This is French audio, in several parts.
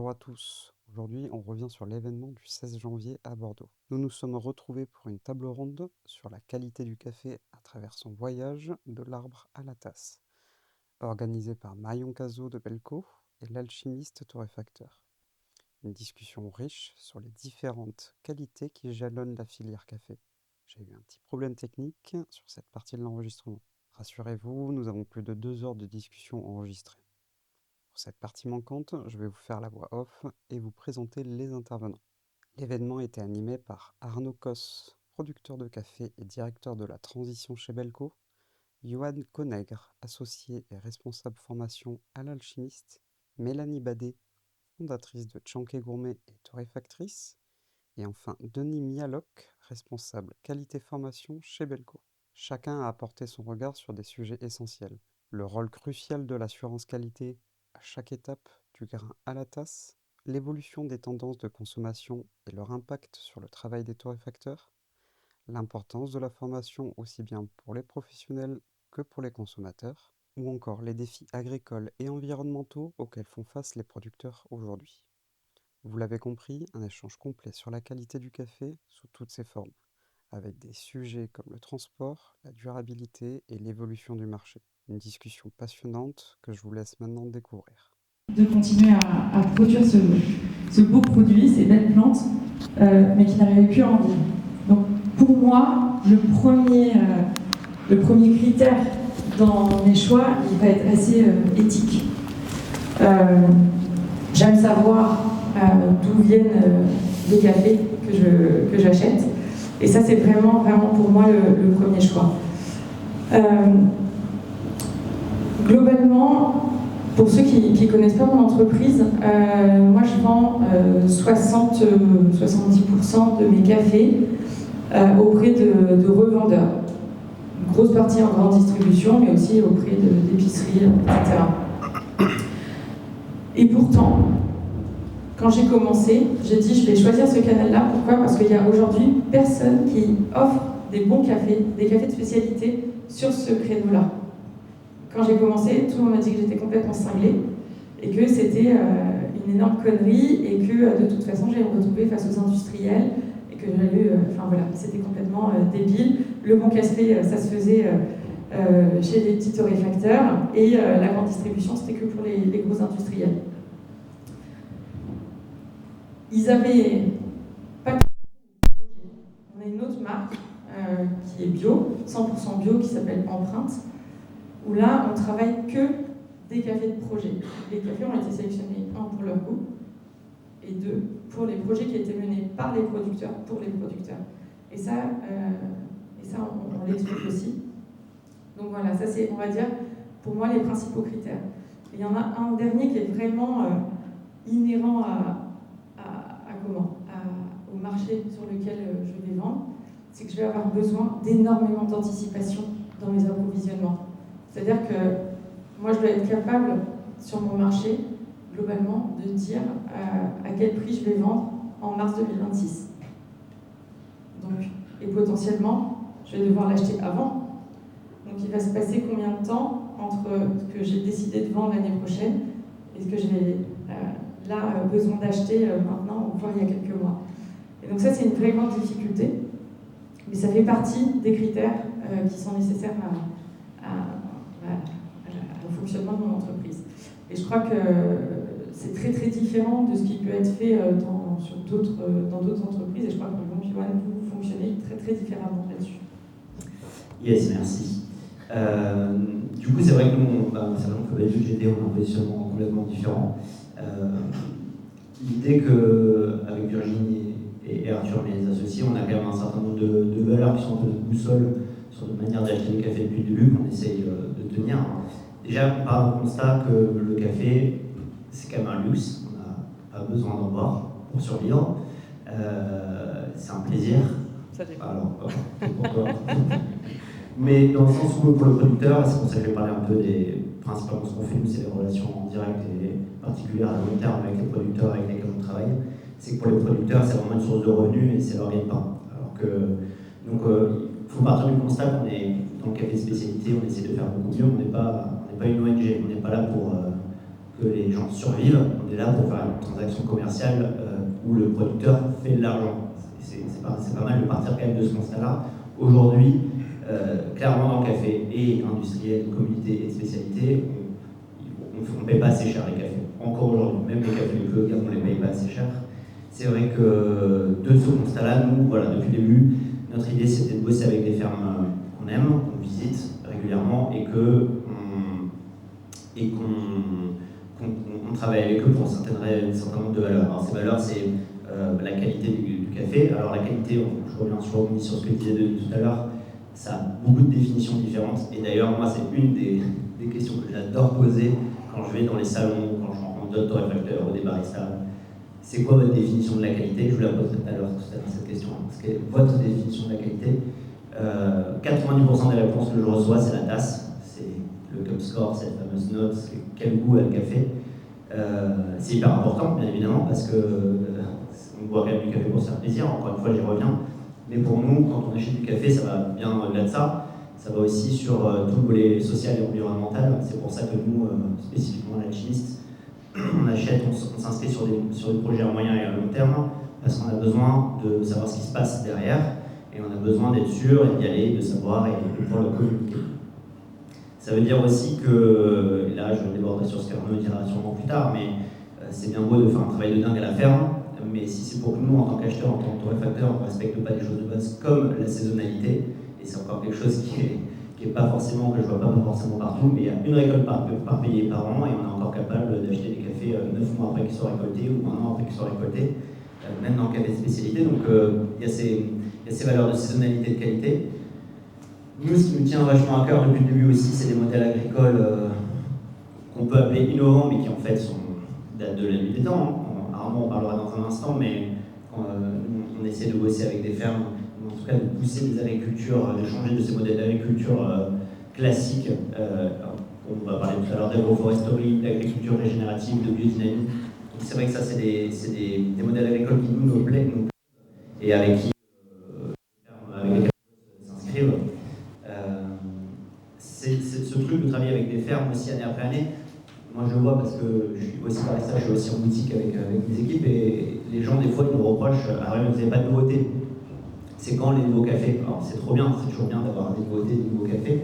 Bonjour à tous. Aujourd'hui, on revient sur l'événement du 16 janvier à Bordeaux. Nous nous sommes retrouvés pour une table ronde sur la qualité du café à travers son voyage de l'arbre à la tasse, organisée par Marion Cazot de Belco et l'alchimiste torréfacteur. Une discussion riche sur les différentes qualités qui jalonnent la filière café. J'ai eu un petit problème technique sur cette partie de l'enregistrement. Rassurez-vous, nous avons plus de 2 heures de discussion enregistrées. Pour cette partie manquante, je vais vous faire la voix off et vous présenter les intervenants. L'événement était animé par Arnaud Cos, producteur de café et directeur de la transition chez Belco, Johan Conègre, associé et responsable formation à l'alchimiste, Mélanie Badet, fondatrice de Tchanké Gourmet et torréfactrice, et enfin Denis Mialoc, responsable qualité formation chez Belco. Chacun a apporté son regard sur des sujets essentiels. Le rôle crucial de l'assurance qualité à chaque étape, du grain à la tasse, l'évolution des tendances de consommation et leur impact sur le travail des torréfacteurs, l'importance de la formation aussi bien pour les professionnels que pour les consommateurs, ou encore les défis agricoles et environnementaux auxquels font face les producteurs aujourd'hui. Vous l'avez compris, un échange complet sur la qualité du café sous toutes ses formes, avec des sujets comme le transport, la durabilité et l'évolution du marché. Une discussion passionnante que je vous laisse maintenant découvrir. De continuer à produire ce beau produit, ces belles plantes, mais qui n'arrivaient plus à en vivre. Donc pour moi, le premier critère dans mes choix, il va être assez éthique. J'aime savoir d'où viennent les cafés que j'achète. Et ça, c'est vraiment pour moi le premier choix. Globalement, pour ceux qui ne connaissent pas mon entreprise, moi je vends 60-70% de mes cafés auprès de revendeurs. Une grosse partie en grande distribution, mais aussi auprès d'épiceries, etc. Et pourtant, quand j'ai commencé, j'ai dit je vais choisir ce canal-là. Pourquoi ? Parce qu'il y a aujourd'hui personne qui offre des bons cafés, des cafés de spécialité sur ce créneau-là. Quand j'ai commencé, tout le monde m'a dit que j'étais complètement cinglée et que c'était une énorme connerie et que de toute façon j'allais me retrouver face aux industriels et que j'allais, c'était complètement débile. Le bon café, ça se faisait chez les petits torréfacteurs et la grande distribution, c'était que pour les gros industriels. Ils avaient pas de projet. On a une autre marque qui est bio, 100% bio, qui s'appelle Empreinte, où là, on travaille que des cafés de projet. Les cafés ont été sélectionnés, 1, pour leur goût, et 2, pour les projets qui étaient menés par les producteurs, pour les producteurs. Et ça on l'explique aussi. Donc voilà, ça c'est, on va dire, pour moi, les principaux critères. Et il y en a un dernier qui est vraiment inhérent au marché sur lequel je vais vendre, c'est que je vais avoir besoin d'énormément d'anticipation dans mes approvisionnements. C'est-à-dire que moi, je dois être capable, sur mon marché, globalement, de dire à quel prix je vais vendre en mars 2026. Donc, et potentiellement, je vais devoir l'acheter avant. Donc, il va se passer combien de temps entre ce que j'ai décidé de vendre l'année prochaine et ce que j'ai besoin d'acheter maintenant, voire il y a quelques mois. Et donc ça, c'est une très grande difficulté, mais ça fait partie des critères qui sont nécessaires au fonctionnement de mon entreprise. Et je crois que c'est très très différent de ce qui peut être fait dans d'autres entreprises, et je crois que vous fonctionnez très très différemment là-dessus. Yes, merci. Du coup, c'est vrai que nous, c'est vrai que LGD, on a un positionnement complètement différent. L'idée qu'avec Virginie et Arthur, mes associés, on a quand même un certain nombre de valeurs qui sont un peu de boussole sur notre manière d'acheter le café depuis le début, qu'on essaye de tenir. Déjà, on part du constat que le café, c'est quand même un luxe, on n'a pas besoin d'en boire pour survivre. C'est un plaisir. Ça dépend. Alors, c'est pour toi. Mais dans le sens où, pour le producteur, c'est pour ça que je vais parler un peu principalement ce qu'on fait, nous, c'est les relations en direct et particulières à long terme avec les producteurs avec lesquels on travaille. C'est que pour les producteurs, c'est vraiment une source de revenus et c'est leur gagne-pain. Alors que, donc, il faut partir du constat qu'on est dans le café spécialité, on essaie de faire beaucoup mieux, on n'est pas une ONG, on n'est pas là pour que les gens survivent, on est là pour faire une transaction commerciale où le producteur fait de l'argent. C'est pas mal de partir quand même de ce constat-là. Aujourd'hui, clairement dans le café et industriel, commodité et spécialité, on ne paye pas assez cher les cafés. Encore aujourd'hui, même les cafés les plus haut de gamme, on ne les paye pas assez cher. C'est vrai que de ce constat-là, nous, voilà, depuis le début, notre idée c'était de bosser avec des fermes qu'on aime, qu'on visite régulièrement et qu'on travaille avec eux pour un certain nombre de valeurs. Alors ces valeurs, c'est la qualité du café. Alors la qualité, je reviens sur ce que disait Denis tout à l'heure, ça a beaucoup de définitions différentes. Et d'ailleurs, moi, c'est une des questions que j'adore poser quand je vais dans les salons, quand je rencontre d'autres torréfacteurs ou des baristas. C'est quoi votre définition de la qualité? Je vous la poserai tout à l'heure, cette question. Quelle est votre définition de la qualité? 90% des réponses que je reçois, c'est la tasse. C'est le cup score, cette fameuse note, quel goût a le café. C'est hyper important, bien évidemment, parce que on boit quand même du café pour se faire plaisir, encore une fois, j'y reviens. Mais pour nous, quand on achète du café, ça va bien au-delà de ça. Ça va aussi sur tout le volet social et environnemental. C'est pour ça que nous, spécifiquement l'Alchimiste, on s'inscrit sur des projets à moyen et à long terme, parce qu'on a besoin de savoir ce qui se passe derrière, et on a besoin d'être sûr et d'y aller, de savoir et de pouvoir le communiquer. Ça veut dire aussi que, et là je déborderai sur ce qu'Arnaud dira sûrement plus tard, mais c'est bien beau de faire un travail de dingue à la ferme, mais si c'est pour que nous, en tant qu'acheteurs, en tant que torréfacteurs, on ne respecte pas des choses de base comme la saisonnalité, et c'est encore quelque chose qui est pas forcément, que je vois pas forcément partout, mais il y a une récolte par pays par an, et on est encore capable d'acheter des cafés 9 mois après qu'ils soient récoltés, ou 1 an après qu'ils soient récoltés, même dans le café de spécialité, donc il y a ces valeurs de saisonnalité et de qualité. Nous, ce qui nous tient vachement à cœur depuis le début aussi, c'est des modèles agricoles qu'on peut appeler innovants, mais qui en fait datent de la nuit des temps. Armand on parlera dans un instant, mais on essaie de bosser avec des fermes, en tout cas de pousser des agricultures, de changer de ces modèles d'agriculture classiques. On va parler tout à l'heure d'agroforesterie, d'agriculture régénérative, de biodynamie. Donc c'est vrai que ça, c'est des modèles agricoles qui nous plaisent, et avec qui avec lesquels s'inscrivent. C'est ce truc de travailler avec des fermes aussi année après année. Moi je le vois parce que je suis aussi barista, je suis aussi en boutique avec mes équipes, et les gens des fois ils nous reprochent ah ouais, vous n'avez pas de nouveautés. C'est quand les nouveaux cafés? Alors c'est trop bien, c'est toujours bien d'avoir des nouveautés, des nouveaux cafés,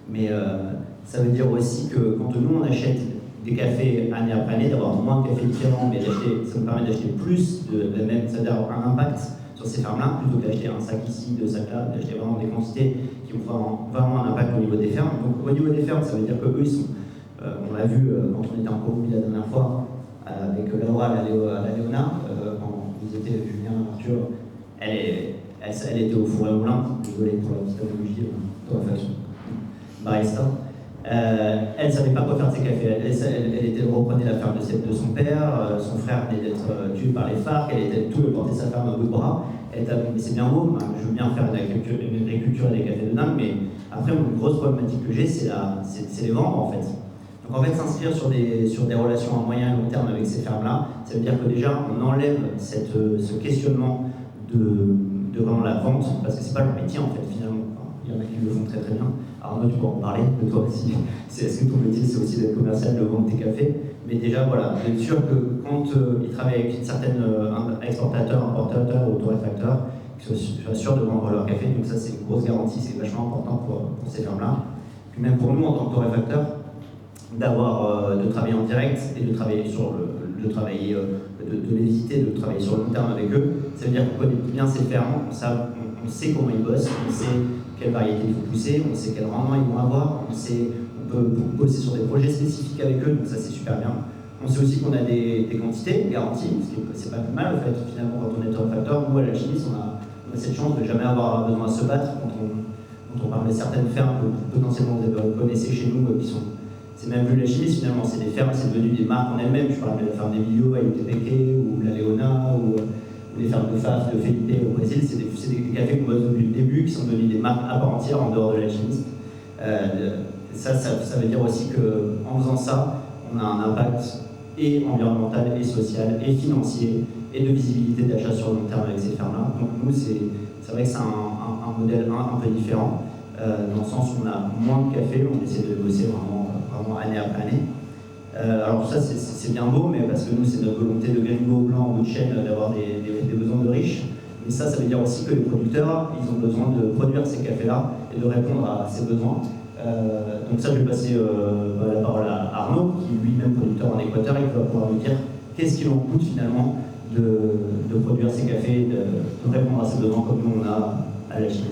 mais ça veut dire aussi que quand nous on achète des cafés année après année, d'avoir moins de cafés différents, mais ça nous permet d'acheter plus de la même, c'est-à-dire avoir un impact sur ces fermes-là, plutôt que d'acheter un sac ici, 2 sacs là, d'acheter vraiment des quantités qui ont vraiment un impact au niveau des fermes. Donc au niveau des fermes, ça veut dire qu'eux, ils sont, on l'a vu quand on était en Colombie la dernière fois, avec Laura à la Léona, quand ils étaient, Julien, Arthur, elle était au four et au moulin, désolé pour la petite analogie, torréfaction, barista. Elle ne savait pas quoi faire de ses cafés. Elle reprenait la ferme de son père, son frère venait d'être tué par les FARC, tout le portait sa ferme à bout de bras. Elle était mais c'est bien beau, je veux bien faire une agriculture et des cafés de dingue, mais après, une grosse problématique que j'ai, c'est les vendre en fait. Donc en fait, s'inscrire sur des relations à moyen et long terme avec ces fermes-là, ça veut dire que déjà, on enlève ce questionnement de vraiment la vente, parce que c'est pas leur métier en fait finalement. Il y en a qui le font très très bien. Arnaud, tu peux en parler de toi aussi. Est-ce que ton métier c'est aussi d'être commercial, de vendre tes cafés? Mais déjà voilà, d'être sûr que quand ils travaillent avec certaines exportateurs, importateurs ou torréfacteurs, qu'ils soient sûrs de vendre leur café. Donc ça c'est une grosse garantie, c'est vachement important pour ces fermes-là. Puis même pour nous en tant que torréfacteurs, de travailler en direct et de travailler de les visiter, de travailler sur le long terme avec eux. Ça veut dire qu'on connaît bien ces fermes, on sait comment ils bossent, on sait quelle variété il faut pousser, on sait quel rendement ils vont avoir, on peut bosser sur des projets spécifiques avec eux, donc ça c'est super bien. On sait aussi qu'on a des quantités garanties, parce que c'est pas plus mal en fait, finalement quand on est torréfacteur. Nous à l'Alchimiste, on a cette chance de jamais avoir besoin de se battre quand on parle de certaines fermes que potentiellement vous connaissez chez nous, qui sont. C'est même plus l'Alchimiste finalement, c'est des fermes, c'est devenu des marques en elles-mêmes. Je parle de la ferme d'Emilio à UTPK, ou la Léona, ou les fermes de Faf, de Felipe au Brésil. C'est des cafés qu'on bosse depuis le début, qui sont devenus des marques à part entière en dehors de l'Alchimiste. Ça veut dire aussi qu'en faisant ça, on a un impact et environnemental, et social, et financier, et de visibilité d'achat sur le long terme avec ces fermes-là. Donc nous, c'est vrai que c'est un modèle un peu différent, dans le sens où on a moins de café, on essaie de bosser vraiment année après année. Alors tout ça c'est bien beau, mais parce que nous c'est notre volonté de Gringo Blanc en bout de chaîne d'avoir des besoins de riches. Mais ça veut dire aussi que les producteurs, ils ont besoin de produire ces cafés-là et de répondre à ces besoins. Donc ça, je vais passer la parole à Arnaud, qui lui-même producteur en Équateur, et qui va pouvoir nous dire qu'est-ce qu'il en coûte finalement de produire ces cafés, de répondre à ces besoins comme nous on a à la Chine.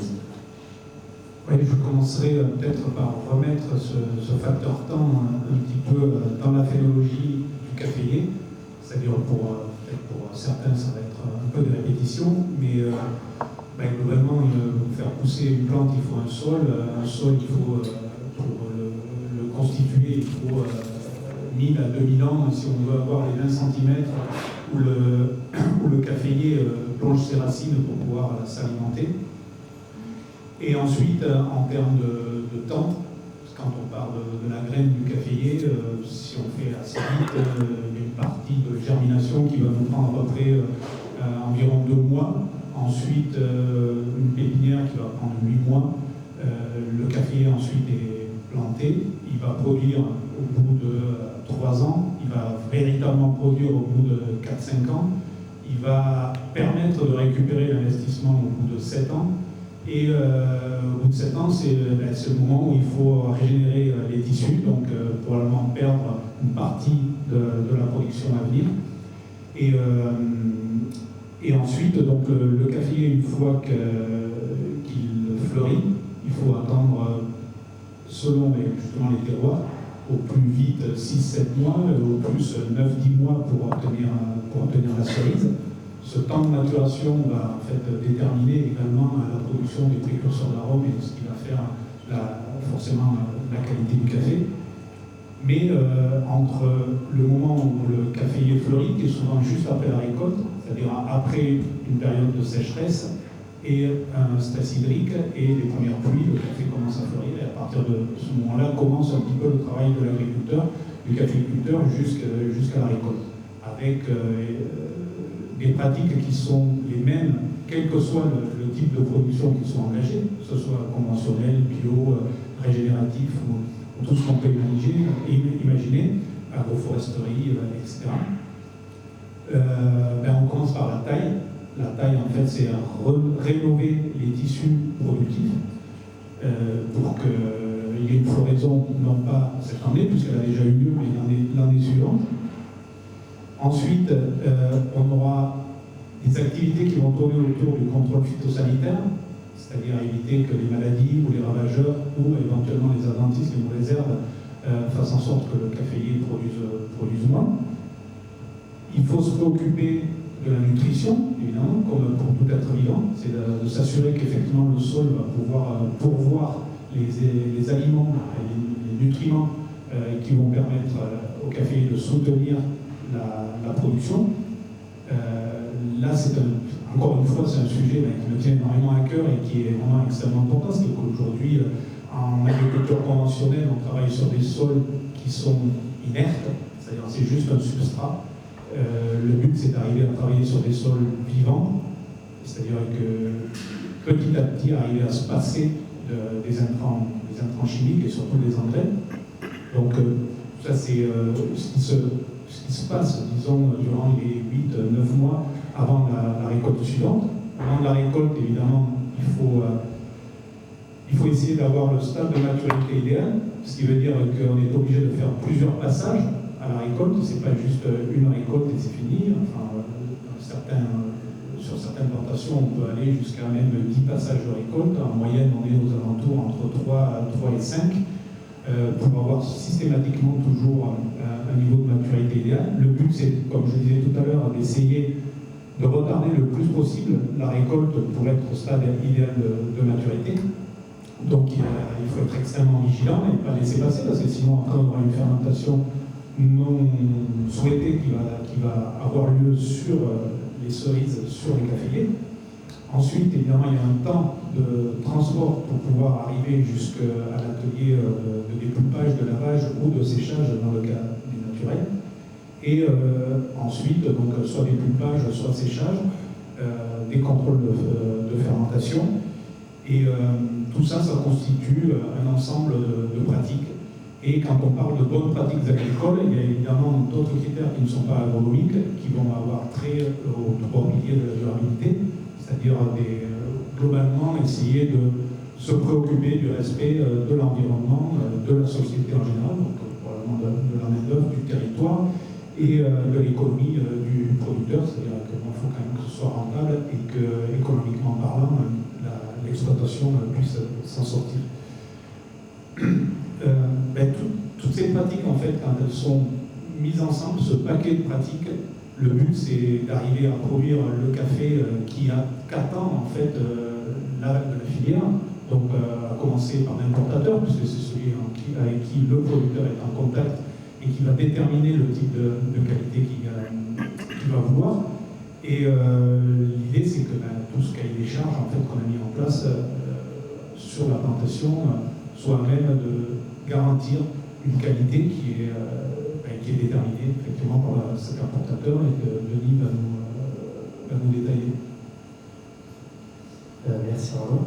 Oui, je commencerai peut-être par remettre ce facteur temps un petit peu dans la phénologie du caféier, c'est-à-dire pour certains ça va être un peu de répétition, mais globalement pour faire pousser une plante il faut un sol il faut pour le constituer il faut 1000 à 2000 ans si on veut avoir les 20 cm où le caféier plonge ses racines pour pouvoir s'alimenter. Et ensuite, en termes de temps, quand on parle de la graine du caféier, si on fait assez vite, il y a une partie de germination qui va nous prendre à peu près environ 2 mois. Ensuite, une pépinière qui va prendre 8 mois. Le caféier ensuite est planté. Il va produire au bout de 3 ans. Il va véritablement produire au bout de 4-5 ans. Il va permettre de récupérer l'investissement au bout de 7 ans. Et au bout de 7 ans, c'est le moment où il faut régénérer les tissus, donc probablement perdre une partie de la production à venir. Et ensuite, donc, le caféier, une fois qu'il fleurit, il faut attendre, selon justement les terroirs, au plus vite 6-7 mois, au plus 9-10 mois pour obtenir la cerise. Ce temps de maturation va en fait déterminer également la production des précurseurs d'arômes et ce qui va faire forcément la qualité du café. Mais entre le moment où le caféier fleurit, qui est souvent juste après la récolte, c'est-à-dire après une période de sécheresse, et un stress hydrique et les premières pluies, le café commence à fleurir et à partir de ce moment-là commence un petit peu le travail de l'agriculteur, du caféiculteur jusqu'à la récolte, avec des pratiques qui sont les mêmes, quel que soit le type de production qui soit engagé, que ce soit conventionnel, bio, régénératif ou tout ce qu'on peut imaginer, agroforesterie, etc. On commence par la taille. La taille, en fait, c'est rénover les tissus productifs pour qu'il y ait une floraison, non pas cette année, puisqu'elle a déjà eu lieu, mais l'année suivante. Ensuite, on aura des activités qui vont tourner autour du contrôle phytosanitaire, c'est-à-dire éviter que les maladies ou les ravageurs ou éventuellement les adventices, les mauvaises herbes, fassent en sorte que le caféier produise moins. Il faut se préoccuper de la nutrition, évidemment, comme pour tout être vivant, c'est de s'assurer qu'effectivement le sol va pouvoir pourvoir les aliments, les nutriments qui vont permettre au caféier de soutenir la production. Là, encore une fois, c'est un sujet qui me tient énormément à cœur et qui est vraiment extrêmement important, c'est qu'aujourd'hui, en agriculture conventionnelle, on travaille sur des sols qui sont inertes, c'est-à-dire c'est juste un substrat. Le but, c'est d'arriver à travailler sur des sols vivants, c'est-à-dire que petit à petit, arriver à se passer des intrants chimiques et surtout des engrais. Donc, ça, c'est ce qui se passe, disons, durant les 8-9 mois avant la récolte suivante. Avant la récolte, évidemment, il faut essayer d'avoir le stade de maturité idéal, ce qui veut dire qu'on est obligé de faire plusieurs passages à la récolte, c'est pas juste une récolte et c'est fini. Enfin, sur certaines plantations, on peut aller jusqu'à même 10 passages de récolte. En moyenne, on est aux alentours entre 3 et 5 pour avoir systématiquement toujours un niveau de maturité idéal. Le but, c'est, comme je disais tout à l'heure, d'essayer de retarder le plus possible la récolte pour être au stade idéal de maturité. Donc il faut être extrêmement vigilant et pas laisser passer, parce que sinon après on aura une fermentation non souhaitée qui va avoir lieu sur les cerises, sur les caféiers. Ensuite, évidemment, il y a un temps de transport pour pouvoir arriver jusqu'à l'atelier de dépulpage, de lavage ou de séchage dans le cas du naturel. Et ensuite, donc, soit dépulpage, soit séchage, des contrôles de fermentation. Et tout ça, ça constitue un ensemble de pratiques. Et quand on parle de bonnes pratiques agricoles, il y a évidemment d'autres critères qui ne sont pas agronomiques, qui vont avoir trait aux 3 piliers de la durabilité, c'est-à-dire globalement essayer de se préoccuper du respect de l'environnement, de la société en général, donc probablement de la main-d'œuvre, du territoire et de l'économie du producteur, c'est-à-dire qu'il faut quand même que ce soit rentable et que, économiquement parlant, l'exploitation puisse s'en sortir. Toutes ces pratiques, en fait, quand elles sont mises ensemble, ce paquet de pratiques, le but c'est d'arriver à produire le café qu'attend en fait la filière, donc à commencer par l'importateur, puisque c'est celui avec qui le producteur est en contact et qui va déterminer le type de qualité qu'il va vouloir. Et l'idée c'est que tout ce cahier des charges en fait, qu'on a mis en place sur la plantation soit à même de garantir une qualité qui est déterminée effectivement par cet importateur et que Denis va nous détailler. Merci Arnaud.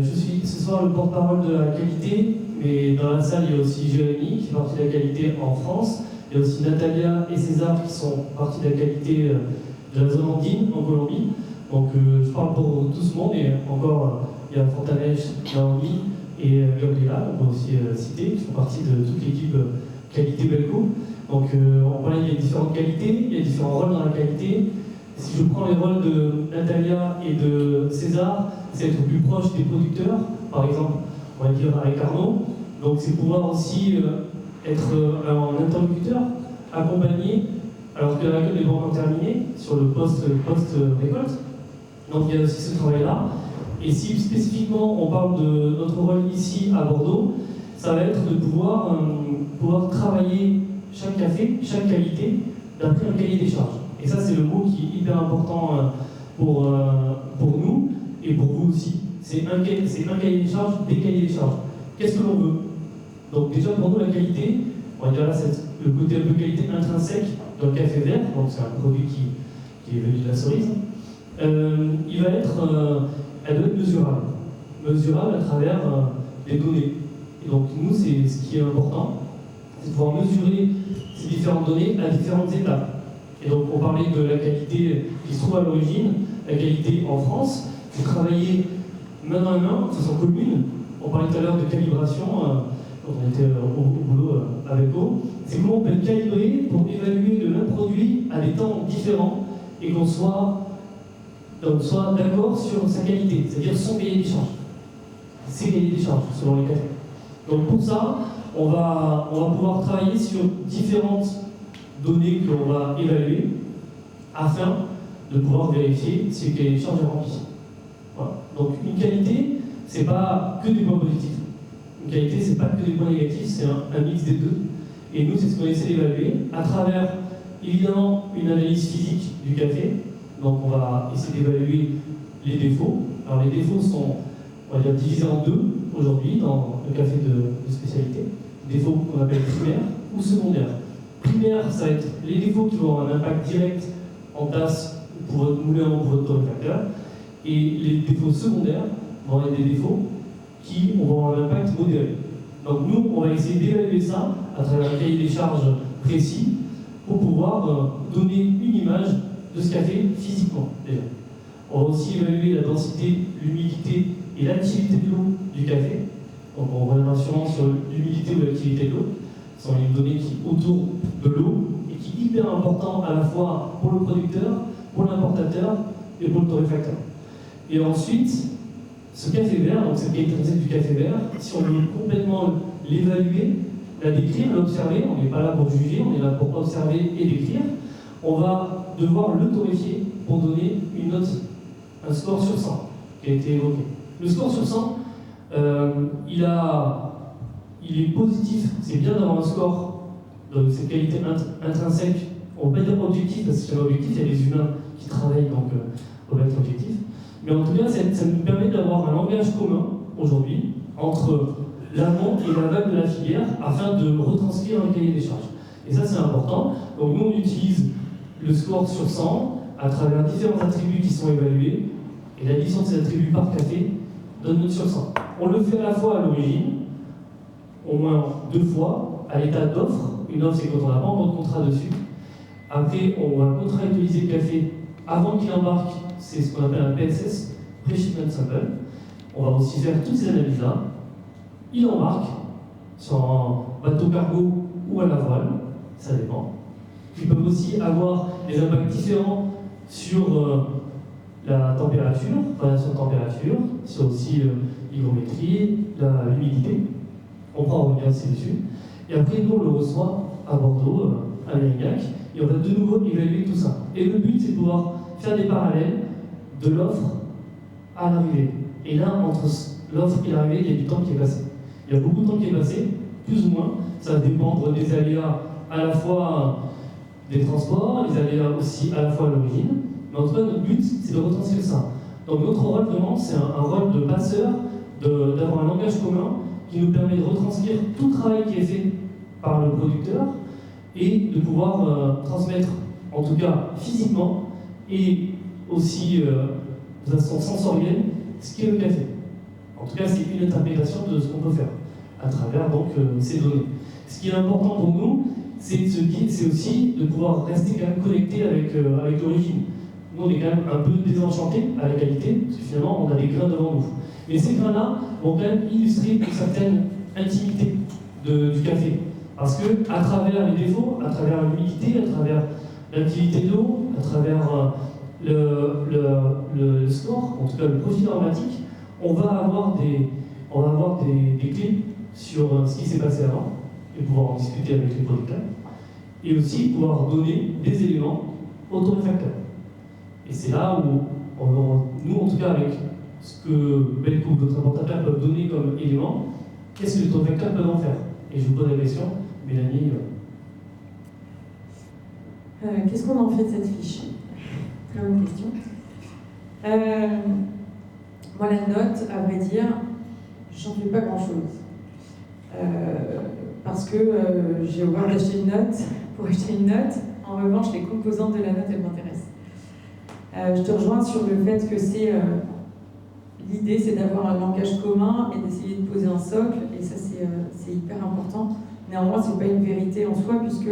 Je suis ce soir le porte-parole de la qualité, mais dans la salle il y a aussi Jérémy qui fait partie de la qualité en France. Il y a aussi Natalia et César qui sont partie de la qualité de la zone andine en Colombie. Donc je parle pour tout ce monde et encore il y a Fontanej, Naomi et Gabriela, on peut aussi citer, qui font partie de toute l'équipe qualité Belco. Donc on parlait, il y a différentes qualités, il y a différents rôles dans la qualité. Si je prends les rôles de Natalia et de César, c'est être plus proche des producteurs, par exemple, on va dire avec Arnaud. Donc c'est pouvoir aussi être un interlocuteur, accompagné, alors que la récolte n'est pas encore terminée, sur le post-récolte. Donc il y a aussi ce travail-là. Et si spécifiquement on parle de notre rôle ici à Bordeaux, ça va être de pouvoir travailler chaque café, chaque qualité, d'après un cahier des charges. Et ça c'est le mot qui est hyper important pour nous et pour vous aussi. C'est un cahier des charges, des cahiers des charges. Qu'est-ce que l'on veut? Donc déjà pour nous la qualité, on va dire là c'est le côté un peu qualité intrinsèque dans le café vert, donc c'est un produit qui est venu de la cerise. Il va être elle doit être mesurable à travers les données. Et donc nous, c'est ce qui est important, c'est de pouvoir mesurer ces différentes données à différentes étapes. Et donc on parlait de la qualité qui se trouve à l'origine, la qualité en France, c'est travailler main dans la main, de façon commune. On parlait tout à l'heure de calibration, quand on était au boulot avec eux. C'est comment on peut calibrer pour évaluer le même produit à des temps différents et qu'on soit d'accord sur sa qualité, c'est-à-dire son cahier des charges. Ses cahiers des charges, selon les cafés. Donc pour ça, on va pouvoir travailler sur différentes données que l'on va évaluer afin de pouvoir vérifier si le cahier des charges est rempli. Voilà. Donc une qualité, c'est pas que des points positifs. Une qualité, c'est pas que des points négatifs, c'est un mix des deux. Et nous, c'est ce qu'on essaie d'évaluer à travers, évidemment, une analyse physique du café. Donc on va essayer d'évaluer les défauts. Alors les défauts sont, on va dire, divisés en deux aujourd'hui dans le café de spécialité. Défauts qu'on appelle primaires ou secondaires. Primaires, ça va être les défauts qui vont avoir un impact direct en tasse pour votre moulin ou pour votre torréfacteur. Et les défauts secondaires vont être des défauts qui vont avoir un impact modéré. Donc nous, on va essayer d'évaluer ça à travers un cahier des charges précis pour pouvoir donner une image de ce café physiquement déjà. On va aussi évaluer la densité, l'humidité et l'activité de l'eau du café. Donc on reviendra sûrement sur l'humidité ou l'activité de l'eau. Ce sont les données qui autour de l'eau et qui est hyper important à la fois pour le producteur, pour l'importateur et pour le torréfacteur. Et ensuite, ce café vert, donc cette qualité du café vert, si on veut complètement l'évaluer, la décrire, l'observer, on n'est pas là pour juger, on est là pour observer et décrire, on va devoir le torréfier pour donner une note, un score sur 100 qui a été évoqué. Le score sur 100, il est positif, c'est bien d'avoir un score de cette qualité intrinsèque, on ne va pas dire objectif, parce que c'est un objectif, il y a des humains qui travaillent, donc on va être objectif. Mais en tout cas, ça nous permet d'avoir un langage commun aujourd'hui entre l'amont et l'aval de la filière afin de retranscrire un cahier des charges. Et ça, c'est important. Donc nous, on utilise le score sur 100 à travers différents attributs qui sont évalués, et l'addition de ces attributs par café donne une note sur 100. On le fait à la fois à l'origine, au moins 2 fois à l'état d'offre. Une offre, c'est quand on n'a pas encore de contrat dessus. Après, on va contractualiser le café avant qu'il embarque, c'est ce qu'on appelle un PSS, Pre-Shipment Sample. On va aussi faire toutes ces analyses-là. Il embarque sur un bateau cargo ou à la voile, ça dépend. Ils peuvent aussi avoir des impacts différents sur la température, variation de température, sur aussi l'hygrométrie, l'humidité. On pourra revenir aussi dessus. Et après, nous, on le reçoit à Bordeaux, à Mérignac, et on va de nouveau évaluer tout ça. Et le but, c'est de pouvoir faire des parallèles de l'offre à l'arrivée. Et là, entre l'offre et l'arrivée, il y a du temps qui est passé. Il y a beaucoup de temps qui est passé, plus ou moins. Ça va dépendre des aléas à la fois des transports, les aléas aussi à la fois à l'origine. Mais en tout cas, notre but, c'est de retranscrire ça. Donc notre rôle, vraiment, c'est un rôle de passeur, d'avoir un langage commun qui nous permet de retranscrire tout le travail qui est fait par le producteur et de pouvoir transmettre, en tout cas physiquement, et aussi de façon sensorielle, ce qu'est le café. En tout cas, c'est une interprétation de ce qu'on peut faire à travers donc, ces données. Ce qui est important pour nous, c'est aussi de pouvoir rester quand même connecté avec l'origine. Nous, on est quand même un peu désenchantés à la qualité, parce que finalement, on a des grains devant nous. Mais ces grains-là vont quand même illustrer une certaine intimité du café. Parce que, à travers les défauts, à travers l'humidité, à travers l'activité de l'eau, à travers le score, en tout cas le profil aromatique, on va avoir des clés sur ce qui s'est passé avant, et pouvoir en discuter avec les producteurs, et aussi pouvoir donner des éléments aux torréfacteurs. Et c'est là où, nous en tout cas avec ce que Belco ou d'autres importateurs peuvent donner comme éléments, qu'est-ce que les torréfacteurs peuvent en faire? Et je vous pose la question, Mélanie. Qu'est-ce qu'on en fait de cette fiche? Très bonne question. Moi, la note, à vrai dire, j'en fais pas grand-chose. Parce que j'ai horreur d'acheter une note pour acheter une note. En revanche, les composantes de la note, elles m'intéressent. Je te rejoins sur le fait que l'idée, c'est d'avoir un langage commun et d'essayer de poser un socle, et ça, c'est hyper important. Néanmoins, c'est pas une vérité en soi, puisque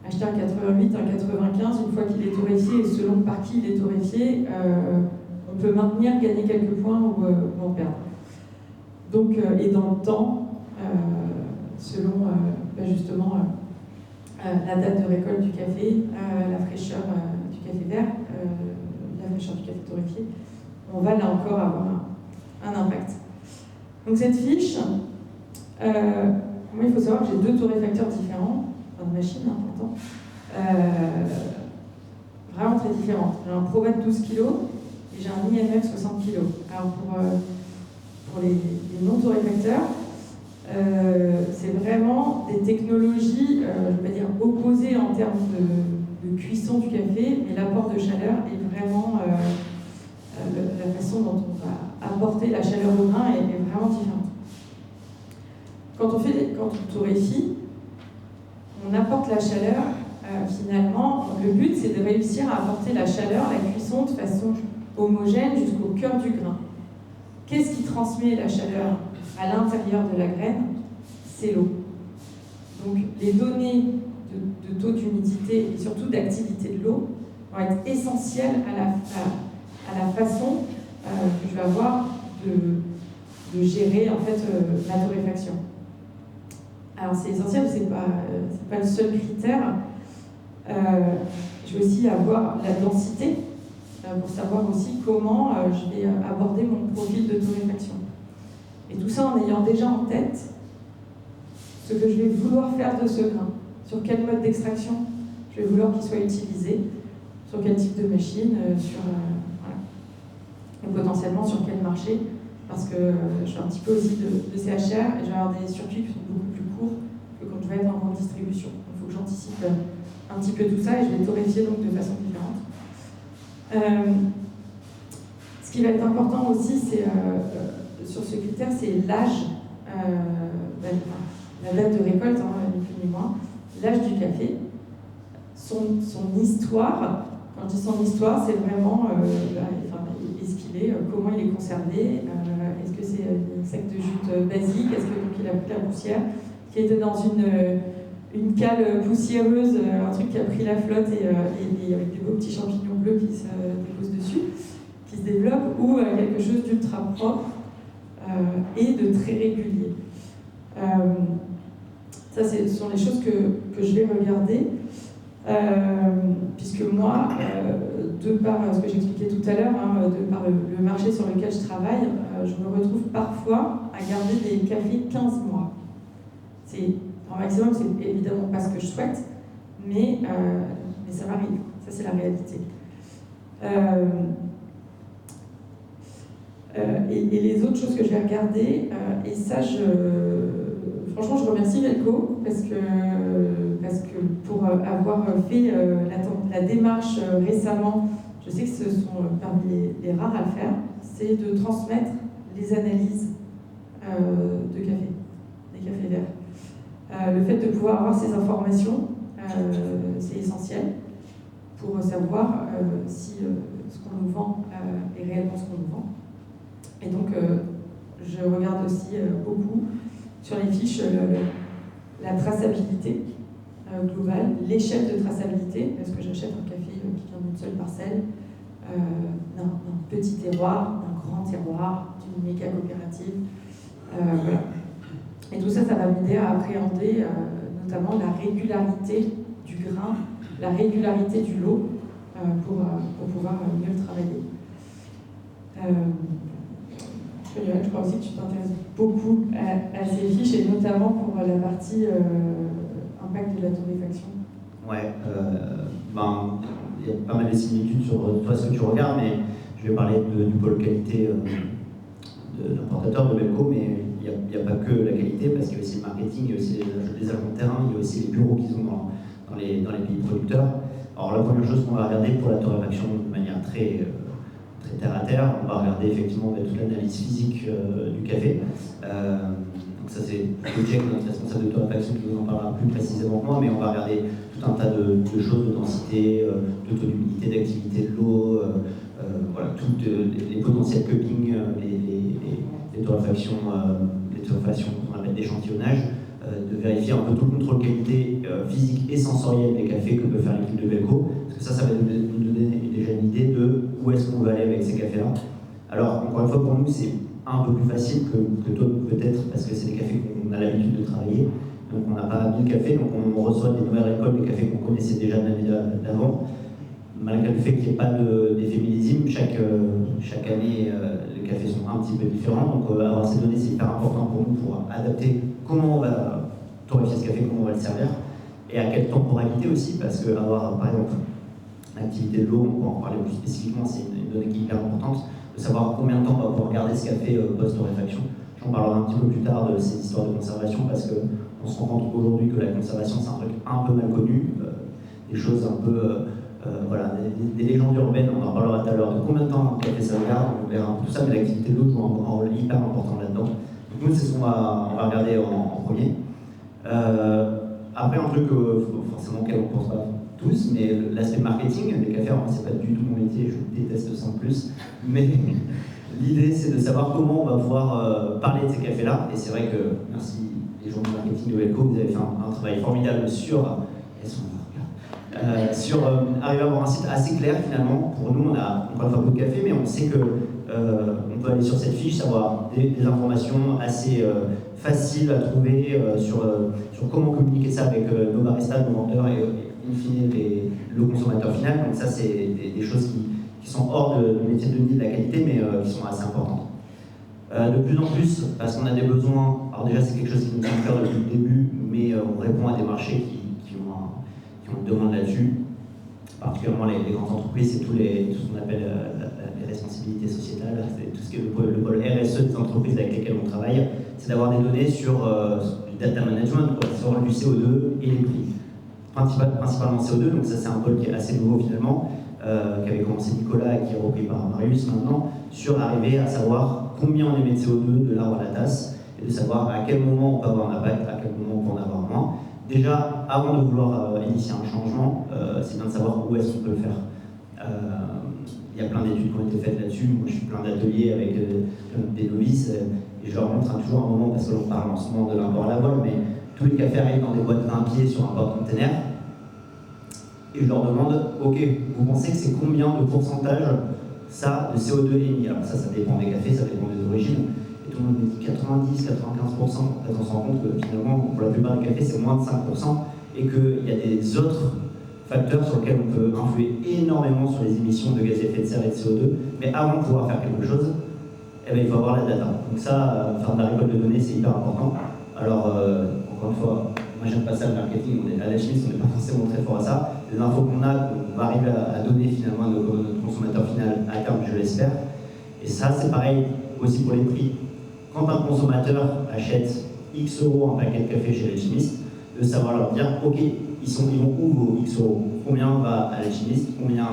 acheter un 88, un 95, une fois qu'il est torréfié, et selon par qui il est torréfié, on peut maintenir, gagner quelques points ou en perdre. Donc, et dans le temps, selon justement la date de récolte du café, la fraîcheur du café vert, la fraîcheur du café torréfié, on va là encore avoir un impact. Donc cette fiche, moi il faut savoir que j'ai 2 torréfacteurs différents, enfin de machines, pourtant, vraiment très différentes. J'ai un Probat de 12 kg et j'ai un IMF 60 kg. Alors pour les non-torréfacteurs, c'est vraiment des technologies, je vais dire, opposées en termes de cuisson du café, mais l'apport de chaleur est vraiment, la façon dont on va apporter la chaleur au grain est vraiment différente. Quand on torréfie, on apporte la chaleur, finalement, le but c'est de réussir à apporter la chaleur, la cuisson de façon homogène jusqu'au cœur du grain. Qu'est-ce qui transmet la chaleur à l'intérieur de la graine? C'est l'eau. Donc les données de taux d'humidité et surtout d'activité de l'eau vont être essentielles à la façon que je vais avoir de gérer en fait la torréfaction. Alors c'est essentiel, c'est pas le seul critère. Je vais aussi avoir la densité pour savoir aussi comment je vais aborder mon profil de torréfaction. Et tout ça en ayant déjà en tête ce que je vais vouloir faire de ce grain, sur quel mode d'extraction je vais vouloir qu'il soit utilisé, sur quel type de machine, voilà. Et potentiellement sur quel marché, parce que je fais un petit peu aussi de CHR et je vais avoir des circuits qui sont beaucoup plus courts que quand je vais être en grande distribution. Donc il faut que j'anticipe un petit peu tout ça et je vais torréfier donc de façon différente. Ce qui va être important aussi, c'est sur ce critère, c'est l'âge, la date de récolte, ni plus ni moins, l'âge du café, son histoire. Quand je dis son histoire, c'est vraiment est-ce qu'il est, comment il est conservé, est-ce que c'est une sec de jute basique, est-ce qu'il a pris la poussière, qui était dans une cale poussiéreuse, un truc qui a pris la flotte et avec des beaux petits champignons bleus qui se déposent dessus, qui se développent, ou quelque chose d'ultra propre et de très régulier. Ça, ce sont les choses que je vais regarder, puisque moi, de par ce que j'expliquais tout à l'heure, de par le marché sur lequel je travaille, je me retrouve parfois à garder des cafés 15 mois. En maximum, c'est évidemment pas ce que je souhaite, mais ça m'arrive, ça c'est la réalité. Et les autres choses que je vais regarder, et ça, franchement, je remercie Velco parce que pour avoir fait la démarche récemment, je sais que ce sont parmi les rares à le faire, c'est de transmettre les analyses de café, des cafés verts. Le fait de pouvoir avoir ces informations, c'est essentiel pour savoir si ce qu'on nous vend est réellement ce qu'on nous vend. Et donc, je regarde aussi beaucoup sur les fiches la traçabilité globale, l'échelle de traçabilité, parce que j'achète un café qui vient d'une seule parcelle, d'un petit terroir, d'un grand terroir, d'une méga coopérative. Voilà. Et tout ça, ça va m'aider à appréhender notamment la régularité du grain, la régularité du lot pour pouvoir mieux le travailler. Je crois aussi que tu t'intéresses beaucoup à ces fiches et notamment pour la partie impact de la torréfaction. Ouais, il y a pas mal de similitudes sur toi ce que tu regardes, mais je vais parler du pôle qualité de l'importateur de Velco, mais il n'y a pas que la qualité, parce qu'il y a aussi le marketing, il y a aussi les agents de terrain, il y a aussi les bureaux qui sont dans les pays producteurs. Alors la première chose qu'on va regarder pour la torréfaction de manière très terre à terre, on va regarder effectivement toute l'analyse physique du café. Donc ça c'est Jack, notre responsable de torréfaction, qui vous en parlera plus précisément que moi, mais on va regarder tout un tas de choses, de densité, de taux d'humidité, d'activité de l'eau, voilà, toutes les potentiels cupping, les torréfactions qu'on appelle d'échantillonnage, de vérifier un peu tout le contrôle qualité physique et sensoriel des cafés que peut faire l'équipe de Velco, parce que ça va nous donner déjà une idée de où est-ce qu'on va aller avec ces cafés-là. Alors, encore une fois, pour nous, c'est un peu plus facile que d'autres peut-être, parce que c'est des cafés qu'on a l'habitude de travailler. Donc on n'a pas 1000 cafés, donc on reçoit des nouvelles récoltes, des cafés qu'on connaissait déjà de l'année d'avant. Malgré le fait qu'il n'y ait pas d'effet millésime, chaque année, les cafés sont un petit peu différents. Donc avoir ces données, c'est hyper important pour nous pour adapter comment on va torréfier ce café, comment on va le servir, et à quelle temporalité aussi, parce que avoir, par exemple, l'activité de l'eau, on va en parler plus spécifiquement, c'est une donnée qui est hyper importante, de savoir combien de temps on va pouvoir garder ce café post-torréfaction. J'en parlerai un petit peu plus tard de ces histoires de conservation, parce qu'on se rend compte aujourd'hui que la conservation, c'est un truc un peu mal connu, des choses un peu... voilà, des légendes urbaines, on en parlera tout à l'heure, de combien de temps un café ça garde, on verra un peu tout ça, mais l'activité de l'eau joue un rôle hyper important là-dedans. Donc nous, c'est ce qu'on va regarder en premier. Après, un truc forcément auquel on ne pense pas tous, mais l'aspect marketing des cafés, alors moi c'est pas du tout mon métier, je déteste ça en plus, mais l'idée c'est de savoir comment on va pouvoir parler de ces cafés-là, et c'est vrai que, merci les gens du marketing de Velco, vous avez fait un travail formidable sur arriver à avoir un site assez clair finalement. Pour nous, on a encore une fois peu de café, mais on sait que on peut aller sur cette fiche, savoir des informations assez faciles à trouver sur comment communiquer ça avec nos baristas, nos vendeurs et in fine le consommateur final. Donc ça, c'est des choses qui sont hors du métier de nid de la qualité, mais qui sont assez importantes. De plus en plus, parce qu'on a des besoins, alors déjà c'est quelque chose qui nous tient à cœur depuis le début, mais on répond à des marchés qui ont une demande là-dessus, particulièrement les grandes entreprises, c'est tout ce qu'on appelle les responsabilités sociétales, c'est tout ce qui est le pôle RSE des entreprises avec lesquelles on travaille, c'est d'avoir des données sur du data management, sur du CO2 et les prix. Principalement CO2, donc ça c'est un pôle qui est assez nouveau finalement, qui avait commencé Nicolas et qui est repris par Marius maintenant, sur arriver à savoir combien on émet de CO2 de l'arbre à la tasse, et de savoir à quel moment on peut avoir un impact, à quel moment on peut en avoir moins. Déjà, avant de vouloir initier un changement, c'est bien de savoir où est-ce qu'on peut le faire. Il y a plein d'études qui ont été faites là-dessus. Moi, je suis plein d'ateliers avec des novices et je leur montre toujours un moment, parce que l'on parle en ce moment de l'import à la voile, mais tous les cafés arrivent dans des boîtes 20 pieds sur un porte-container. Et je leur demande, ok, vous pensez que c'est combien de pourcentage ça de CO2 émis? Alors ça dépend des cafés, ça dépend des origines. Et tout le monde me dit 90, 95%. En fait, on se rend compte que finalement, pour la plupart des cafés, c'est moins de 5%. Et qu'il y a des autres facteurs sur lesquels on peut influer énormément sur les émissions de gaz à effet de serre et de CO2. Mais avant de pouvoir faire quelque chose, eh bien, il faut avoir la data. Donc ça, faire de la récolte de données, c'est hyper important. Alors, encore une fois, moi j'aime pas ça le marketing, à la chimie, on n'est pas forcément très fort à ça. Les infos qu'on va arriver à donner finalement à notre consommateur final à terme, je l'espère. Et ça, c'est pareil aussi pour les prix. Quand un consommateur achète X euros un paquet de café chez l'alchimiste, de savoir leur dire, ok, ils vont où vos X euros? Combien va à l'alchimiste? Combien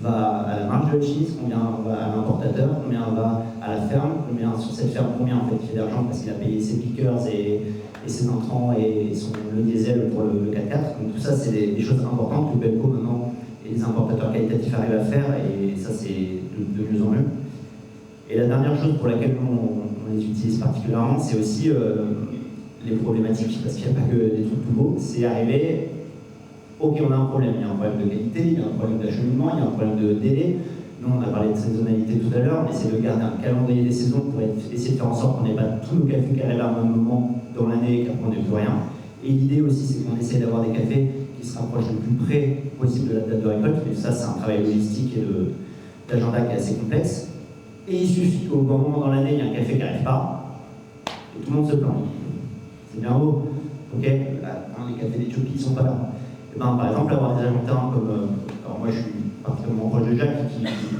va à la marge de l'alchimiste? Combien va à l'importateur? Combien va à la ferme? Combien sur cette ferme, combien en fait il fait d'argent parce qu'il a payé ses pickers et ses intrants et le diesel pour le 4x4. Donc tout ça, c'est des choses importantes que Belco maintenant et les importateurs qualitatifs arrivent à faire, et ça, c'est de mieux en mieux. Et la dernière chose pour laquelle on les utilise particulièrement, c'est aussi les problématiques, parce qu'il n'y a pas que des trucs tout beaux. C'est arriver, ok, on a un problème, il y a un problème de qualité, il y a un problème d'acheminement, il y a un problème de délai. Nous, on a parlé de saisonnalité tout à l'heure, on essaie de garder un calendrier des saisons pour essayer de faire en sorte qu'on n'ait pas tous nos cafés qui arrivent à un même moment dans l'année et qu'après on n'ait plus rien. Et l'idée aussi, c'est qu'on essaie d'avoir des cafés qui se rapprochent le plus près possible de la date de récolte, mais ça, c'est un travail logistique et d'agenda qui est assez complexe. Et il suffit qu'au bon moment dans l'année, il y a un café qui n'arrive pas, et tout le monde se plaint. C'est bien beau, ok, les cafés d'Éthiopie ne sont pas là. Et ben, par exemple, avoir des agents de terrain comme... alors moi, je suis particulièrement proche de Jacques,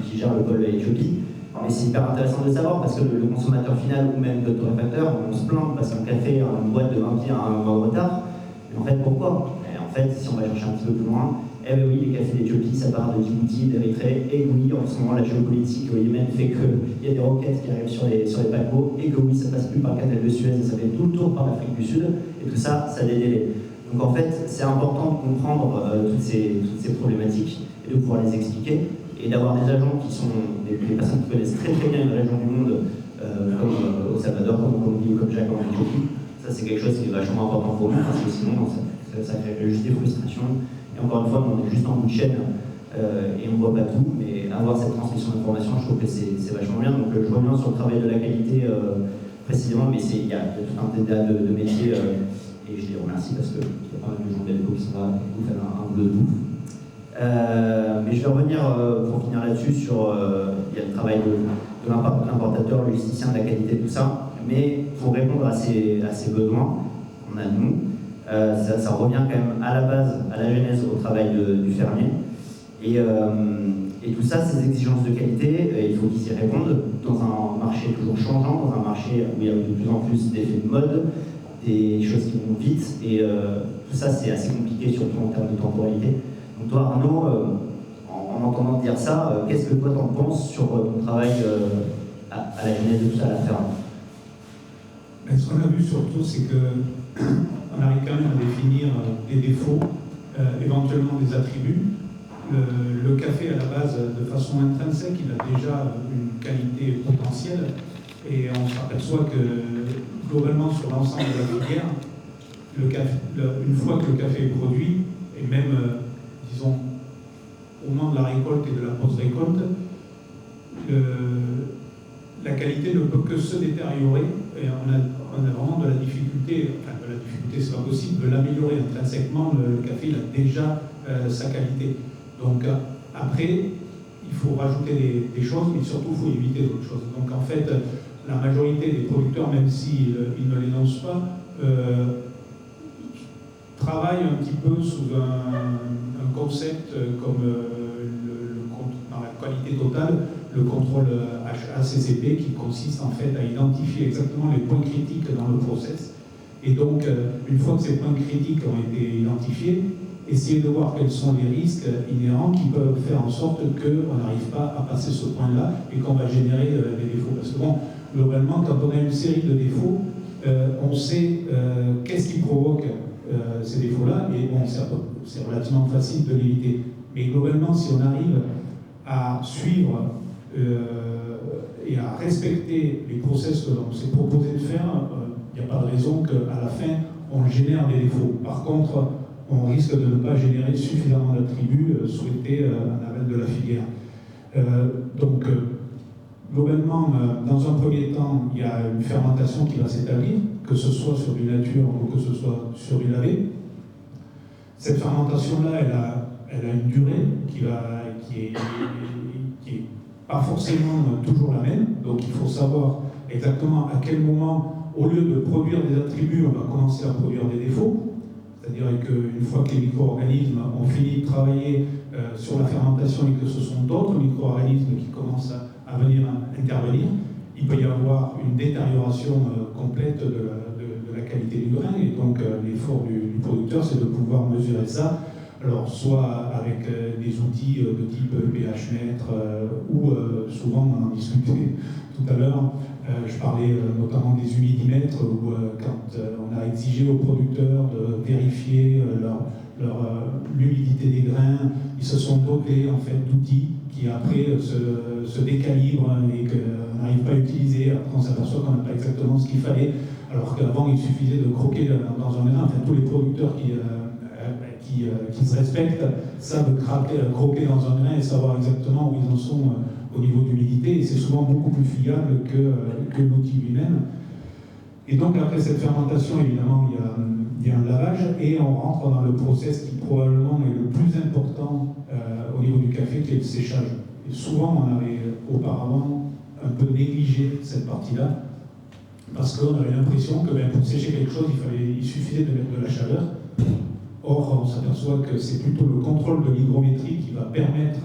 qui gère le pôle Éthiopie, mais c'est hyper intéressant de savoir, parce que le consommateur final, ou même le torréfacteur, on se plaint parce qu'un café, une boîte de 20 pieds a un mois de retard. Mais en fait, pourquoi? Et en fait, si on va chercher un petit peu plus loin, eh bien oui, les cafés d'Éthiopie, ça part de Djibouti, d'Érythrée, et oui, en ce moment, la géopolitique au Yémen fait qu'il y a des roquettes qui arrivent sur les paquebots, et que oui, ça passe plus par le canal de Suez, ça fait tout le tour par l'Afrique du Sud, et tout ça, ça a des délais. Donc en fait, c'est important de comprendre toutes ces problématiques, et de pouvoir les expliquer, et d'avoir des agents qui sont des personnes qui connaissent très très bien une région du monde, comme au Salvador, comme en Colombie ou comme Jacques en Éthiopie. Ça, c'est quelque chose qui est vachement important pour nous, parce que sinon, ça crée juste des frustrations. Et encore une fois, on est juste en bout de chaîne et on ne voit pas tout, mais avoir cette transmission d'informations, je trouve que c'est vachement bien. Donc je reviens sur le travail de la qualité précisément, mais il y a tout un tas de métiers et je les remercie parce qu'il y a pas mal de gens de Belco qui sont là et qui font un boulot de ouf. Mais je vais revenir pour finir là-dessus sur il y a le travail de l'importateur, le logisticien, de la qualité, tout ça, mais pour répondre à ces besoins qu'on a de nous, ça revient quand même à la base, à la genèse, au travail du fermier. Et tout ça, ces exigences de qualité, il faut qu'ils y répondent dans un marché toujours changeant, dans un marché où il y a de plus en plus d'effets de mode, des choses qui vont vite, et tout ça, c'est assez compliqué, surtout en termes de temporalité. Donc toi, Arnaud, en entendant dire ça, qu'est-ce que toi t'en penses sur ton travail à la genèse de tout ça, à la ferme? Ce qu'on a vu surtout, c'est qu'on arrive quand même à définir des défauts, éventuellement des attributs. Le café, à la base, de façon intrinsèque, il a déjà une qualité potentielle, et on s'aperçoit que, globalement, sur l'ensemble de la filière, une fois que le café est produit, et même, disons, au moment de la récolte et de la post-récolte, la qualité ne peut que se détériorer, et on a vraiment de la difficulté, c'est pas possible, de l'améliorer intrinsèquement. Le café, il a déjà sa qualité. Donc après, il faut rajouter des choses, mais surtout il faut éviter d'autres choses. Donc en fait, la majorité des producteurs, même s'ils ne l'énoncent pas, travaillent un petit peu sous un concept comme dans la qualité totale, le contrôle HACCP, qui consiste en fait à identifier exactement les points critiques dans le process. Et donc, une fois que ces points critiques ont été identifiés, essayer de voir quels sont les risques inhérents qui peuvent faire en sorte qu'on n'arrive pas à passer ce point-là et qu'on va générer des défauts. Parce que bon, globalement, quand on a une série de défauts, on sait qu'est-ce qui provoque ces défauts-là, et bon, c'est relativement facile de l'éviter. Mais globalement, si on arrive à suivre et à respecter les process que l'on s'est proposé de faire, il n'y a pas de raison qu'à la fin, on génère des défauts. Par contre, on risque de ne pas générer suffisamment d'attributs souhaités en aval de la filière. Globalement, dans un premier temps, il y a une fermentation qui va s'établir, que ce soit sur du nature ou que ce soit sur du lavé. Cette fermentation-là, elle a une durée qui est pas forcément toujours la même. Donc il faut savoir exactement à quel moment, au lieu de produire des attributs, on va commencer à produire des défauts. C'est-à-dire qu'une fois que les micro-organismes ont fini de travailler sur la fermentation et que ce sont d'autres micro-organismes qui commencent à venir intervenir, il peut y avoir une détérioration complète de la qualité du grain. Et donc l'effort du producteur, c'est de pouvoir mesurer ça. Alors, soit avec des outils de type pH-mètre ou souvent, on en discutait tout à l'heure, je parlais notamment des humidimètres où quand on a exigé aux producteurs de vérifier l'humidité des grains, ils se sont dotés en fait d'outils qui après se décalibrent et qu'on n'arrive pas à utiliser. Après, on s'aperçoit qu'on n'a pas exactement ce qu'il fallait, alors qu'avant il suffisait de croquer dans un grain. Enfin, tous les producteurs qui se respectent savent croquer dans un grain et savoir exactement où ils en sont au niveau d'humidité, et c'est souvent beaucoup plus fiable que l'outil lui-même. Et donc après cette fermentation, évidemment, il y a un lavage et on rentre dans le process qui probablement est le plus important au niveau du café, qui est le séchage. Et souvent, on avait auparavant un peu négligé cette partie-là, parce qu'on avait l'impression que pour sécher quelque chose, il suffisait de mettre de la chaleur. Or, on s'aperçoit que c'est plutôt le contrôle de l'hygrométrie qui va permettre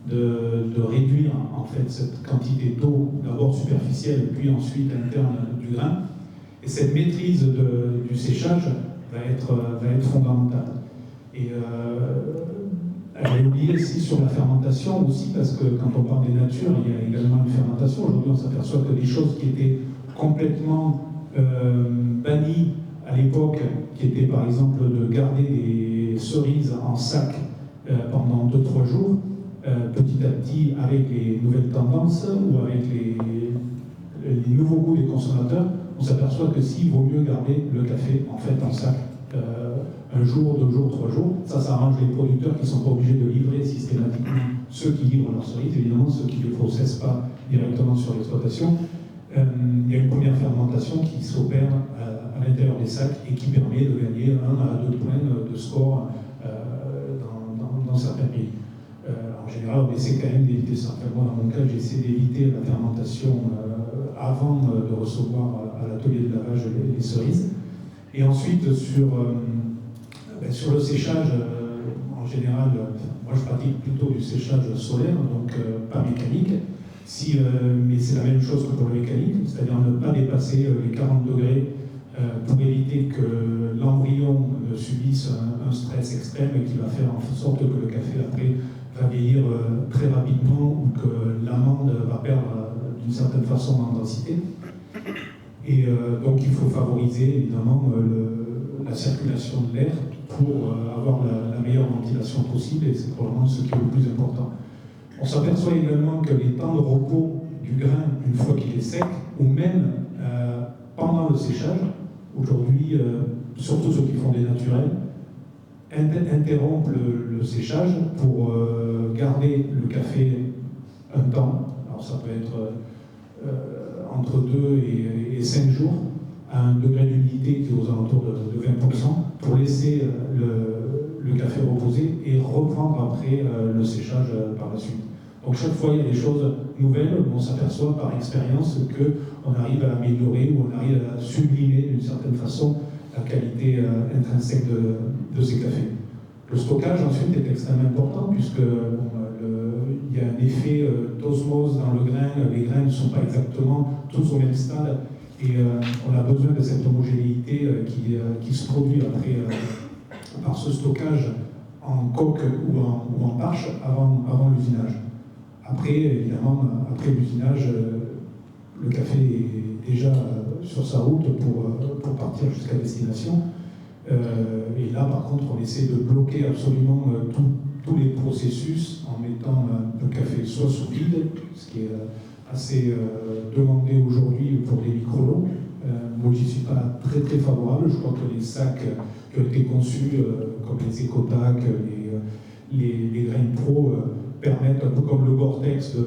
de réduire en fait cette quantité d'eau, d'abord superficielle, puis ensuite interne du grain. Et cette maîtrise du séchage va être fondamentale. Et elle est oubliée ici sur la fermentation aussi, parce que quand on parle des natures, il y a également une fermentation. Aujourd'hui, on s'aperçoit que des choses qui étaient complètement bannies à l'époque, qui était par exemple de garder des cerises en sac pendant 2-3 jours, petit à petit, avec les nouvelles tendances ou avec les nouveaux goûts des consommateurs, on s'aperçoit que s'il vaut mieux garder le café en fait en sac 1 jour, 2 jours, 3 jours, ça arrange les producteurs qui ne sont pas obligés de livrer systématiquement ceux qui livrent leurs cerises, évidemment ceux qui ne les processent pas directement sur l'exploitation. Il y a une première fermentation qui s'opère à l'intérieur des sacs et qui permet de gagner 1 à 2 points de score dans certains pays. En général, on essaie quand même d'éviter ça. Enfin, moi, dans mon cas, j'essaie d'éviter la fermentation avant de recevoir à l'atelier de lavage les cerises. Et ensuite, sur le séchage, en général, moi je pratique plutôt du séchage solaire, donc pas mécanique. Mais c'est la même chose que pour le mécanique, c'est-à-dire ne pas dépasser les 40 degrés pour éviter que l'embryon ne subisse un stress extrême qui va faire en sorte que le café après va vieillir très rapidement ou que l'amande va perdre d'une certaine façon en densité. Et donc il faut favoriser évidemment la circulation de l'air pour avoir la meilleure ventilation possible, et c'est probablement ce qui est le plus important. On s'aperçoit également que les temps de repos du grain, une fois qu'il est sec, ou même pendant le séchage, aujourd'hui, surtout ceux qui font des naturels, interrompent le séchage pour garder le café un temps. Alors ça peut être entre 2 et 5 jours, à un degré d'humidité qui est aux alentours de 20%, pour laisser le café reposer et reprendre après le séchage par la suite. Donc chaque fois, il y a des choses nouvelles où on s'aperçoit par expérience qu'on arrive à améliorer ou on arrive à sublimer d'une certaine façon la qualité intrinsèque de ces cafés. Le stockage ensuite est extrêmement important puisque il y a un effet d'osmose dans le grain, les grains ne sont pas exactement tous au même stade et on a besoin de cette homogénéité qui se produit après par ce stockage en coque ou en parche avant l'usinage. Après, évidemment, après l'usinage, le café est déjà sur sa route pour partir jusqu'à destination. Et là, par contre, on essaie de bloquer absolument tous les processus en mettant le café soit sous vide, ce qui est assez demandé aujourd'hui pour les microlots. Moi, j'y suis pas très très favorable. Je crois que les sacs qui ont été conçus, comme les Ecotac, les Grain Pro, permettent, un peu comme le Gore-Tex,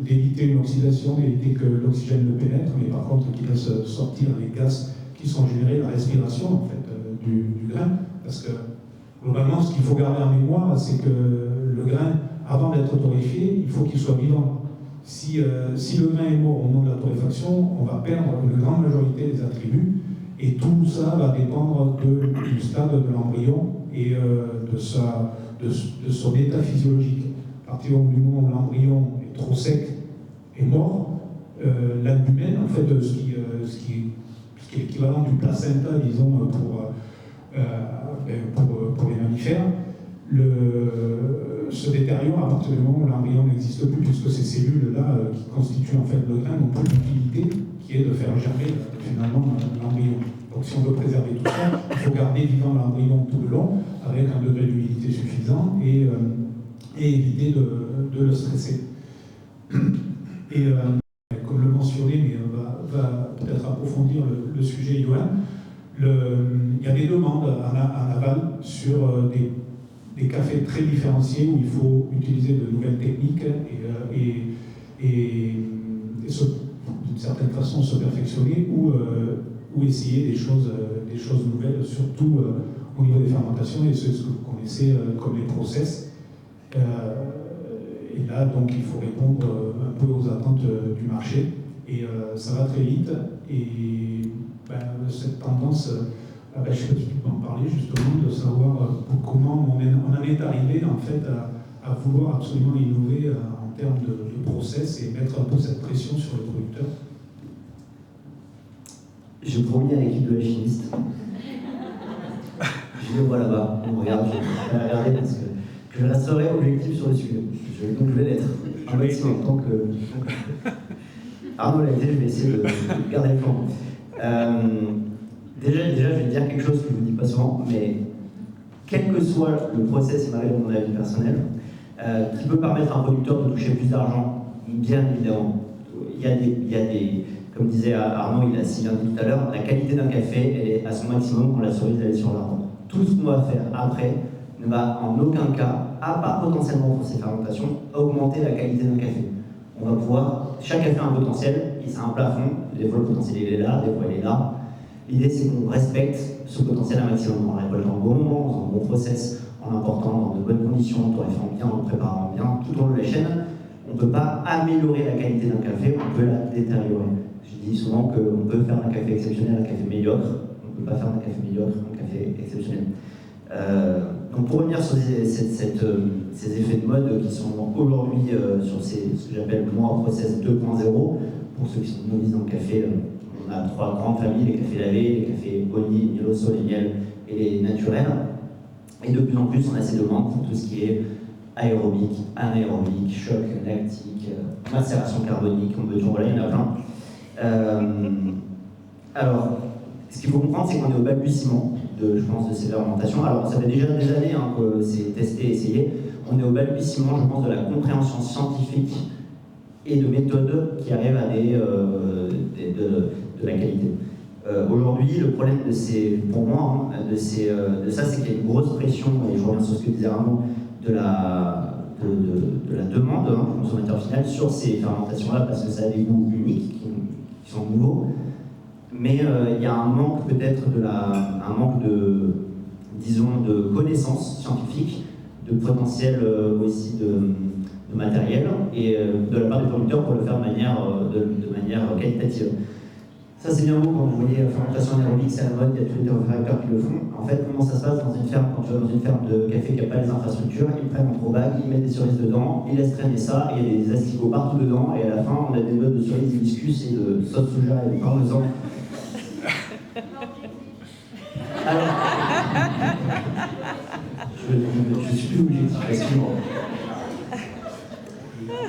d'éviter une oxydation, d'éviter que l'oxygène ne pénètre, mais par contre qui laisse sortir les gaz qui sont générés, la respiration en fait, du grain. Parce que globalement, ce qu'il faut garder en mémoire, c'est que le grain, avant d'être torréfié, il faut qu'il soit vivant. Si le grain est mort au moment de la torréfaction, on va perdre une grande majorité des attributs, et tout ça va dépendre du stade de l'embryon et de son état physiologique. À partir du moment où l'embryon est trop sec et mort, l'albumène, en fait, ce qui est l'équivalent du placenta, disons, pour les mammifères, se détériore à partir du moment où l'embryon n'existe plus, puisque ces cellules-là, qui constituent en fait le grain, n'ont plus d'utilité, qui est de faire germer finalement l'embryon. Donc si on veut préserver tout ça, il faut garder vivant l'embryon tout le long, avec un degré d'humidité suffisant, et éviter de le stresser. Et comme le mentionnait, mais va peut-être approfondir le sujet Johan, il y a des demandes en aval sur des cafés très différenciés où il faut utiliser de nouvelles techniques et d'une certaine façon se perfectionner ou essayer des choses nouvelles, surtout au niveau des fermentations, et ce que vous connaissez comme les process. Et là, donc, il faut répondre un peu aux attentes du marché. Et ça va très vite. Et cette tendance, je ne sais pas si tu peux en parler justement, de savoir comment on en est arrivé en fait à vouloir absolument innover en termes de process et mettre un peu cette pression sur les producteurs. Je promis à l'équipe de l'alchimiste. Je le vois là-bas, on me regarde, je vais regarder parce que je resterai objectif sur le sujet. Donc je vais l'être un maximum. Donc, Arnaud l'a dit, je vais essayer de garder le flanc. Déjà, je vais dire quelque chose que je ne dis pas souvent, mais quel que soit le process, malgré mon avis personnel, qui peut permettre à un producteur de toucher plus d'argent, bien évidemment. Il y a des comme disait Arnaud, il a si bien dit tout à l'heure, la qualité d'un café, elle est à son maximum quand la cerise elle est sur l'arbre. Tout ce qu'on va faire après ne va en aucun cas, à part potentiellement pour ces fermentations, augmenter la qualité d'un café. On va pouvoir, chaque café a un potentiel, il a un plafond, des fois le potentiel il est là, des fois il est là. L'idée c'est qu'on respecte ce potentiel un maximum, en récoltant au bon moment, en faisant un bon process, en l'important dans de bonnes conditions, en torréfiant bien, en le préparant bien, tout au long de la chaîne. On ne peut pas améliorer la qualité d'un café, on peut la détériorer. Je dis souvent qu'on peut faire d'un café exceptionnel un café médiocre, on ne peut pas faire d'un café médiocre un café exceptionnel. Donc pour revenir sur ces effets de mode qui sont aujourd'hui sur ce que j'appelle moi process 2.0, pour ceux qui sont novices dans le café, on a 3 grandes familles, les cafés lavés, les cafés Oni, Niloso, les miels et les naturels. Et de plus en plus on a ces demandes pour tout ce qui est aérobique, anaérobique, choc lactique, macération carbonique, on peut dire, voilà, il y en a plein. Alors, ce qu'il faut comprendre, c'est qu'on est au balbutiement de ces fermentations. Alors, ça fait déjà des années que c'est testé, essayé. On est au balbutiement, je pense, de la compréhension scientifique et de méthodes qui arrivent à de la qualité. Aujourd'hui, le problème pour moi, de ça, c'est qu'il y a une grosse pression, et je reviens sur ce que disait Arnaud, de la demande du consommateur final sur ces fermentations-là, parce que ça a des goûts uniques qui sont nouveaux. Mais il y a un manque peut-être un manque de connaissances scientifiques, de potentiel aussi de matériel, et de la part des producteurs pour le faire de manière qualitative. Ça c'est bien beau quand vous voyez fermentation anaérobique, c'est à la mode, il y a tous les torréfacteurs qui le font. En fait, comment ça se passe dans une ferme? Quand tu vas dans une ferme de café qui n'a pas les infrastructures, ils prennent en pro-bag, ils mettent des cerises dedans, ils laissent traîner ça, et il y a des asticots partout dedans, et à la fin on a des notes de cerises d'hibiscus et de sauce soja et de parmesan. Alors, je suis plus objectif, excuse-moi.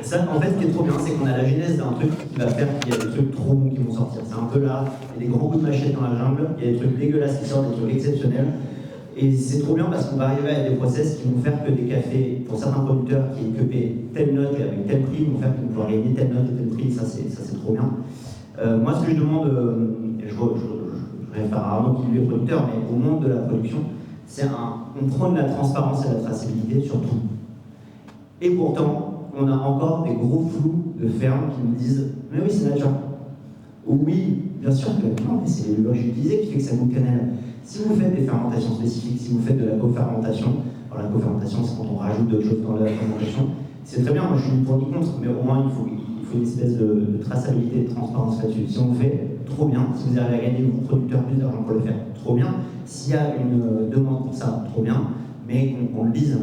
Ça, en fait, ce qui est trop bien, c'est qu'on a la genèse d'un truc qui va faire qu'il y a des trucs trop bons qui vont sortir. C'est un peu là, il y a des grands coups de machette dans la jungle, il y a des trucs dégueulasses qui sortent, des trucs exceptionnels. Et c'est trop bien parce qu'on va arriver à des process qui vont faire que des cafés, pour certains producteurs qui équipaient telle note et avec tel prix, vont faire qu'ils vont pouvoir gagner telle note et tel prix, ça c'est trop bien. Moi ce que je demande, je vais faire à Arnaud qui lui est producteur, mais au monde de la production, c'est on prône la transparence et la traçabilité sur tout. Et pourtant, on a encore des gros flous de fermes qui nous disent « mais oui, c'est nature ». Oui, bien sûr que non, mais c'est l'urgence utilisée qui fait que ça goûte cannelle. Si vous faites des fermentations spécifiques, si vous faites de la cofermentation, alors la cofermentation c'est quand on rajoute d'autres choses dans la fermentation, c'est très bien, moi je suis ni pour ni contre, mais au moins il faut une espèce de traçabilité et de transparence là-dessus. Si on le fait, trop bien. Si vous arrivez à gagner vos producteurs plus d'argent pour le faire, trop bien. S'il y a une demande pour ça, trop bien, mais qu'on le dise.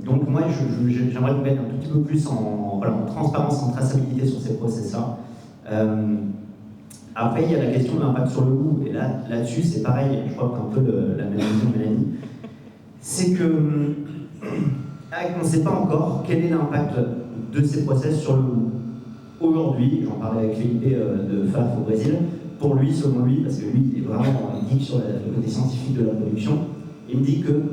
Donc moi j'aimerais qu'on gagne un tout petit peu plus en transparence, en traçabilité sur ces process-là. Après, il y a la question de l'impact sur le goût, et là-dessus, c'est pareil, je crois que c'est un peu la même vision de Mélanie. C'est que on ne sait pas encore quel est l'impact de ces process sur le goût. Aujourd'hui, j'en parlais avec Felipe de FAF au Brésil, pour lui, selon lui, parce que lui, il est vraiment geek sur le côté scientifique de la production, il me dit que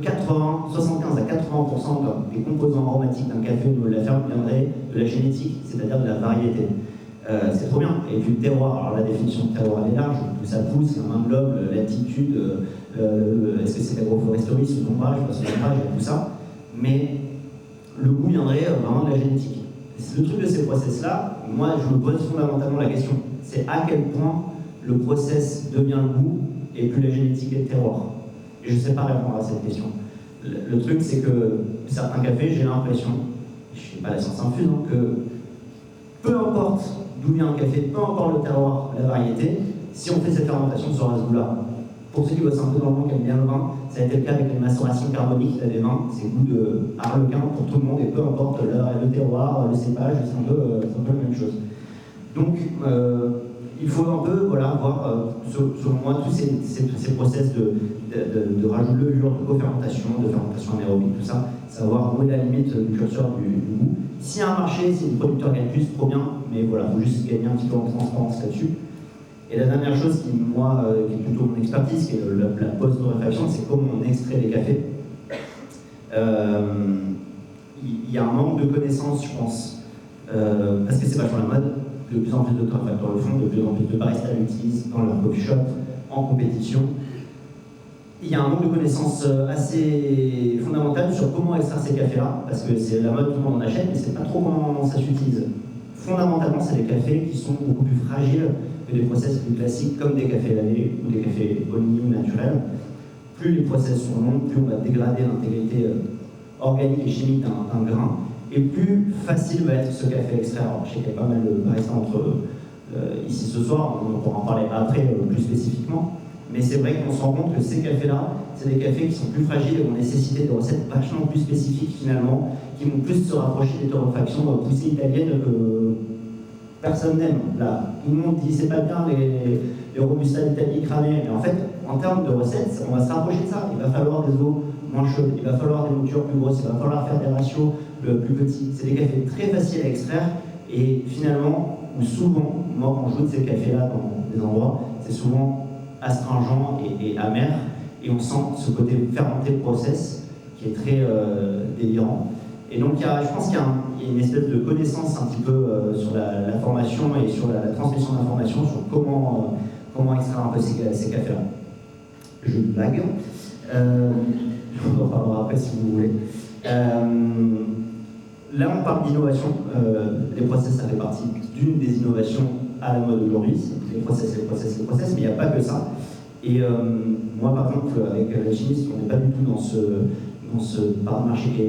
75 à 80% des composants aromatiques d'un café au niveau de la ferme viendraient de la génétique, c'est-à-dire de la variété. C'est trop bien. Et puis le terroir, alors la définition de terroir elle est large, où ça pousse, la main de l'homme, l'altitude, est-ce que c'est l'agroforesterie, sous l'ombrage, pas sous l'ombrage, et tout ça. Mais le goût viendrait vraiment de la génétique. Le truc de ces process-là, moi je me pose fondamentalement la question, c'est à quel point le process devient le goût et plus la génétique et le terroir. Et je ne sais pas répondre à cette question. Le truc c'est que certains cafés, j'ai l'impression, je ne sais pas la science infuse, hein, que peu importe d'où vient le café, peu importe le terroir, la variété, si on fait cette fermentation, ça sera ce goût-là. Pour ceux qui bossent un peu dans le monde, qui aiment bien le vin, ça a été le cas avec les macérations carboniques des vins, c'est goût de harlequin pour tout le monde, et peu importe le terroir, le cépage, c'est un peu la même chose. Donc, il faut un peu voir, selon moi, tous ces process de rajout de levure, de co-fermentation, de fermentation anaérobique, tout ça, savoir où est la limite du curseur du goût. S'il y a un marché, si le producteur gagne plus, trop bien, mais voilà, il faut juste gagner un petit peu en transparence là-dessus. Et la dernière chose qui, moi, qui est plutôt mon expertise, qui est la post-torréfaction, c'est comment on extrait les cafés. Il y a un manque de connaissances, je pense, parce que c'est vachement la mode. De plus en plus de torréfacteurs le font, de plus en plus de baristas l'utilisent dans leur coffee shop, en compétition. Il y a un manque de connaissances assez fondamentales sur comment extraire ces cafés-là, parce que c'est la mode, tout le monde en achète, mais c'est pas trop comment ça s'utilise. Fondamentalement, c'est des cafés qui sont beaucoup plus fragiles que des process plus classiques, comme des cafés lavés ou des cafés only ou naturels. Plus les process sont longs, plus on va dégrader l'intégrité organique et chimique d'un grain, et plus facile va être ce café extrait. Alors, je sais qu'il y a pas mal de baristas ici ce soir, on pourra en parler après plus spécifiquement, mais c'est vrai qu'on se rend compte que ces cafés-là, c'est des cafés qui sont plus fragiles et vont nécessiter des recettes vachement plus spécifiques finalement, qui vont plus se rapprocher des torréfactions poussées italiennes que personne n'aime. Là, tout le monde dit c'est pas bien les Robusta d'Italie cramés, mais en fait, en termes de recettes, on va se rapprocher de ça. Il va falloir des eaux moins chaudes, il va falloir des moutures plus grosses, il va falloir faire des ratios plus petits. C'est des cafés très faciles à extraire et finalement, ou souvent, moi quand je goûte ces cafés-là dans des endroits, c'est souvent astringent et amer, et on sent ce côté fermenté de process qui est très délirant. Et donc je pense qu'il y a une espèce de connaissance un petit peu sur la formation et sur la transmission d'informations sur comment extraire un peu ces cafés-là. Je blague. On en parlera après si vous voulez. Là, on parle d'innovation. Les process, ça fait partie d'une des innovations à la mode aujourd'hui. Les process, mais il n'y a pas que ça. Et moi, par exemple, avec la chimiste, on n'est pas du tout dans ce part de marché qui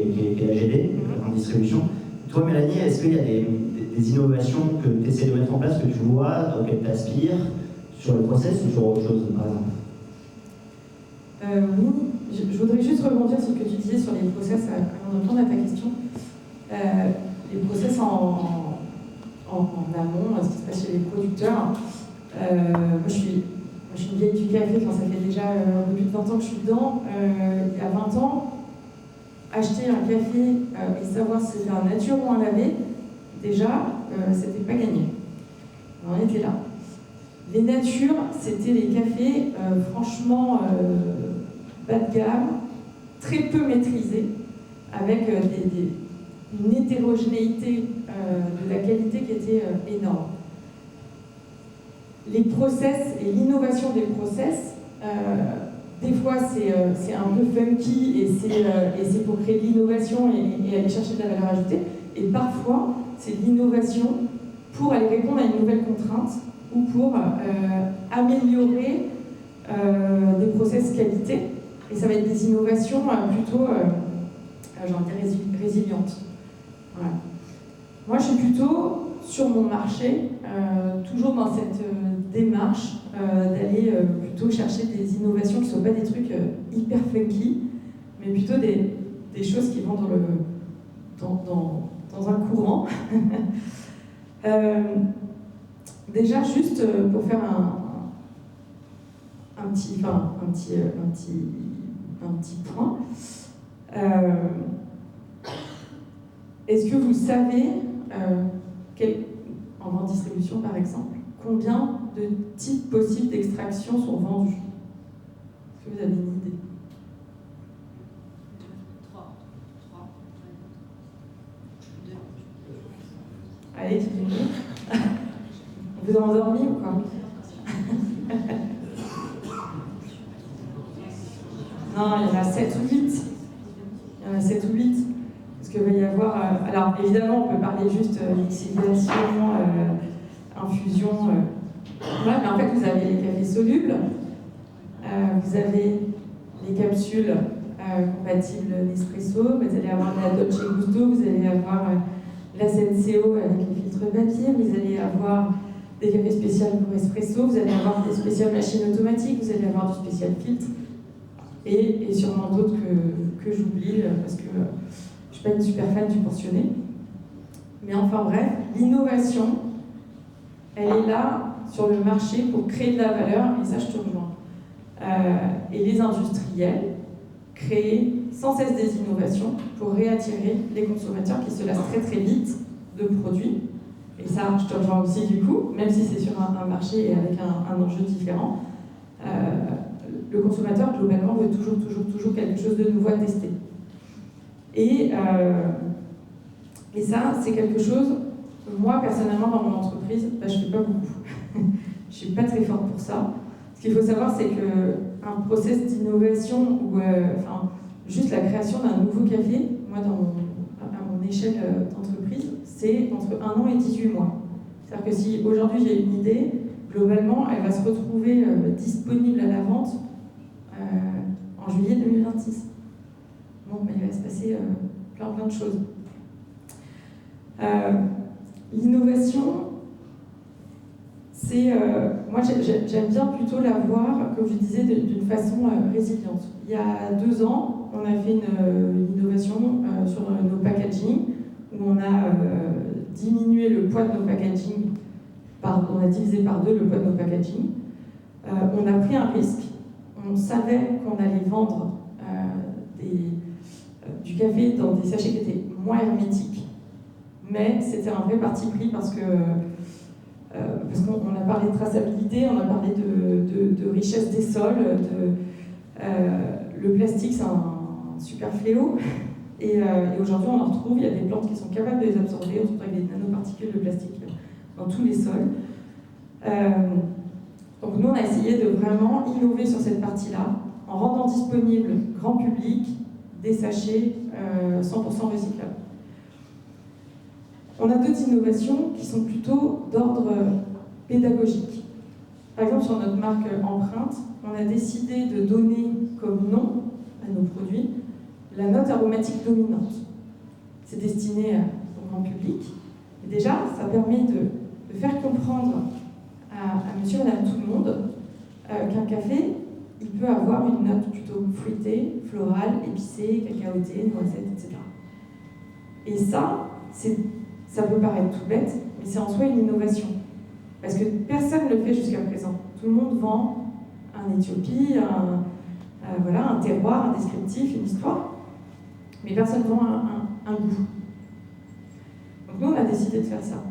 est la GD, en distribution. Toi, Mélanie, est-ce qu'il y a des innovations que tu essaies de mettre en place, que tu vois, auxquelles tu aspires, sur le process ou sur autre chose, par exemple? Oui, je voudrais juste rebondir sur ce que tu disais sur les process, en répondant à ta question. Les process en amont, ce qui se passe chez les producteurs. Moi, je suis une vieille du café, ça fait déjà un peu plus de 20 ans que je suis dedans. Il y a 20 ans, acheter un café et savoir si c'était un nature ou un lavé, déjà, c'était pas gagné. On en était là. Les natures, c'était les cafés, franchement, bas de gamme, très peu maîtrisé, avec une hétérogénéité de la qualité qui était énorme. Les process et l'innovation des process, des fois c'est un peu funky et c'est pour créer de l'innovation et aller chercher de la valeur ajoutée, et parfois c'est de l'innovation pour aller répondre à une nouvelle contrainte ou pour améliorer des process qualité, et ça va être des innovations plutôt j'ai envie de dire résilientes. Voilà. Moi je suis plutôt sur mon marché, toujours dans cette démarche d'aller plutôt chercher des innovations qui ne sont pas des trucs hyper funky, mais plutôt des choses qui vont dans un courant. Déjà, juste pour faire un petit point, est-ce que vous savez, en grande distribution par exemple, combien de types possibles d'extraction sont vendus? Est-ce que vous avez une idée? 3. 2. Allez, dis-moi. Vous avez endormi ou quoi? Non, il y en a 7 ou 8. Il y en a 7 ou 8. Parce qu'il va y avoir... alors, évidemment, on peut parler juste liquidation, infusion... voilà, mais en fait, vous avez les cafés solubles, vous avez les capsules compatibles Nespresso, vous allez avoir la Dolce Gusto, vous allez avoir la Senseo avec les filtres papier, vous allez avoir des cafés spéciaux pour espresso, vous allez avoir des spéciales machines automatiques, vous allez avoir du spécial filtre, et sûrement d'autres que j'oublie, parce que je ne suis pas une super fan du portionné. Mais enfin bref, l'innovation, elle est là sur le marché pour créer de la valeur, et ça je te rejoins. Et les industriels créent sans cesse des innovations pour réattirer les consommateurs qui se lassent très très vite de produits. Et ça, je te rejoins aussi du coup, même si c'est sur un marché et avec un enjeu différent. Le consommateur, globalement, veut toujours quelque chose de nouveau à tester. Et ça, c'est quelque chose, moi, personnellement, dans mon entreprise, je ne fais pas beaucoup. Je ne suis pas très forte pour ça. Ce qu'il faut savoir, c'est qu'un process d'innovation ou juste la création d'un nouveau café, moi, à mon échelle d'entreprise, c'est entre 1 an et 18 mois. C'est-à-dire que si aujourd'hui j'ai une idée, globalement, elle va se retrouver disponible à la vente en juillet 2026. Bon, mais il va se passer plein de choses. L'innovation, c'est... moi, j'aime bien plutôt la voir, comme je disais, d'une façon résiliente. Il y a 2 ans, on a fait une innovation sur nos packaging, où on a diminué le poids de nos packaging, on a divisé par 2 le poids de nos packaging. On a pris un risque, on savait qu'on allait vendre du café dans des sachets qui étaient moins hermétiques, mais c'était un vrai parti pris parce qu'on a parlé de traçabilité, on a parlé de richesse des sols, le plastique c'est un super fléau, et aujourd'hui on en retrouve, il y a des plantes qui sont capables de les absorber, on se retrouve avec des nanoparticules de plastique dans tous les sols. Donc nous on a essayé de vraiment innover sur cette partie-là, en rendant disponible grand public des sachets 100% recyclables. On a d'autres innovations qui sont plutôt d'ordre pédagogique. Par exemple, sur notre marque Empreinte, on a décidé de donner comme nom à nos produits la note aromatique dominante. C'est destiné au grand public. Et déjà, ça permet de faire comprendre à monsieur, madame, tout le monde qu'un café, il peut avoir une note plutôt fruitée, florale, épicée, cacaotée, noisette, etc. Et ça peut paraître tout bête, mais c'est en soi une innovation. Parce que personne ne le fait jusqu'à présent. Tout le monde vend un Éthiopie, un terroir, un descriptif, une histoire, mais personne ne vend un goût. Donc nous, on a décidé de faire ça.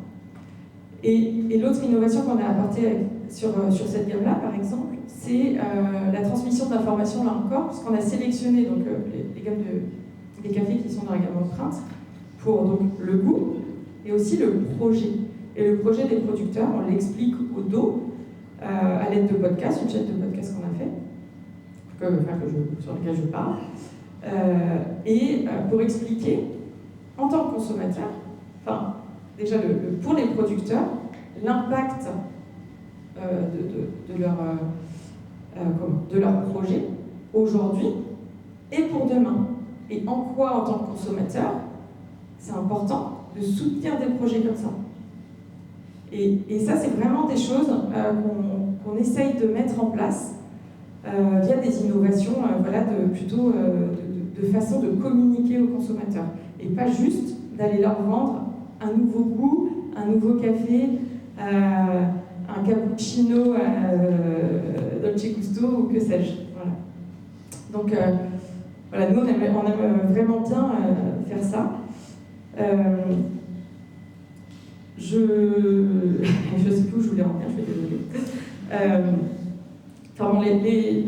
Et l'autre innovation qu'on a apportée sur cette gamme-là, par exemple, c'est la transmission d'informations, là encore, puisqu'on a sélectionné donc, les cafés qui sont dans la gamme empreinte pour donc, le goût et aussi le projet. Et le projet des producteurs, on l'explique au dos à l'aide de podcasts, une chaîne de podcasts qu'on a fait, sur lequel je parle, pour expliquer, en tant que consommateur, enfin, déjà pour les producteurs, l'impact de leur projet aujourd'hui et pour demain. Et en quoi, en tant que consommateur, c'est important de soutenir des projets comme ça. Et ça, c'est vraiment des choses qu'on essaye de mettre en place via des innovations, plutôt de façon de communiquer aux consommateurs. Et pas juste d'aller leur vendre un nouveau goût, un nouveau café, un cappuccino Dolce Gusto ou que sais-je. Voilà. Donc, nous, on aime vraiment bien faire ça. Je ne sais plus où je voulais en venir, je suis désolée.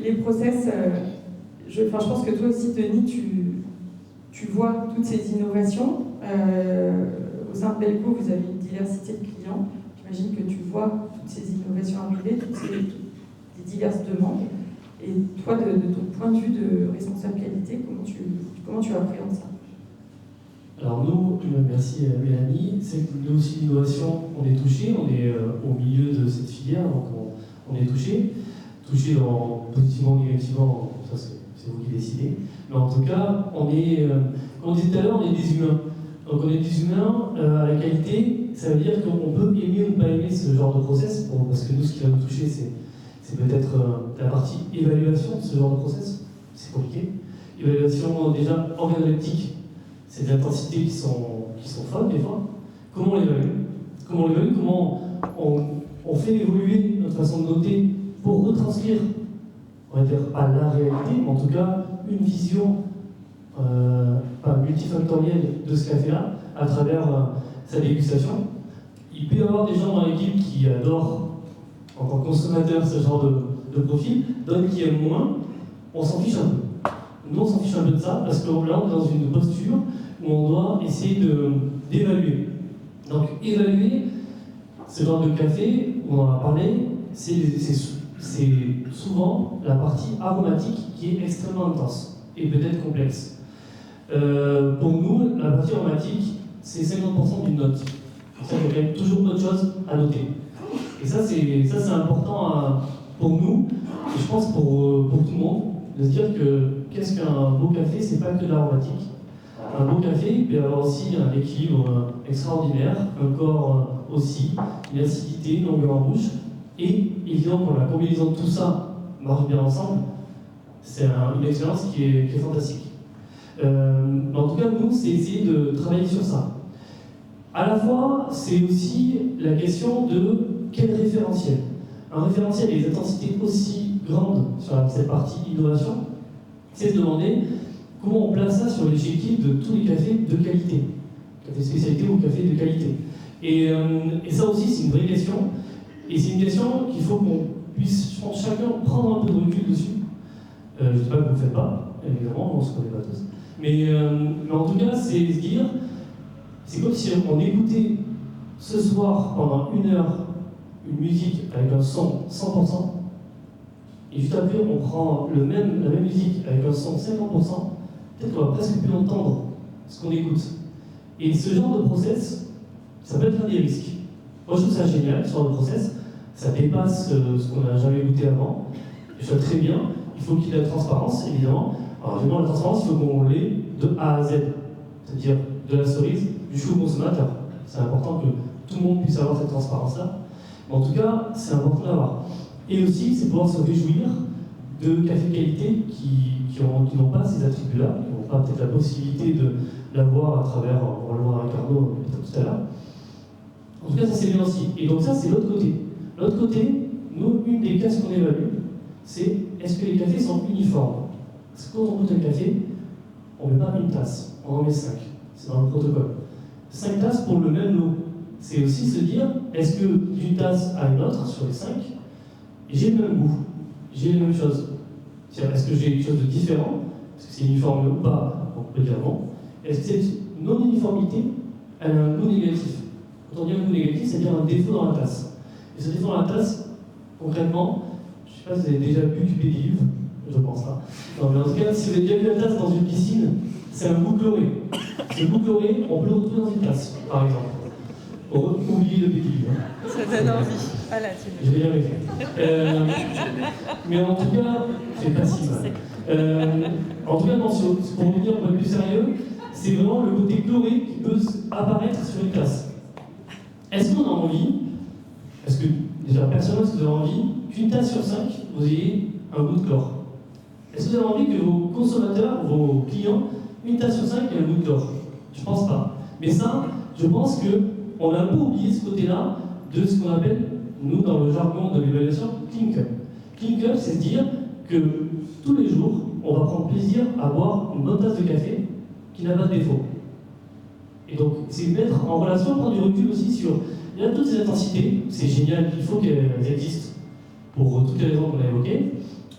Les process, je pense que toi aussi, Denis, tu vois toutes ces innovations. Au sein de Belco, vous avez une diversité de clients. J'imagine que tu vois toutes ces innovations arriver, toutes les diverses demandes. Et toi, de ton point de vue de responsable qualité, comment tu appréhendes ça? Alors nous, merci Mélanie, c'est que nous aussi l'innovation, on est touché, on est au milieu de cette filière, donc on est touché positivement ou négativement, ça c'est vous qui décidez. Mais en tout cas, on est, comme on disait tout à l'heure, on est des humains. Donc on est des humains à la qualité, ça veut dire qu'on peut aimer ou ne pas aimer ce genre de process, parce que nous, ce qui va nous toucher, c'est peut-être la partie évaluation de ce genre de process, c'est compliqué. Évaluation déjà organoleptique, c'est des intensités qui sont folles des fois. Comment on l'évalue? Comment on fait évoluer notre façon de noter pour retranscrire, on va dire pas la réalité, mais en tout cas une vision multifactorielle de ce café-là à travers sa dégustation. Il peut y avoir des gens dans l'équipe qui adorent, en tant que consommateur, ce genre de profil, d'autres qui aiment moins. On s'en fiche un peu. Nous, on s'en fiche un peu de ça, parce que là, on est dans une posture où on doit essayer d'évaluer. Donc, évaluer ce genre de café, où on en a parlé, c'est souvent la partie aromatique qui est extrêmement intense et peut-être complexe. Pour nous, la partie aromatique, c'est 50% d'une note. Ça, il y a quand même toujours autre chose à noter. Et ça, c'est important pour nous, et je pense pour tout le monde, de se dire que qu'est-ce qu'un beau café, c'est pas que de l'aromatique. Un beau café, il peut y avoir aussi un équilibre extraordinaire, un corps aussi, une acidité, une longueur en bouche, et évidemment, pour la combinaison de tout ça marche bien ensemble, c'est une expérience qui est fantastique. En tout cas, nous, c'est essayer de travailler sur ça. À la fois, c'est aussi la question de quel référentiel. Un référentiel et des intensités aussi grandes sur cette partie innovation, c'est de demander comment on place ça sur l'échiquier de tous les cafés de qualité. Café spécialité ou café de qualité. Et ça aussi, c'est une vraie question. Et c'est une question qu'il faut qu'on puisse, je pense, chacun prendre un peu de recul dessus. Je ne dis pas que vous ne le faites pas, évidemment, on ne se connaît pas tous. Mais en tout cas, c'est se dire, c'est comme si on écoutait ce soir, pendant 1 heure, une musique avec un son 100%, et juste après, on prend la même musique avec un son 50%, peut-être qu'on va presque plus entendre ce qu'on écoute. Et ce genre de process, ça peut être un des risques. Moi, je trouve ça génial, ce genre de process. Ça dépasse ce qu'on n'a jamais goûté avant. Et je trouve très bien. Il faut qu'il y ait de la transparence, évidemment. Alors, évidemment, la transparence, il faut qu'on l'ait de A à Z. C'est-à-dire de la cerise jusqu'au consommateur. C'est important que tout le monde puisse avoir cette transparence-là. Mais en tout cas, c'est important d'avoir. Et aussi, c'est pouvoir se réjouir de cafés de qualité qui n'ont pas ces attributs-là, qui n'ont pas peut-être la possibilité de l'avoir à travers, on va le voir avec Arnaud tout à l'heure. En tout cas, ça c'est bien aussi. Et donc ça, c'est l'autre côté. L'autre côté, nous, une des cases qu'on évalue, c'est est-ce que les cafés sont uniformes? Parce que quand on goûte un café, on ne met pas une tasse, on en met 5. C'est dans le protocole. 5 tasses pour le même lot. C'est aussi se dire, est-ce que d'une tasse à une autre, sur les 5, j'ai le même goût, j'ai les mêmes choses. C'est-à-dire, est-ce que j'ai quelque chose de différent? Est-ce que c'est uniforme ou pas? On peut dire non. Est-ce que cette non-uniformité, elle a un goût négatif? Quand on dit un goût négatif, c'est-à-dire un défaut dans la tasse. Et ce défaut dans la tasse, concrètement, je ne sais pas si vous avez déjà bu du pédiluve, je pense là. Non, mais en tout cas, si vous avez déjà vu la tasse dans une piscine, c'est un goût chloré. Ce goût chloré, on peut le retrouver dans une tasse, par exemple. Oubliez le pédiluve. Ça donne envie. Voilà, tu Je l'ai jamais fait. Mais en tout cas, c'est pas si mal. En tout cas, attention, pour revenir un peu plus sérieux, c'est vraiment le côté chloré qui peut apparaître sur une tasse. Est-ce qu'on a envie, est-ce que, déjà, personnellement, est-ce que vous avez envie qu'une tasse sur 5, vous ayez un goût de chlore? Est-ce que vous avez envie que vos consommateurs, vos clients, une tasse sur 5 ait un goût de chlore? Je pense pas. Mais ça, je pense qu'on a un peu oublié ce côté-là de ce qu'on appelle, nous, dans le jargon de l'évaluation, clean cup. Clean cup, c'est dire que tous les jours, on va prendre plaisir à boire une bonne tasse de café qui n'a pas de défaut. Et donc, c'est mettre en relation, prendre du recul aussi sur. Il y a toutes ces intensités, c'est génial, il faut qu'elles existent pour toutes les raisons qu'on a évoquées,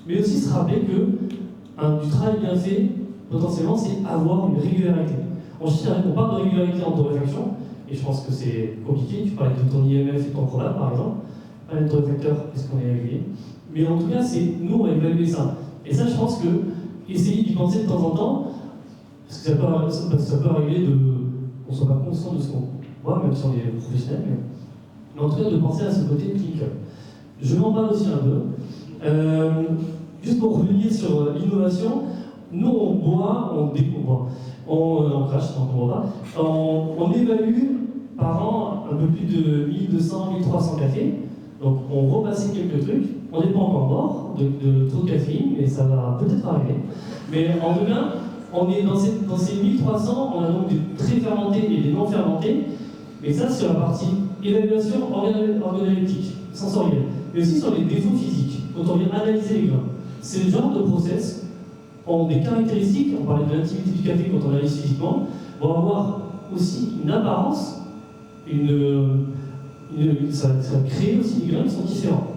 mais aussi se rappeler que du travail bien fait, potentiellement, c'est avoir une régularité. On parle de régularité en torréfaction, et je pense que c'est compliqué. Tu parlais de ton IMF et ton probable, par exemple. Pas de torréfacteur, est-ce qu'on est régulier? Mais en tout cas, nous, on va évaluer ça. Et ça, je pense que essayer d'y penser de temps en temps, parce que ça peut arriver qu'on ne soit pas conscient de ce qu'on voit, même si on est professionnel, mais en tout cas de penser à ce côté clinique. Je m'en parle aussi un peu. Juste pour revenir sur l'innovation, nous on boit, on crache, donc on boit pas. On évalue par an un peu plus de 1200-1300 cafés. Donc on repasse quelques trucs. On n'est pas encore mort de trop de caféine, mais ça va peut-être arriver. Mais en tout cas, on est dans ces 1300, on a donc des très fermentés et des non fermentés. Et ça, sur la partie évaluation organoleptique, sensorielle, mais aussi sur les défauts physiques, quand on vient analyser les grains. C'est le genre de process ont des caractéristiques, on parlait de l'intimité du café quand on analyse physiquement, vont avoir aussi une apparence, ça crée aussi des grains qui sont différents.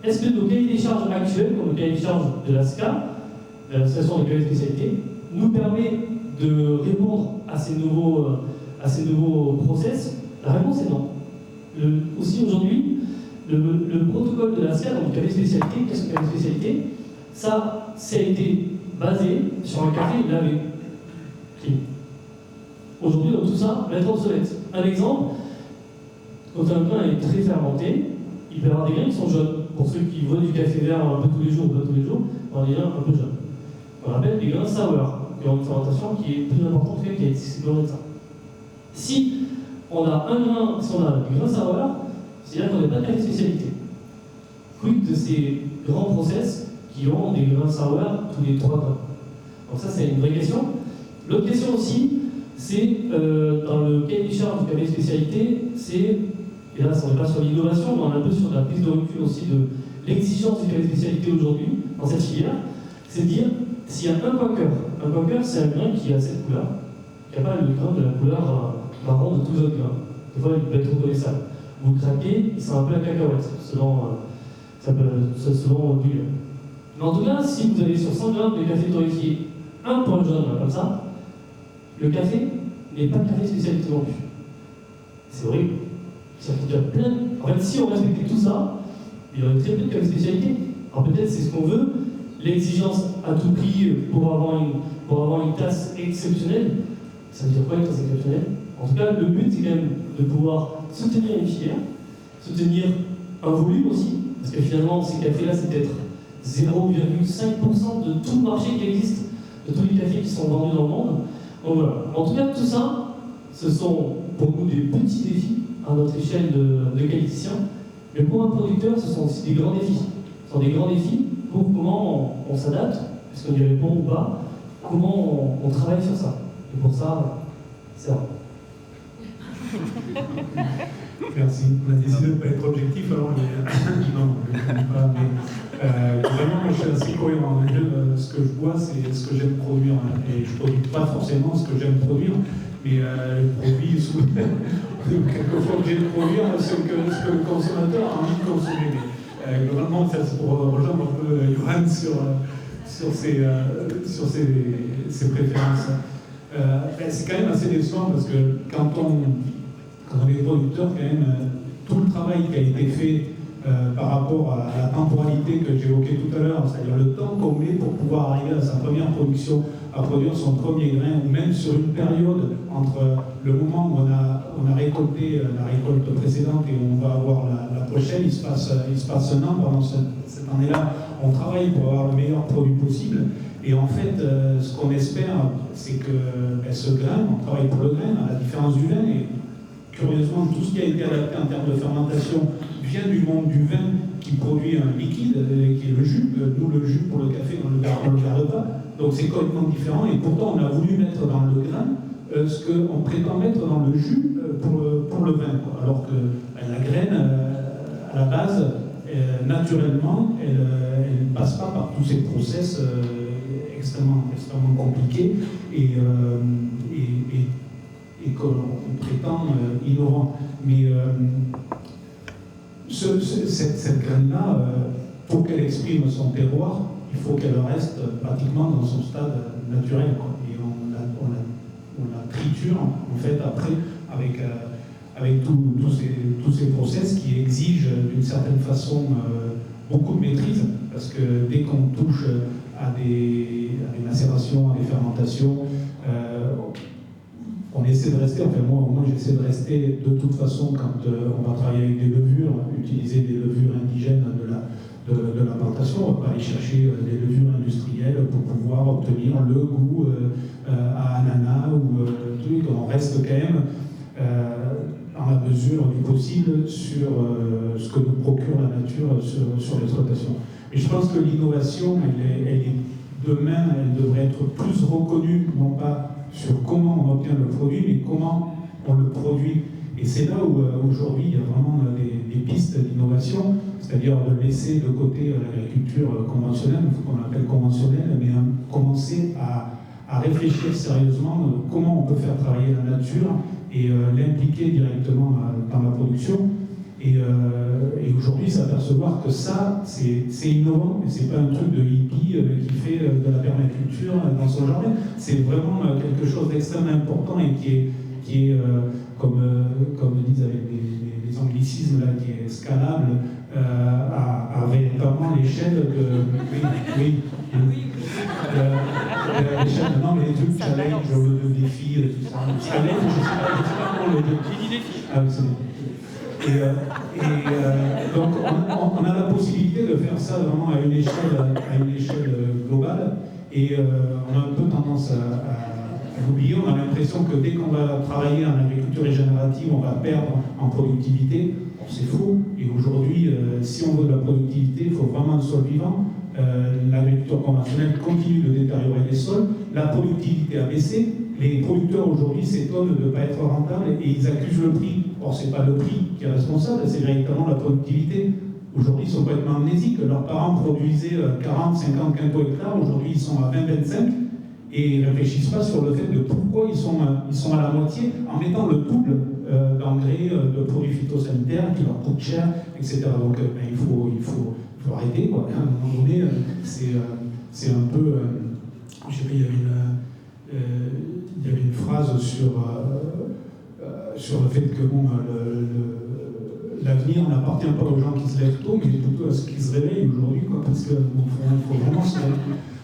Est-ce que nos cahiers des charges actuels, comme le cahier des charges de la SCA, l'association des cahiers de spécialité, nous permet de répondre à ces nouveaux process? La réponse est non. Aussi aujourd'hui, le protocole de la SCA, donc le café spécialité, qu'est-ce que le café spécialité? Ça a été basé sur un café lavé. Aujourd'hui, dans tout ça va être obsolète. Un exemple, quand un grain est très fermenté, il peut y avoir des grains qui sont jaunes. Pour ceux qui voient du café vert un peu tous les jours, on a des grains un peu jaunes. On appelle des grains sour, qui ont une fermentation qui est plus importante que qui est séparée de ça. Si on a du grain sour, c'est-à-dire qu'on n'a pas de café spécialité. Quid de ces grands process qui ont des grains sour tous les 3 grains? Donc ça, c'est une vraie question. L'autre question aussi, c'est dans le cahier des charges du café spécialité, et là, on n'est pas sur l'innovation, mais on est un peu sur la prise de recul aussi de l'exigence du café spécialité aujourd'hui, dans cette filière, c'est de dire, s'il y a un quaker, c'est un grain qui a cette couleur, qui n'a pas le grain de la couleur marron de tous les autres grains. Des fois, il peut être reconnaissable. Vous craquez, il sent un peu la cacahuète, selon l'huile. Mais en tout cas, si vous avez sur 100 grammes de café torréfié un point jaune, comme ça, le café n'est pas café spécialité non plus. C'est horrible. C'est-à-dire qu'il y a plein. En fait, si on respectait tout ça, il y aurait très peu de café spécialité. Alors peut-être c'est ce qu'on veut, l'exigence à tout prix pour avoir une tasse exceptionnelle. Ça veut dire quoi une tasse exceptionnelle? En tout cas, le but c'est quand même de pouvoir soutenir une filière, soutenir un volume aussi, parce que finalement ces cafés-là c'est peut-être 0,5% de tout le marché qui existe, de tous les cafés qui sont vendus dans le monde. Donc voilà. En tout cas, tout ça, ce sont pour nous des petits défis à notre échelle de qualiticien, mais pour un producteur, ce sont aussi des grands défis. Ce sont des grands défis pour comment on s'adapte, est-ce qu'on y répond ou pas, comment on travaille sur ça. Et pour ça, c'est vrai. Merci. On a décidé de ne pas être objectif, alors non, je ne connais pas, mais vraiment, moi, je suis assez cohérent. Ce que je bois, c'est ce que j'aime produire, et je ne produis pas forcément ce que j'aime produire, mais le produit, quelquefois obligé de produire ce que le consommateur a envie de consommer. Mais Globalement, ça, c'est pour rejoindre un peu Johan sur ses préférences. C'est quand même assez décevant parce que quand on est producteur, quand même, tout le travail qui a été fait par rapport à la temporalité que j'évoquais tout à l'heure, c'est-à-dire le temps qu'on met pour pouvoir arriver à sa première production, à produire son premier grain, ou même sur une période entre le moment où on a récolté la récolte précédente et où on va avoir la prochaine, il se passe un an. Pendant cette année-là, on travaille pour avoir le meilleur produit possible. Et en fait, ce qu'on espère, c'est que ce grain, on travaille pour le grain, à la différence du vin, et curieusement, tout ce qui a été adapté en termes de fermentation vient du monde du vin qui produit un liquide, qui est le jus. Nous, le jus pour le café, on ne le garde pas. Donc c'est complètement différent. Et pourtant, on a voulu mettre dans le grain ce qu'on prétend mettre dans le jus pour le vin. Alors que la graine, à la base, naturellement, elle ne passe pas par tous ces process extrêmement compliqués et qu'on prétend innovants. Mais cette graine-là, pour qu'elle exprime son terroir, il faut qu'elle reste pratiquement dans son stade naturel, quoi. Et on la triture en fait après avec tous ces process qui exigent d'une certaine façon beaucoup de maîtrise, parce que dès qu'on touche à des macérations, à des fermentations, on essaie de rester, enfin moi j'essaie de rester de toute façon quand on va travailler avec des levures, utiliser des levures indigènes de la plantation, on va pas aller chercher des levures industrielles pour pouvoir obtenir le goût à ananas ou truc. On reste quand même dans la mesure du possible sur ce que nous procure la nature sur l'exploitation. Et je pense que l'innovation, demain, elle devrait être plus reconnue, non pas sur comment on obtient le produit, mais comment on le produit. Et c'est là où aujourd'hui il y a vraiment des pistes d'innovation, c'est-à-dire de laisser de côté l'agriculture conventionnelle, qu'on appelle conventionnelle, mais commencer à réfléchir sérieusement comment on peut faire travailler la nature et l'impliquer directement dans la production. Et aujourd'hui, s'apercevoir que ça, c'est innovant, mais c'est pas un truc de hippie qui fait de la permaculture dans son jardin. C'est vraiment quelque chose d'extrêmement important et qui est comme disent avec les anglicismes, là, qui est scalable à véritablement l'échelle que... Oui. L'échelle, non, mais les trucs challenge, le défi, tout ça. Challenge, je sais pas comment le défi. Ah, c'est bon. Donc on a la possibilité de faire ça vraiment à une échelle globale, et on a un peu tendance à l'oublier. On a l'impression que dès qu'on va travailler en agriculture régénérative, on va perdre en productivité. Bon, c'est faux. Et aujourd'hui, si on veut de la productivité, il faut vraiment un sol vivant. L'agriculture conventionnelle continue de détériorer les sols. La productivité a baissé. Les producteurs aujourd'hui s'étonnent de ne pas être rentables et ils accusent le prix. Or, ce n'est pas le prix qui est responsable, c'est véritablement la productivité. Aujourd'hui, ils sont complètement amnésiques. Leurs parents produisaient 40, 50 quintaux hectares. Aujourd'hui, ils sont à 20, 25. Et ils ne réfléchissent pas sur le fait de pourquoi ils sont à la moitié en mettant le double d'engrais, de produits phytosanitaires qui leur coûtent cher, etc. Donc, il faut arrêter, quoi. À un moment donné, c'est un peu... je sais pas, il y avait une phrase sur le fait que bon, l'avenir n'appartient pas aux gens qui se lèvent tôt, mais plutôt à ceux qui se réveillent aujourd'hui, quoi, parce qu'il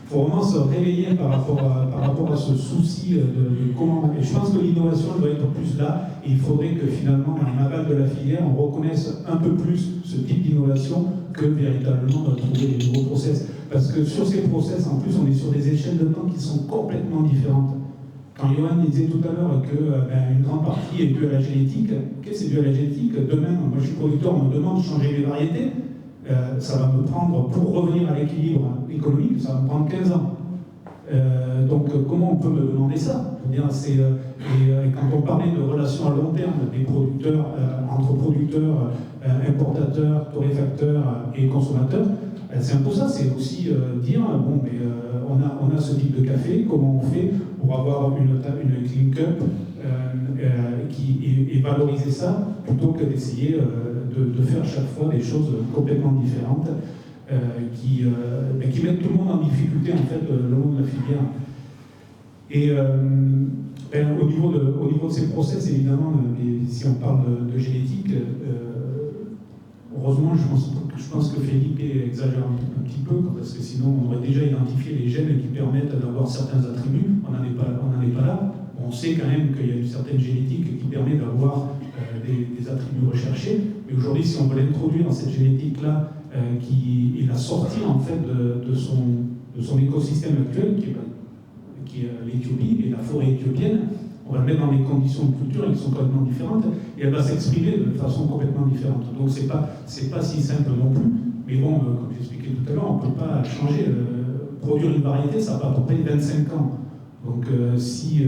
faut vraiment se réveiller par rapport à ce souci de comment... Et je pense que l'innovation doit être plus là, et il faudrait que finalement, en aval de la filière, on reconnaisse un peu plus ce type d'innovation que véritablement trouver des nouveaux process. Parce que sur ces process, en plus, on est sur des échelles de temps qui sont complètement différentes. Quand Johan disait tout à l'heure qu'une grande partie est due à la génétique, qu'est-ce que c'est dû à la génétique? Demain, moi je suis producteur, on me demande de changer les variétés, ça va me prendre, pour revenir à l'équilibre économique, ça va me prendre 15 ans. Donc comment on peut me demander ça? Et quand on parlait de relations à long terme des producteurs, entre producteurs, importateurs, torréfacteurs et consommateurs, c'est un peu ça, c'est aussi dire, bon, mais on a ce type de café, comment on fait pour avoir une clean cup et valoriser ça plutôt que d'essayer de faire chaque fois des choses complètement différentes qui mettent tout le monde en difficulté, en fait, le long de la filière. Et au niveau de ces process, évidemment, si on parle de génétique, heureusement, je pense que Felipe exagère un petit peu, parce que sinon on aurait déjà identifié les gènes qui permettent d'avoir certains attributs. On n'en est pas là. On sait quand même qu'il y a une certaine génétique qui permet d'avoir des attributs recherchés. Mais aujourd'hui, si on veut l'introduire dans cette génétique-là, et la sortir en fait de son écosystème actuel, qui est l'Éthiopie et la forêt éthiopienne, on va le mettre dans des conditions de culture qui sont complètement différentes, et elle va s'exprimer de façon complètement différente. Donc c'est pas si simple non plus, mais bon, comme j'expliquais tout à l'heure, on ne peut pas changer. Produire une variété, ça va à peu près 25 ans. Donc si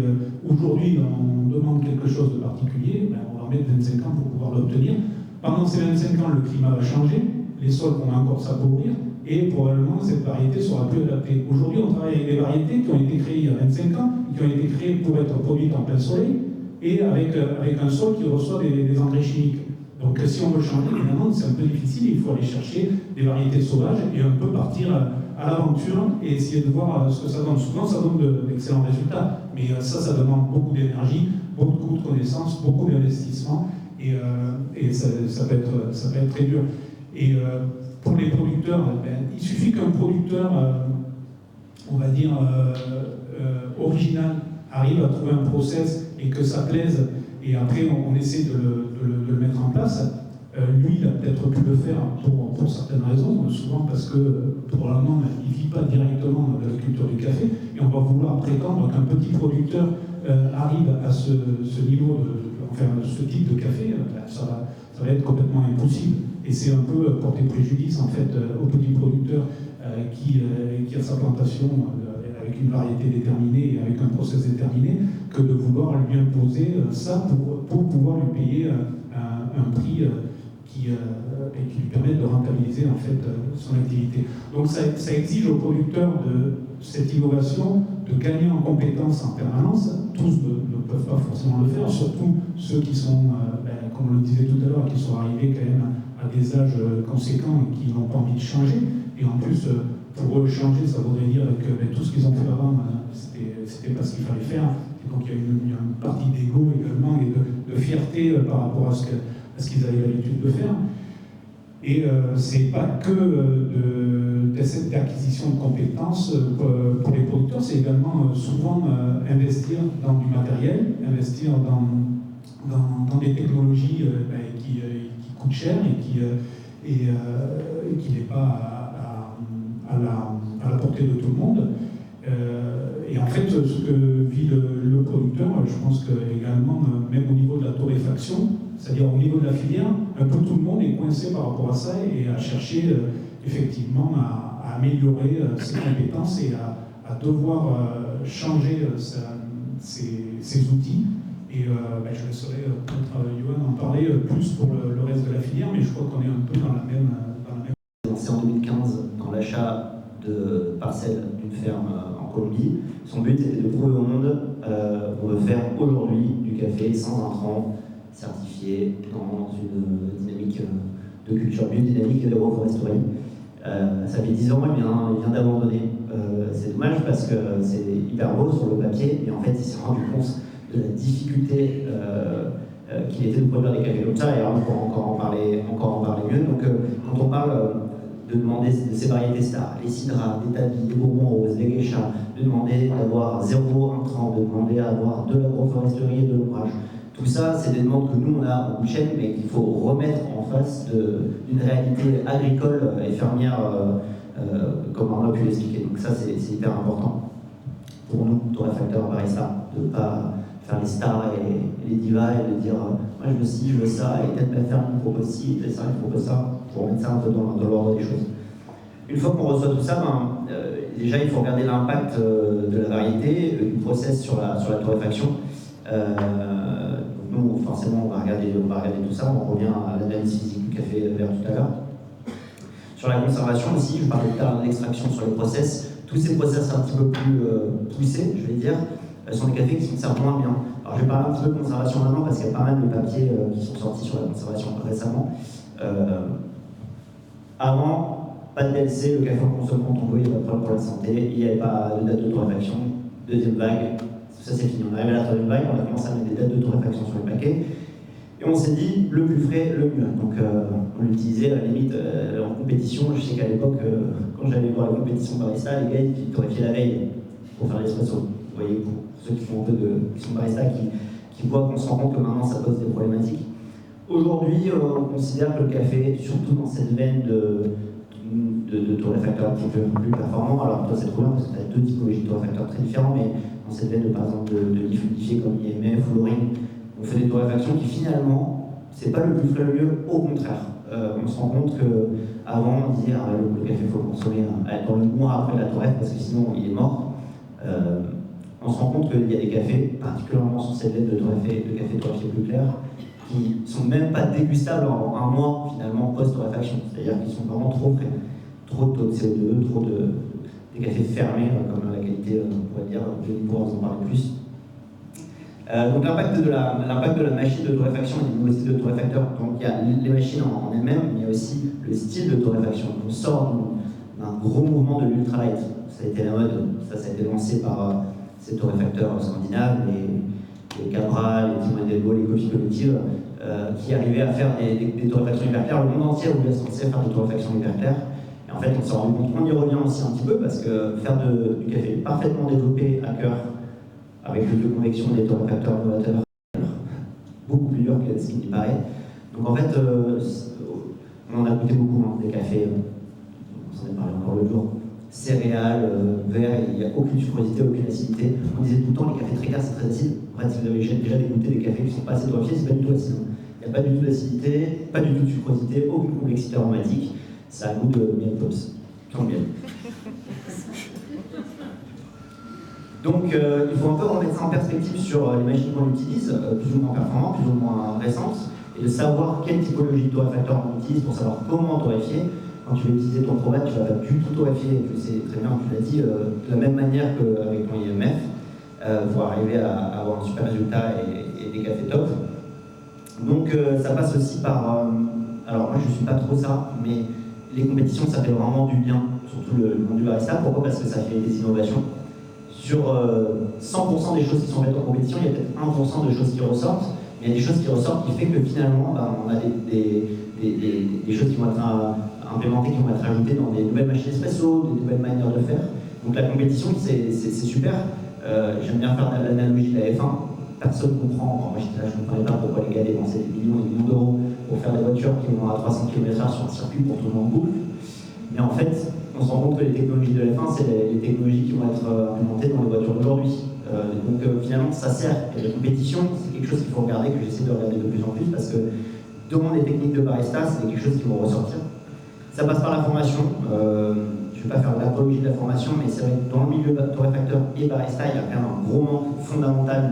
aujourd'hui on demande quelque chose de particulier, on va mettre 25 ans pour pouvoir l'obtenir. Pendant ces 25 ans, le climat va changer, les sols vont encore s'appauvrir, et probablement cette variété sera plus adaptée. Aujourd'hui, on travaille avec des variétés qui ont été créées il y a 25 ans, qui ont été créées pour être produites en plein soleil, et avec un sol qui reçoit des engrais chimiques. Donc si on veut changer, évidemment, c'est un peu difficile, il faut aller chercher des variétés sauvages et un peu partir à l'aventure et essayer de voir ce que ça donne. Souvent, ça donne d'excellents résultats, mais ça demande beaucoup d'énergie, beaucoup de connaissances, beaucoup d'investissement, et ça peut être très dur. Et pour les producteurs, il suffit qu'un producteur, on va dire, original, arrive à trouver un process et que ça plaise, et après on essaie de le mettre en place. Lui, il a peut-être pu le faire pour certaines raisons, souvent parce que probablement il ne vit pas directement de la culture du café, et on va vouloir prétendre qu'un petit producteur arrive à ce niveau, ce type de café, ça va être complètement impossible. Et c'est un peu porter préjudice en fait au petit producteur qui a sa plantation avec une variété déterminée et avec un process déterminé, que de vouloir lui imposer ça pour pouvoir lui payer un prix qui lui permette de rentabiliser en fait son activité. Donc ça exige aux producteurs de cette innovation de gagner en compétences en permanence. Tous ne peuvent pas forcément le faire, surtout ceux qui sont, comme on le disait tout à l'heure, qui sont arrivés quand même à des âges conséquents et qui n'ont pas envie de changer. Et en plus, pour eux, changer, ça voudrait dire que tout ce qu'ils ont fait avant, c'était pas ce qu'il fallait faire. Et donc il y a une partie d'ego également et de fierté par rapport à ce qu'ils avaient l'habitude de faire. Et c'est pas que d'acquisition de compétences pour les producteurs, c'est également souvent investir dans du matériel, investir dans des technologies qui coûtent cher et qui n'est pas à la portée de tout le monde. Et en fait, ce que vit le producteur, je pense que également, même au niveau de la torréfaction, c'est-à-dire au niveau de la filière, un peu tout le monde est coincé par rapport à ça et à chercher effectivement à améliorer ses compétences et à devoir changer ses outils. Et je laisserai peut-être Johan en parler plus pour le reste de la filière, mais je crois qu'on est un peu dans la même. Lancé en 2015 dans l'achat de parcelles d'une ferme en Colombie. Son but était de prouver au monde qu'on veut faire aujourd'hui du café sans intrants, certifié dans une dynamique de culture bio, dynamique d'agroforesterie. Ça fait 10 ans, il vient d'abandonner. C'est dommage parce que c'est hyper beau sur le papier, mais en fait il s'est rendu compte de la difficulté qu'il était de produire des cafés comme ça, et alors on peut encore en parler mieux. Donc quand on parle de demander de ces variétés stars, les cidras, les tabis, les bourbons roses, les geishas, de demander d'avoir 0 intrant, de demander à avoir de l'agroforesterie et de l'ombrage. Tout ça, c'est des demandes que nous, on a au bout de chaîne, mais qu'il faut remettre en face d'une réalité agricole et fermière, comme on a pu l'expliquer. Donc ça, c'est hyper important pour nous, torréfacteurs, barista, de ne pas faire les stars et les divas et de dire moi je veux ci, je veux ça, et peut-être ma ferme me propose ci, peut-être ça, me propose ça, pour mettre ça un peu dans l'ordre des choses. Une fois qu'on reçoit tout ça, déjà il faut regarder l'impact de la variété, du process sur la torréfaction. Nous, forcément, on va regarder tout ça, on revient à l'analyse physique du café vert tout à l'heure. Sur la conservation aussi, je parlais de l'extraction sur les process. Tous ces process un petit peu plus poussés, je vais dire, sont des cafés qui se conservent moins bien. Alors je vais parler un petit peu de conservation maintenant parce qu'il y a pas mal de papiers qui sont sortis sur la conservation récemment. Avant, pas de DLC, le café en consomme quand on veut, il n'y a pas de problème pour la santé, il n'y avait pas de date de torréfaction. Deuxième vague, ça c'est fini, on arrive à la troisième vague, on a commencé à mettre des dates de torréfaction sur les paquets. Et on s'est dit, le plus frais, le mieux. Donc on l'utilisait à la limite en compétition. Je sais qu'à l'époque, quand j'allais voir la compétition barista, les gars ils torréfiaient la veille pour faire l'espresso. Vous voyez, pour ceux qui font un peu qui sont barista, qui voient qu'on se rend compte que maintenant ça pose des problématiques. Aujourd'hui, on considère que le café, surtout dans cette veine de torréfacteurs un petit peu plus performants, alors toi c'est trop bien parce que tu as deux typologies de torréfacteurs très différents, mais dans cette veine par exemple de liquidifiés comme IMF ou Loring, on fait des torréfactions qui finalement, c'est pas le plus frais le mieux, au contraire. On se rend compte qu'avant on disait le café il faut le consommer dans le mois après la torréfaction parce que sinon il est mort. On se rend compte qu'il y a des cafés, particulièrement sur cette veine de café torréfié plus clair, qui sont même pas dégustables en un mois finalement post-torréfaction. C'est-à-dire qu'ils sont vraiment trop frais. Trop de taux de CO2, des cafés fermés, comme la qualité, on pourrait dire, Johnny pourra vous en parler plus. Donc l'impact de la machine de torréfaction et des nouveaux styles de torréfacteurs. Donc il y a les machines en elles-mêmes, mais il y a aussi le style de torréfaction. On sort d'un gros mouvement de l'ultralight. Ça a été la mode, ça a été lancé par ces torréfacteurs scandinaves, les Cabral, les Timon Delbo, les Coffee Collective, qui arrivaient à faire des torréfactions hyper claires. Le monde entier voulait se lancer à faire des torréfactions hyper claires. Et en fait, on s'est rendu compte qu'on y revient aussi un petit peu parce que faire du café parfaitement développé à cœur, avec le de convection des torréfacteurs novateurs, beaucoup plus dur que ce qui n'y paraît. Donc en fait, on en a goûté beaucoup, des cafés, on s'en est parlé encore l'autre jour, céréales, verts, il n'y a aucune sucrosité, aucune acidité. On disait tout le temps, les cafés très clairs, c'est très acide. En fait, si vous avez déjà goûté des cafés qui ne sont pas assez torréfiés, c'est pas du tout acide. Il n'y a pas du tout d'acidité, pas du tout de sucrosité, aucune complexité aromatique. Ça a le goût de miel pops, sans miel. Donc il faut un peu remettre ça en perspective sur les machines qu'on utilise, plus ou moins performantes, plus ou moins récentes, et de savoir quelle typologie de torréfacteur on utilise pour savoir comment torréfier. Quand tu vas utiliser ton Probat, tu ne vas pas du tout torréfier, c'est très bien, tu l'as dit, de la même manière qu'avec ton IMF, pour arriver à avoir un super résultat et des cafés top. Donc ça passe aussi par... alors moi je ne suis pas trop ça, mais les compétitions ça fait vraiment du bien, surtout le monde du barista. Pourquoi? Parce que ça fait des innovations. Sur 100% des choses qui sont faites en compétition, il y a peut-être 1% de choses qui ressortent, mais il y a des choses qui ressortent qui fait que finalement on a des choses qui vont être implémentées, qui vont être ajoutées dans des nouvelles machines espresso, des nouvelles manières de faire. Donc la compétition c'est super. J'aime bien faire l'analogie de la F1. Personne ne comprend, moi j'étais là, je ne comprenais pas pourquoi les gars dépensaient des millions et des millions d'euros pour faire des voitures qui vont à 300 km/h sur un circuit pour tourner en boucle. Mais en fait, on se rend compte que les technologies de la F1, c'est les technologies qui vont être implémentées dans les voitures d'aujourd'hui. Donc finalement, ça sert. Et la compétition, c'est quelque chose qu'il faut regarder, que j'essaie de regarder de plus en plus, parce que dans les techniques de barista, c'est quelque chose qui vont ressortir. Ça passe par la formation. Je ne vais pas faire l'apologie de la formation, mais c'est vrai que dans le milieu torréfacteur et barista, il y a quand même un gros manque fondamental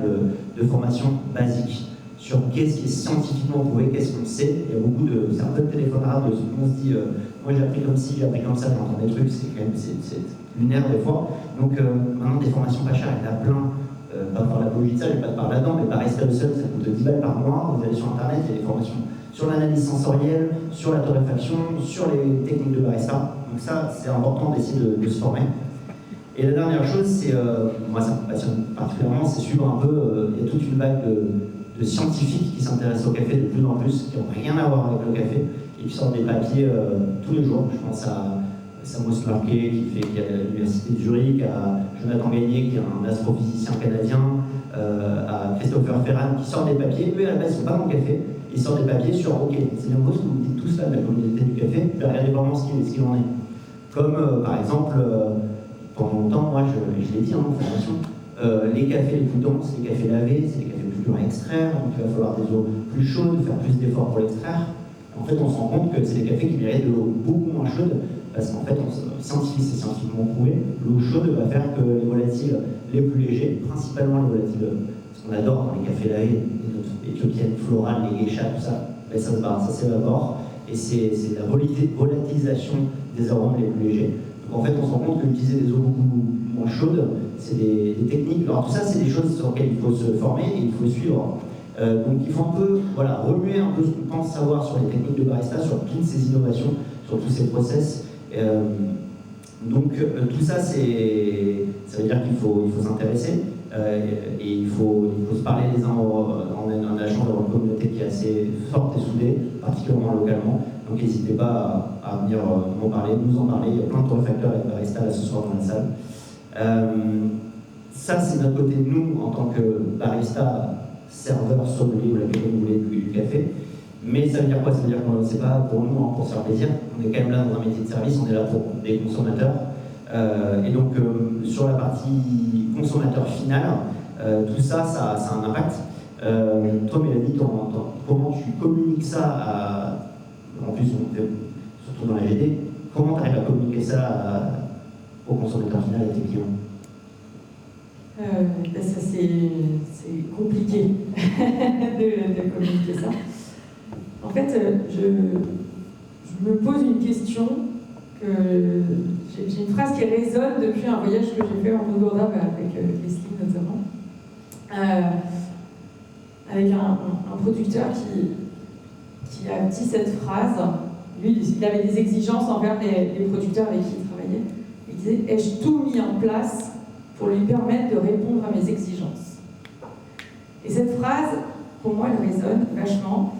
de formation basique sur qu'est-ce qui est scientifiquement prouvé, qu'est-ce qu'on sait. Il y a beaucoup de... C'est un peu le téléphone arabe, on se dit moi j'ai appris comme ci, j'ai appris comme ça, j'entends des trucs, c'est quand même c'est lunaire des fois. Donc maintenant des formations pas chères, il y en a plein. Pas de faire l'apologie de ça, je vais pas te parler là-dedans, mais barista le seul, ça coûte 10 balles par mois. Vous allez sur internet, il y a des formations sur l'analyse sensorielle, sur la torréfaction, sur les techniques de barista. Donc ça, c'est important d'essayer de se former. Et la dernière chose, c'est, moi ça me passionne particulièrement, c'est suivre un peu, il y a toute une vague de scientifiques qui s'intéressent au café de plus en plus, qui n'ont rien à voir avec le café, et qui sortent des papiers tous les jours. Je pense à Samuel Larquet, qui est à l'université de Zurich, à Jonathan Gagné, qui est un astrophysicien canadien, à Christopher Ferran, qui sortent des papiers. Eux, à la base, ils ne sont pas dans le café, ils sortent des papiers sur, ok, c'est bien beau ce que vous dites tous là de la communauté du café, mais regardez vraiment ce qu'il en est. Comme, par exemple, pendant longtemps, moi, je l'ai dit en formation, les cafés les plus denses, les cafés lavés, c'est les cafés plus durs à extraire, donc il va falloir des eaux plus chaudes, faire plus d'efforts pour l'extraire. En fait, on se rend compte que c'est des cafés qui méritent de l'eau beaucoup moins chaude, parce qu'en fait, c'est scientifiquement prouvé, l'eau chaude va faire que les volatiles les plus légers, principalement les volatiles, ce qu'on adore dans les cafés lavés, les éthiopiennes, florales, les geishas, tout ça, ben ça s'évapore, et c'est la volatilisation des arômes les plus légers. Donc en fait, on se rend compte que utiliser des eaux beaucoup moins chaudes, c'est des techniques. Alors tout ça, c'est des choses sur lesquelles il faut se former et il faut suivre. Donc il faut un peu remuer un peu ce qu'on pense savoir sur les techniques de barista, sur toutes ces innovations, sur tous ces process. Donc tout ça, ça veut dire qu'il faut s'intéresser et il faut se parler les uns en la chance d'avoir une communauté qui est assez forte et soudée, particulièrement localement. Donc n'hésitez pas à venir nous en parler. Il y a plein de torréfacteurs et de baristas là ce soir dans la salle. Ça, c'est notre côté, nous, en tant que barista, serveur, sommelier ou l'appelez vous voulez du café. Mais ça veut dire quoi? Ça veut dire que c'est pas pour nous, pour se faire plaisir. On est quand même là dans un métier de service, on est là pour des consommateurs. Et donc, sur la partie consommateur final, tout ça, ça a un impact. Toi, Mélanie, comment tu communiques ça en plus, surtout dans la GD, comment tu arrives à communiquer ça au consommateur final et à tes clients? Ça, c'est compliqué de communiquer ça. En fait, je me pose une question, j'ai une phrase qui résonne depuis un voyage que j'ai fait en Ouganda avec Leslie notamment, avec un producteur qui a dit cette phrase. Lui, il avait des exigences envers les producteurs avec qui il travaillait. Il disait « Ai-je tout mis en place pour lui permettre de répondre à mes exigences ?» Et cette phrase, pour moi, elle résonne vachement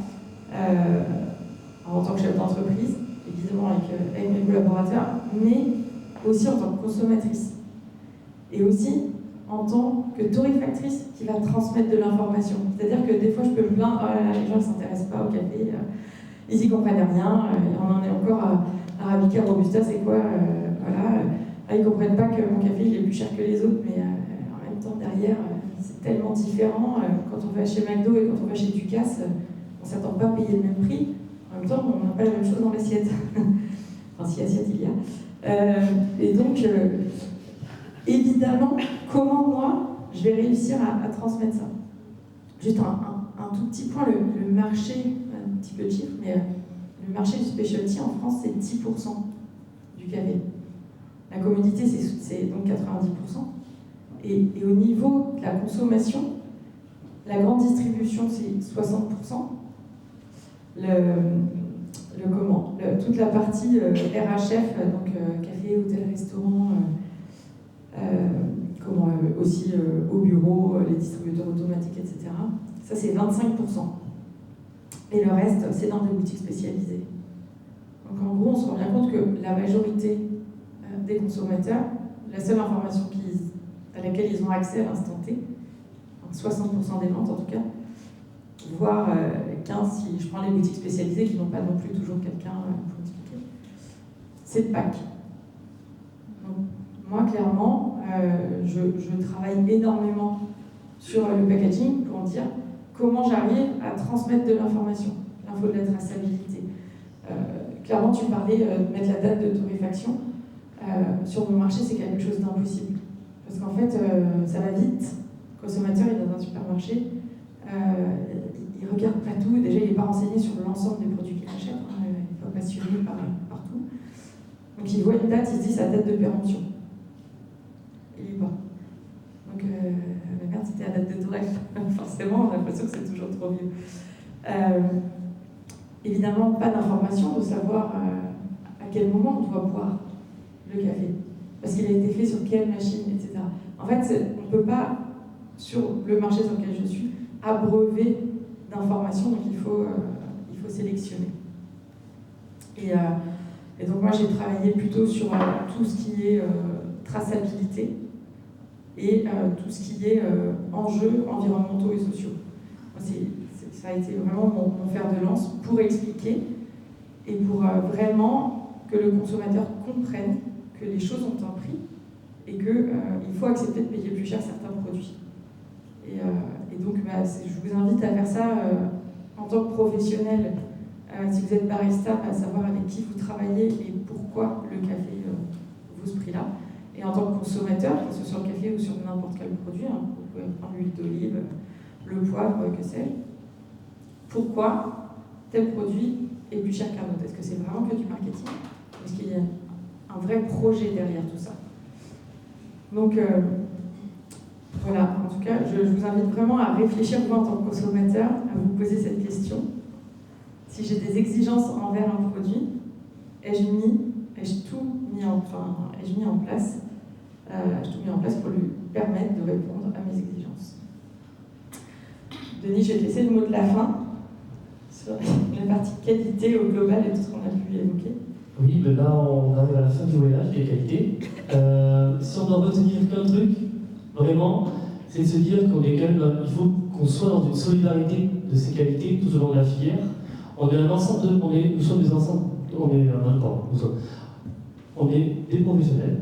en tant que chef d'entreprise, évidemment avec mes collaborateurs, mais aussi en tant que consommatrice. Et aussi en tant que torréfactrice qui va transmettre de l'information. C'est-à-dire que des fois, je peux me plaindre, oh là là, les gens ne s'intéressent pas au café, ils n'y comprennent rien, on en est encore à Arabica, Robusta, c'est quoi, voilà. Ils ne comprennent pas que mon café il est plus cher que les autres, mais en même temps, derrière, c'est tellement différent. Quand on va chez McDo et quand on va chez Ducasse, on ne s'attend pas à payer le même prix. En même temps, on n'a pas la même chose dans l'assiette. Enfin, si assiette il y a. Et donc, évidemment, comment moi, je vais réussir à transmettre ça? Juste un tout petit point, le marché, un petit peu de chiffre, mais le marché du specialty en France, c'est 10% du café. La commodité, c'est donc 90%. Et au niveau de la consommation, la grande distribution, c'est 60%. Toute la partie RHF, donc café, hôtel, restaurant, aussi au bureau, les distributeurs automatiques, etc. Ça, c'est 25%. Et le reste, c'est dans des boutiques spécialisées. Donc en gros, on se rend bien compte que la majorité des consommateurs, la seule information à laquelle ils ont accès à l'instant T, 60% des ventes en tout cas, voire 15 si je prends les boutiques spécialisées qui n'ont pas non plus toujours quelqu'un pour expliquer, c'est le pack. Donc, moi, clairement, je travaille énormément sur le packaging pour dire comment j'arrive à transmettre de l'information, l'info de la traçabilité. Clairement, tu parlais de mettre la date de torréfaction. Sur mon marché, c'est quelque chose d'impossible. Parce qu'en fait, ça va vite. Le consommateur, il est dans un supermarché, il regarde pas tout. Déjà, il n'est pas renseigné sur l'ensemble des produits qu'il achète. Il n'est pas passionné partout. Donc, il voit une date, il se dit sa date de péremption. Il y va. Donc, la merde, c'était la date de torréf. Forcément, on a l'impression que c'est toujours trop vieux. Évidemment, pas d'information de savoir à quel moment on doit boire le café, parce qu'il a été fait sur quelle machine, etc. En fait, on ne peut pas, sur le marché sur lequel je suis, abreuver d'informations, donc il faut sélectionner. Et donc moi, j'ai travaillé plutôt sur tout ce qui est traçabilité et tout ce qui est enjeux environnementaux et sociaux. Moi, ça a été vraiment mon fer de lance pour expliquer et pour vraiment que le consommateur comprenne que les choses ont un prix et qu'il faut accepter de payer plus cher certains produits. Et donc, je vous invite à faire ça en tant que professionnel. Si vous êtes barista, à savoir avec qui vous travaillez et pourquoi le café vaut ce prix-là. Et en tant que consommateur, que ce soit sur le café ou sur n'importe quel produit, vous pouvez prendre l'huile d'olive, le poivre, que sais-je. Pourquoi tel produit est plus cher qu'un autre? Est-ce que c'est vraiment que du marketing? Est-ce qu'il y a un un vrai projet derrière tout ça. Donc voilà, en tout cas, je vous invite vraiment à réfléchir, vous en tant que consommateur, à vous poser cette question. Si j'ai des exigences envers un produit, ai-je tout mis en place pour lui permettre de répondre à mes exigences. Denis, je vais te laisser le mot de la fin sur la partie qualité au global et tout ce qu'on a pu évoquer. Oui, ben là on arrive à la fin du voyage des qualités. Si on doit retenir qu'un truc, vraiment, c'est de se dire qu'on est quand même, il faut qu'on soit dans une solidarité de ces qualités tout au long de la filière. On est un ensemble nous sommes des ensembles, on est des professionnels,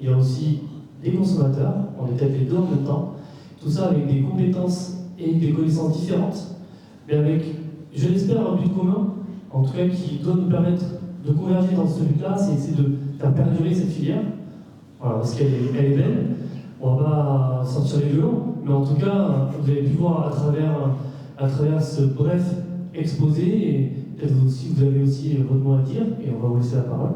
il y a aussi des consommateurs, on est peut-être les deux en même temps, tout ça avec des compétences et des connaissances différentes, mais avec, je l'espère, un but commun, en tout cas qui doit nous permettre de converger dans ce but-là, c'est essayer de faire perdurer cette filière, voilà, parce qu'elle est belle, on va pas sortir les violons, mais en tout cas, vous avez pu voir à travers ce bref exposé, et peut-être aussi, vous avez aussi votre mot à dire, et on va vous laisser la parole.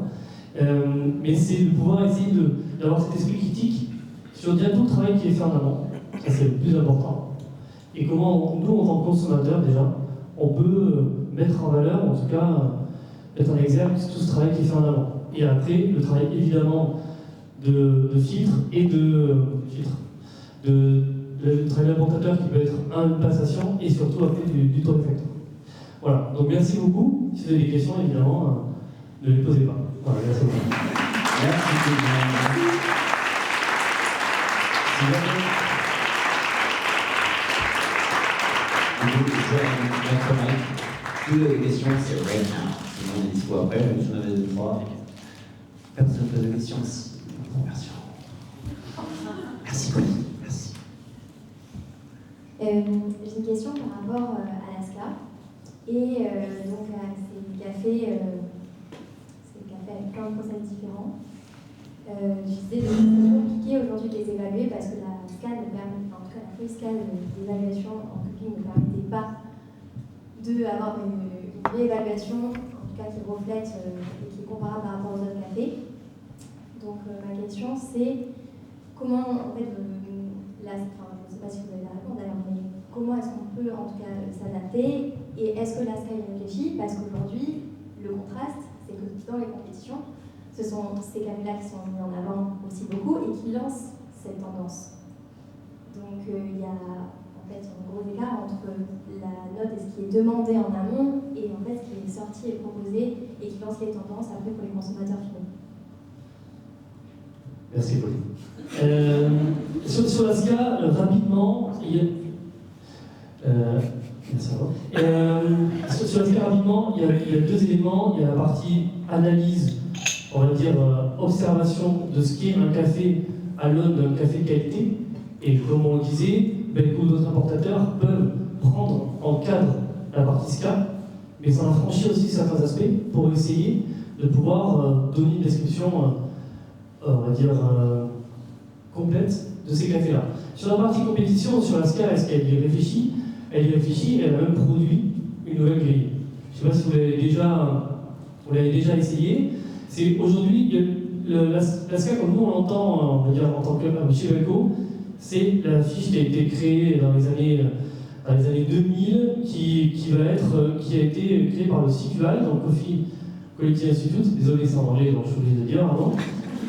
Mais c'est de pouvoir essayer d'avoir cet esprit critique sur déjà tout le travail qui est fait en amont, ça c'est le plus important, et comment nous, en tant que consommateurs déjà, on peut mettre en valeur, en tout cas, mettre en exergue tout ce travail qui est fait en amont. Et après, le travail évidemment de filtre et le travail d'importateur qui peut être une passation et surtout après du torréfacteur. Voilà, donc merci beaucoup. Si vous avez des questions, évidemment, ne les posez pas. Voilà, merci beaucoup. Merci beaucoup. Si vous avez des questions, c'est right now. Sinon, on est dispo après. Je vous en avais 2, 3. Personne ne pose de questions aussi. Merci. Merci, Pauline. Merci. J'ai une question par rapport à l'ASCA. Et donc, c'est café avec plein de process différents. Je disais que c'est compliqué aujourd'hui de les évaluer parce que la SCA ne permet, en tout cas la feuille SCA d'évaluation en cooking ne permettait pas d'avoir une réévaluation, en tout cas qui reflète et qui est comparable par rapport aux autres cafés. Donc ma question c'est comment, en fait, je ne sais pas si vous avez la réponse d'ailleurs, mais comment est-ce qu'on peut en tout cas s'adapter et est-ce que l'ASCA y réfléchit? Parce qu'aujourd'hui, le contraste, c'est que dans les compétitions, ce sont ces cafés-là qui sont mis en avant aussi beaucoup et qui lancent cette tendance. Donc il y a en fait un gros écart entre la note et ce qui est demandé en amont et en fait ce qui est sorti et proposé et qui lance les tendances après pour les consommateurs finaux. Merci Pauline. Sur l'ASCA, rapidement, il y a... sur l'ASCA, rapidement, il y a 2 éléments. Il y a la partie analyse, on va dire observation de ce qu'est un café à l'aune d'un café de qualité. Et comme on le disait, beaucoup d'autres importateurs peuvent prendre en cadre la partie SCA, mais ça en franchit aussi certains aspects pour essayer de pouvoir donner une description, on va dire, complète de ces cafés-là. Sur la partie compétition, sur la SCA, est-ce qu'elle y réfléchit? Elle y réfléchit, elle a même produit une nouvelle grille. Je ne sais pas si vous l'avez déjà essayé. C'est aujourd'hui, la SCA, comme nous on l'entend, on va dire en tant que chez Velco, c'est la fiche qui a été créée dans les années 2000, qui a été créée par le CQL, donc Coffee Quality Institute, désolé c'est en anglais, donc je suis obligé de le dire, pardon,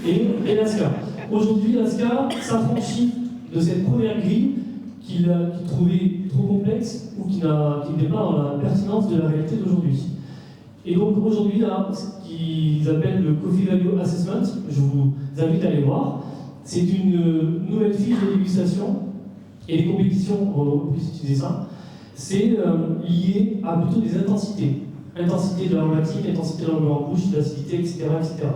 et l'ASCA. Aujourd'hui, l'ASCA s'affranchit de cette première grille qu'il trouvait trop complexe ou qui n'était pas dans la pertinence de la réalité d'aujourd'hui. Et donc aujourd'hui, là, ce qu'ils appellent le Coffee Value Assessment, je vous invite à aller voir. C'est une nouvelle fiche de dégustation et les compétitions, on peut utiliser ça. C'est lié à plutôt des intensités. Intensité de l'aromatique, intensité de l'angle en bouche, l'acidité, etc., etc.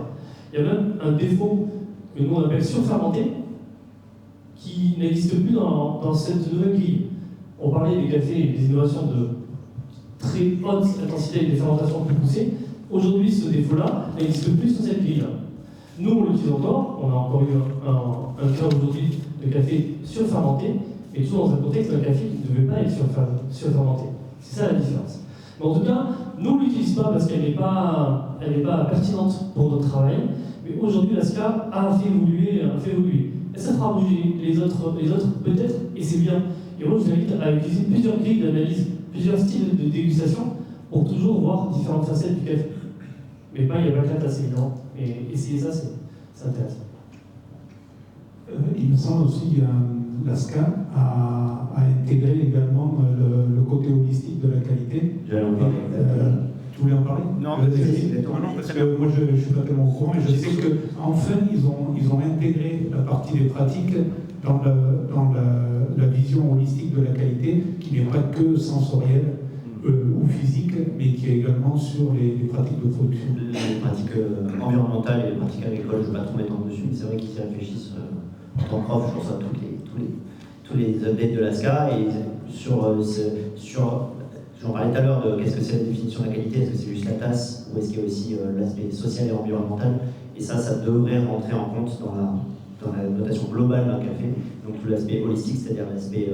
Il y a même un défaut que nous on appelle surfermenté qui n'existe plus dans cette nouvelle grille. On parlait des cafés et des innovations de très haute intensité et des fermentations plus poussées. Aujourd'hui, ce défaut-là n'existe plus sur cette grille-là. Nous, on l'utilise encore, on a encore eu un cas aujourd'hui de café surfermenté, mais toujours dans un contexte d'un café qui ne devait pas être surfermenté. C'est ça la différence. Mais en tout cas, nous on ne l'utilise pas parce qu'elle n'est pas pertinente pour notre travail. Mais aujourd'hui, l'ASCA a fait évoluer. Et ça fera bouger les autres peut-être, et c'est bien. Et moi, je vous invite à utiliser plusieurs grilles d'analyse, plusieurs styles de dégustation pour toujours voir différentes facettes du café. Mais pas, il n'y a pas que là, c'est évident. Mais essayer ça, c'est intéressant. Il me semble aussi que l'ASCA a intégré également le côté holistique de la qualité. J'allais en parler. Tu voulais en parler? Non, parce que moi je ne suis pas tellement au courant, mais je sais qu'enfin ils ont intégré la partie des pratiques dans la vision holistique de la qualité, qui n'est pas que sensorielle ou physique, mais qui est également sur les pratiques de production. Les pratiques environnementales et les pratiques agricoles, je ne vais pas trop m'étendre dessus, mais c'est vrai qu'ils y réfléchissent. En tant que prof, je pense à tous les updates de l'ASCA et j'en parlais tout à l'heure de qu'est-ce que c'est la définition de la qualité, est-ce que c'est juste la tasse ou est-ce qu'il y a aussi l'aspect social et environnemental, et ça devrait rentrer en compte dans la notation globale d'un café, donc tout l'aspect holistique, c'est-à-dire l'aspect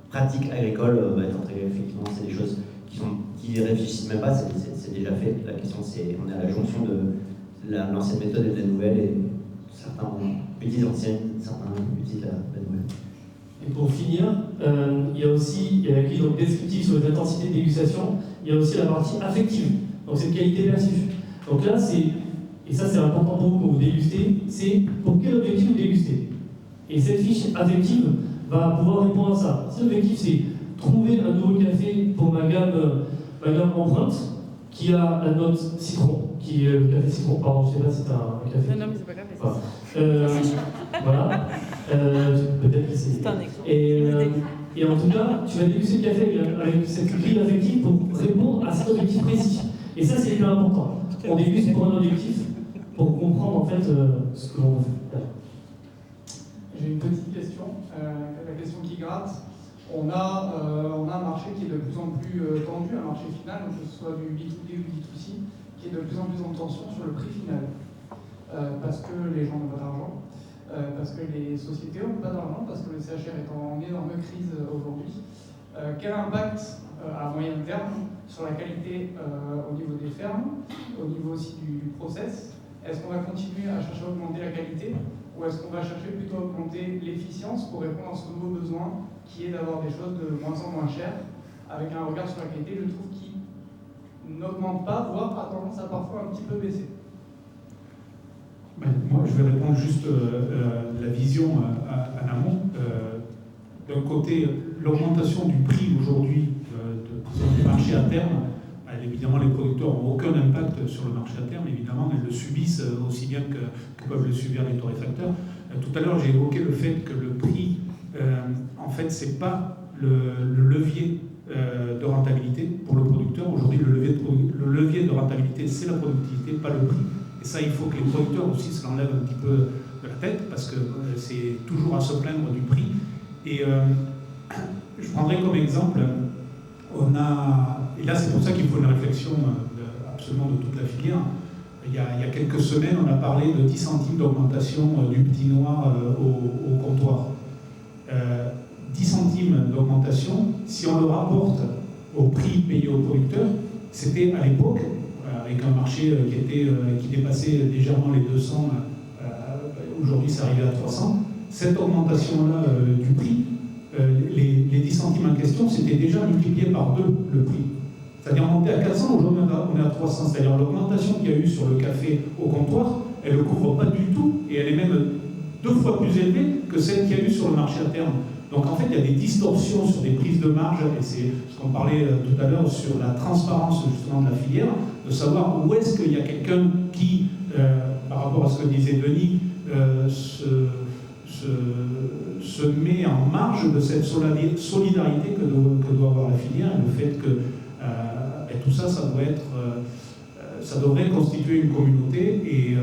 pratique agricole va être intégré. Effectivement, c'est des choses qui réfléchissent même pas, c'est déjà fait. La question c'est, on est à la jonction de l'ancienne méthode et de la nouvelle, et certains utilisent l'ancienne, certains utilisent la nouvelle. Et pour finir, il y a la grille donc descriptive sur les intensités de dégustation, il y a aussi la partie affective, donc c'est de qualité perçue. Donc là, et ça c'est important pour vous quand vous dégustez, c'est pour quel objectif vous dégustez. Et cette fiche affective va pouvoir répondre à ça. Si l'objectif c'est trouver un nouveau café pour ma gamme empreinte, qui a la note citron, qui est le café citron, pardon, je ne sais pas si c'est un café. Non, mais c'est pas grave. Voilà. Peut-être que c'est un exemple. Et en tout cas, tu vas déguster le café avec cette grille affective pour répondre à cet objectif précis. Et ça, c'est hyper important. On déguste pour un objectif, pour comprendre en fait ce que l'on veut faire. J'ai une petite question, la question qui gratte. On a un marché qui est de plus en plus tendu, un marché final, que ce soit du B2B ou du B2C, qui est de plus en plus en tension sur le prix final. Parce que les gens n'ont pas d'argent, parce que les sociétés n'ont pas d'argent, parce que le CHR est en énorme crise aujourd'hui. Quel impact à moyen terme sur la qualité au niveau des fermes, au niveau aussi du process? Est-ce qu'on va continuer à chercher à augmenter la qualité, ou est-ce qu'on va chercher plutôt à augmenter l'efficience pour répondre à ce nouveau besoin qui est d'avoir des choses de moins en moins chères, avec un regard sur la qualité, je trouve, qui n'augmente pas, voire a tendance à parfois un petit peu baisser? Moi, je vais répondre juste la vision en amont. D'un côté, l'augmentation du prix aujourd'hui du marché à terme, évidemment, les producteurs n'ont aucun impact sur le marché à terme, évidemment, ils le subissent aussi bien que peuvent le subir les torréfacteurs. Tout à l'heure, j'ai évoqué le fait que le prix, en fait, c'est pas le levier de rentabilité pour le producteur. Aujourd'hui, le levier de rentabilité, c'est la productivité, pas le prix. Et ça, il faut que les producteurs aussi se l'enlèvent un petit peu de la tête, parce que c'est toujours à se plaindre du prix. Et je prendrai comme exemple, et là c'est pour ça qu'il faut une réflexion absolument de toute la filière. Il y a quelques semaines, on a parlé de 10 centimes d'augmentation du petit noir au comptoir. 10 centimes d'augmentation, si on le rapporte au prix payé aux producteurs, c'était à l'époque, avec un marché qui dépassait légèrement les 200, aujourd'hui c'est arrivé à 300, cette augmentation-là du prix, les 10 centimes en question, c'était déjà multiplié par 2 le prix. C'est-à-dire monté à 400, aujourd'hui on est à 300. C'est-à-dire l'augmentation qu'il y a eu sur le café au comptoir, elle ne couvre pas du tout, et elle est même 2 fois plus élevée que celle qu'il y a eu sur le marché à terme. Donc en fait, il y a des distorsions sur des prises de marge, et c'est ce qu'on parlait tout à l'heure sur la transparence justement de la filière, de savoir où est-ce qu'il y a quelqu'un qui, par rapport à ce que disait Denis, se met en marge de cette solidarité que doit avoir la filière, et le fait que tout ça, ça devrait constituer une communauté, et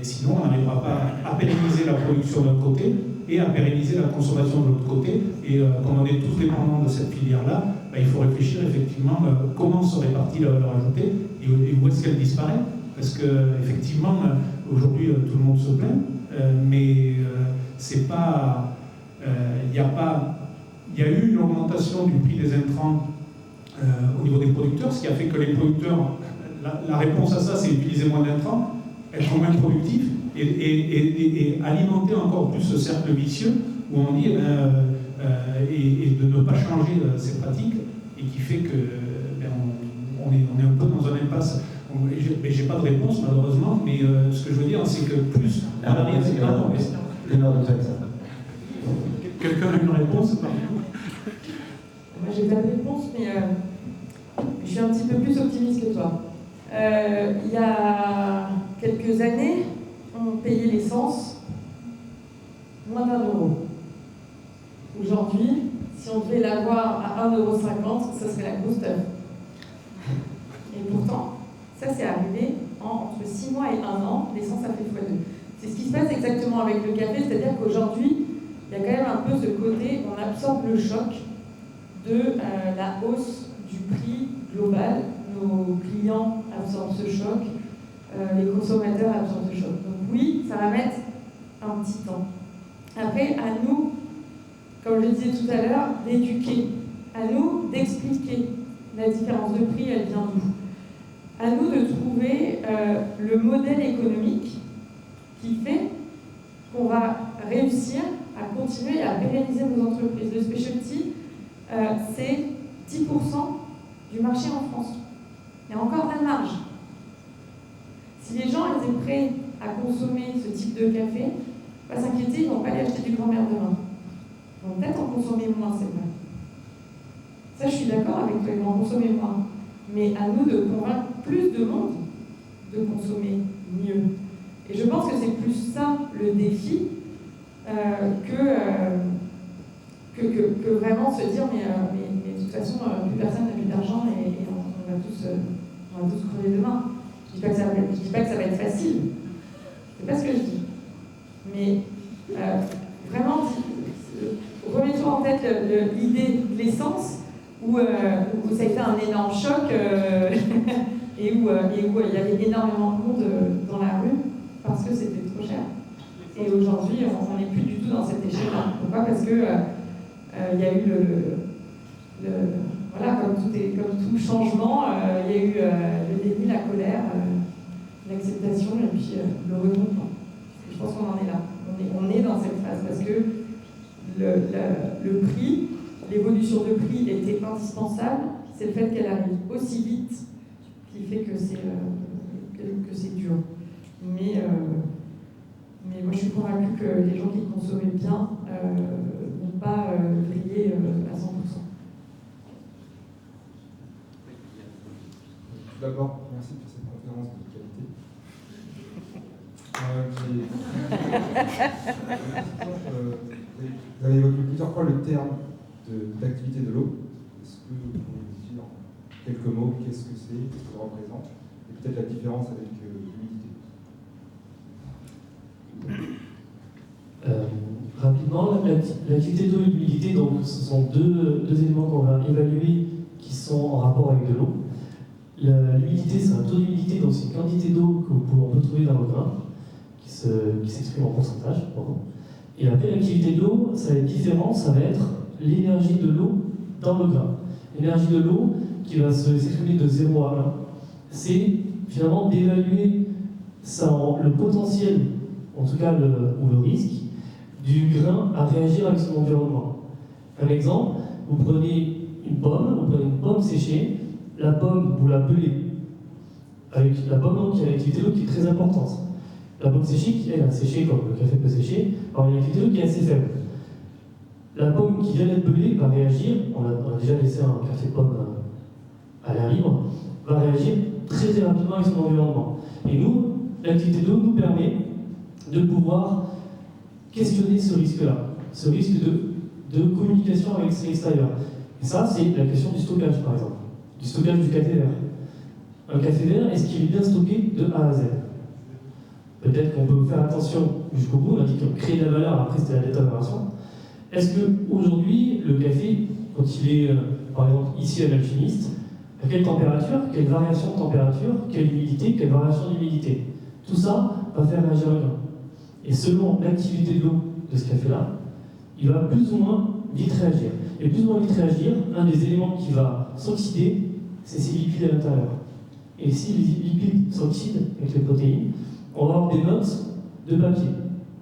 sinon on n'arrivera pas à pérenniser la production d'un côté et à pérenniser la consommation de l'autre côté. Et comme on est tous dépendants de cette filière-là, il faut réfléchir effectivement comment se répartit la valeur ajoutée et où est-ce qu'elle disparaît. Parce qu'effectivement, aujourd'hui, tout le monde se plaint, mais c'est pas... Il y a eu une augmentation du prix des intrants au niveau des producteurs, ce qui a fait que les producteurs, la réponse à ça, c'est utiliser moins d'intrants, être moins productif et alimenter encore plus ce cercle vicieux où on dit et de ne pas changer ces pratiques et qui fait que on est un peu dans un impasse. J'ai pas de réponse malheureusement, mais ce que je veux dire, c'est que plus on arrive quelqu'un a une réponse? Moi, j'ai pas de réponse, mais je suis un petit peu plus optimiste que toi. Il y a quelques années, on payait l'essence moins d'1 euro. Aujourd'hui, si on devait l'avoir à 1,50 €, ça serait la grosse teuf. Et pourtant, ça c'est arrivé entre 6 mois et 1 an, l'essence a fait x2. C'est ce qui se passe exactement avec le café, c'est-à-dire qu'aujourd'hui, il y a quand même un peu ce côté, on absorbe le choc de la hausse du prix global. Nos clients absorbent ce choc, les consommateurs absorbent ce choc. Donc oui, ça va mettre un petit temps. Après, à nous, comme je le disais tout à l'heure, d'éduquer, à nous d'expliquer la différence de prix, elle vient d'où. À nous de trouver le modèle économique qui fait qu'on va réussir à continuer à pérenniser nos entreprises. Le specialty, c'est 10% du marché en France. Il y a encore de la marge. Si les gens étaient prêts à consommer ce type de café, pas s'inquiéter, ils ne vont pas aller acheter du grand-mère demain. Ils vont peut-être en consommer moins, c'est vrai. Ça, je suis d'accord avec toi, ils vont en consommer moins. Mais à nous de convaincre plus de monde de consommer mieux. Et je pense que c'est plus ça le défi que vraiment se dire mais de toute façon, plus personne n'a plus d'argent et on va tous crever demain. Je ne dis pas que ça va être facile. C'est pas ce que je dis. Mais vraiment, remets-toi en tête l'idée de l'essence où ça a été un énorme choc et où il y avait énormément de monde dans la rue parce que c'était trop cher. Et aujourd'hui, on n'est plus du tout dans cette échelle-là. Pourquoi ? Parce que il y a eu voilà, comme tout changement, il y a eu le déni, la colère, l'acceptation et puis le remontement. Je pense qu'on en est là. On est dans cette phase parce que le prix, l'évolution de prix était indispensable. C'est le fait qu'elle arrive aussi vite qui fait que c'est dur. Mais moi, je suis convaincue que les gens qui consommaient bien n'ont pas brillé à 100%. Tout d'abord, merci pour cette conférence de qualité. Vous avez évoqué plusieurs fois le terme d'activité de l'eau. Est-ce que vous pouvez nous dire en quelques mots qu'est-ce que c'est, qu'est-ce que ça représente, et peut-être la différence avec l'humidité? Rapidement, l'activité d'eau et l'humidité, donc ce sont deux éléments qu'on va évaluer qui sont en rapport avec de l'eau. L'humidité, c'est un taux d'humidité, donc c'est une quantité d'eau que vous pouvez retrouver dans le grain, qui s'exprime en pourcentage. Pardon. Et après, l'activité de l'eau, ça va être différent, ça va être l'énergie de l'eau dans le grain. L'énergie de l'eau qui va s'exprimer de 0 à 1, c'est finalement d'évaluer le potentiel, en tout cas ou le risque, du grain à réagir avec son environnement. Un exemple, vous prenez une pomme séchée, la pomme, vous la pelez. Avec la pomme, donc, il y a une activité d'eau qui est très importante. La pomme séchée, elle a séché comme le café peut sécher, alors il y a une activité d'eau qui est assez faible. La pomme qui vient d'être pelée va réagir, on a déjà laissé un café de pomme à l'air libre, va réagir très très rapidement avec son environnement. Et nous, l'activité d'eau nous permet de pouvoir questionner ce risque-là, ce risque de communication avec l'extérieur. Et ça, c'est la question du stockage, par exemple, du stockage du café vert. Un café vert, est-ce qu'il est bien stocké de A à Z? Peut-être qu'on peut faire attention jusqu'au bout, on a dit qu'on crée de la valeur, après c'était la détérioration. Est-ce qu'aujourd'hui, le café, quand il est, par exemple, ici à l'alchimiste, à quelle température, quelle variation de température, quelle humidité, quelle variation d'humidité? Tout ça va faire réagir le grain. Et selon l'activité de l'eau de ce café-là, il va plus ou moins vite réagir. Et plus ou moins vite réagir, un des éléments qui va s'oxyder, c'est ces lipides à l'intérieur. Et si les lipides s'oxydent avec les protéines, on va avoir des notes de papier.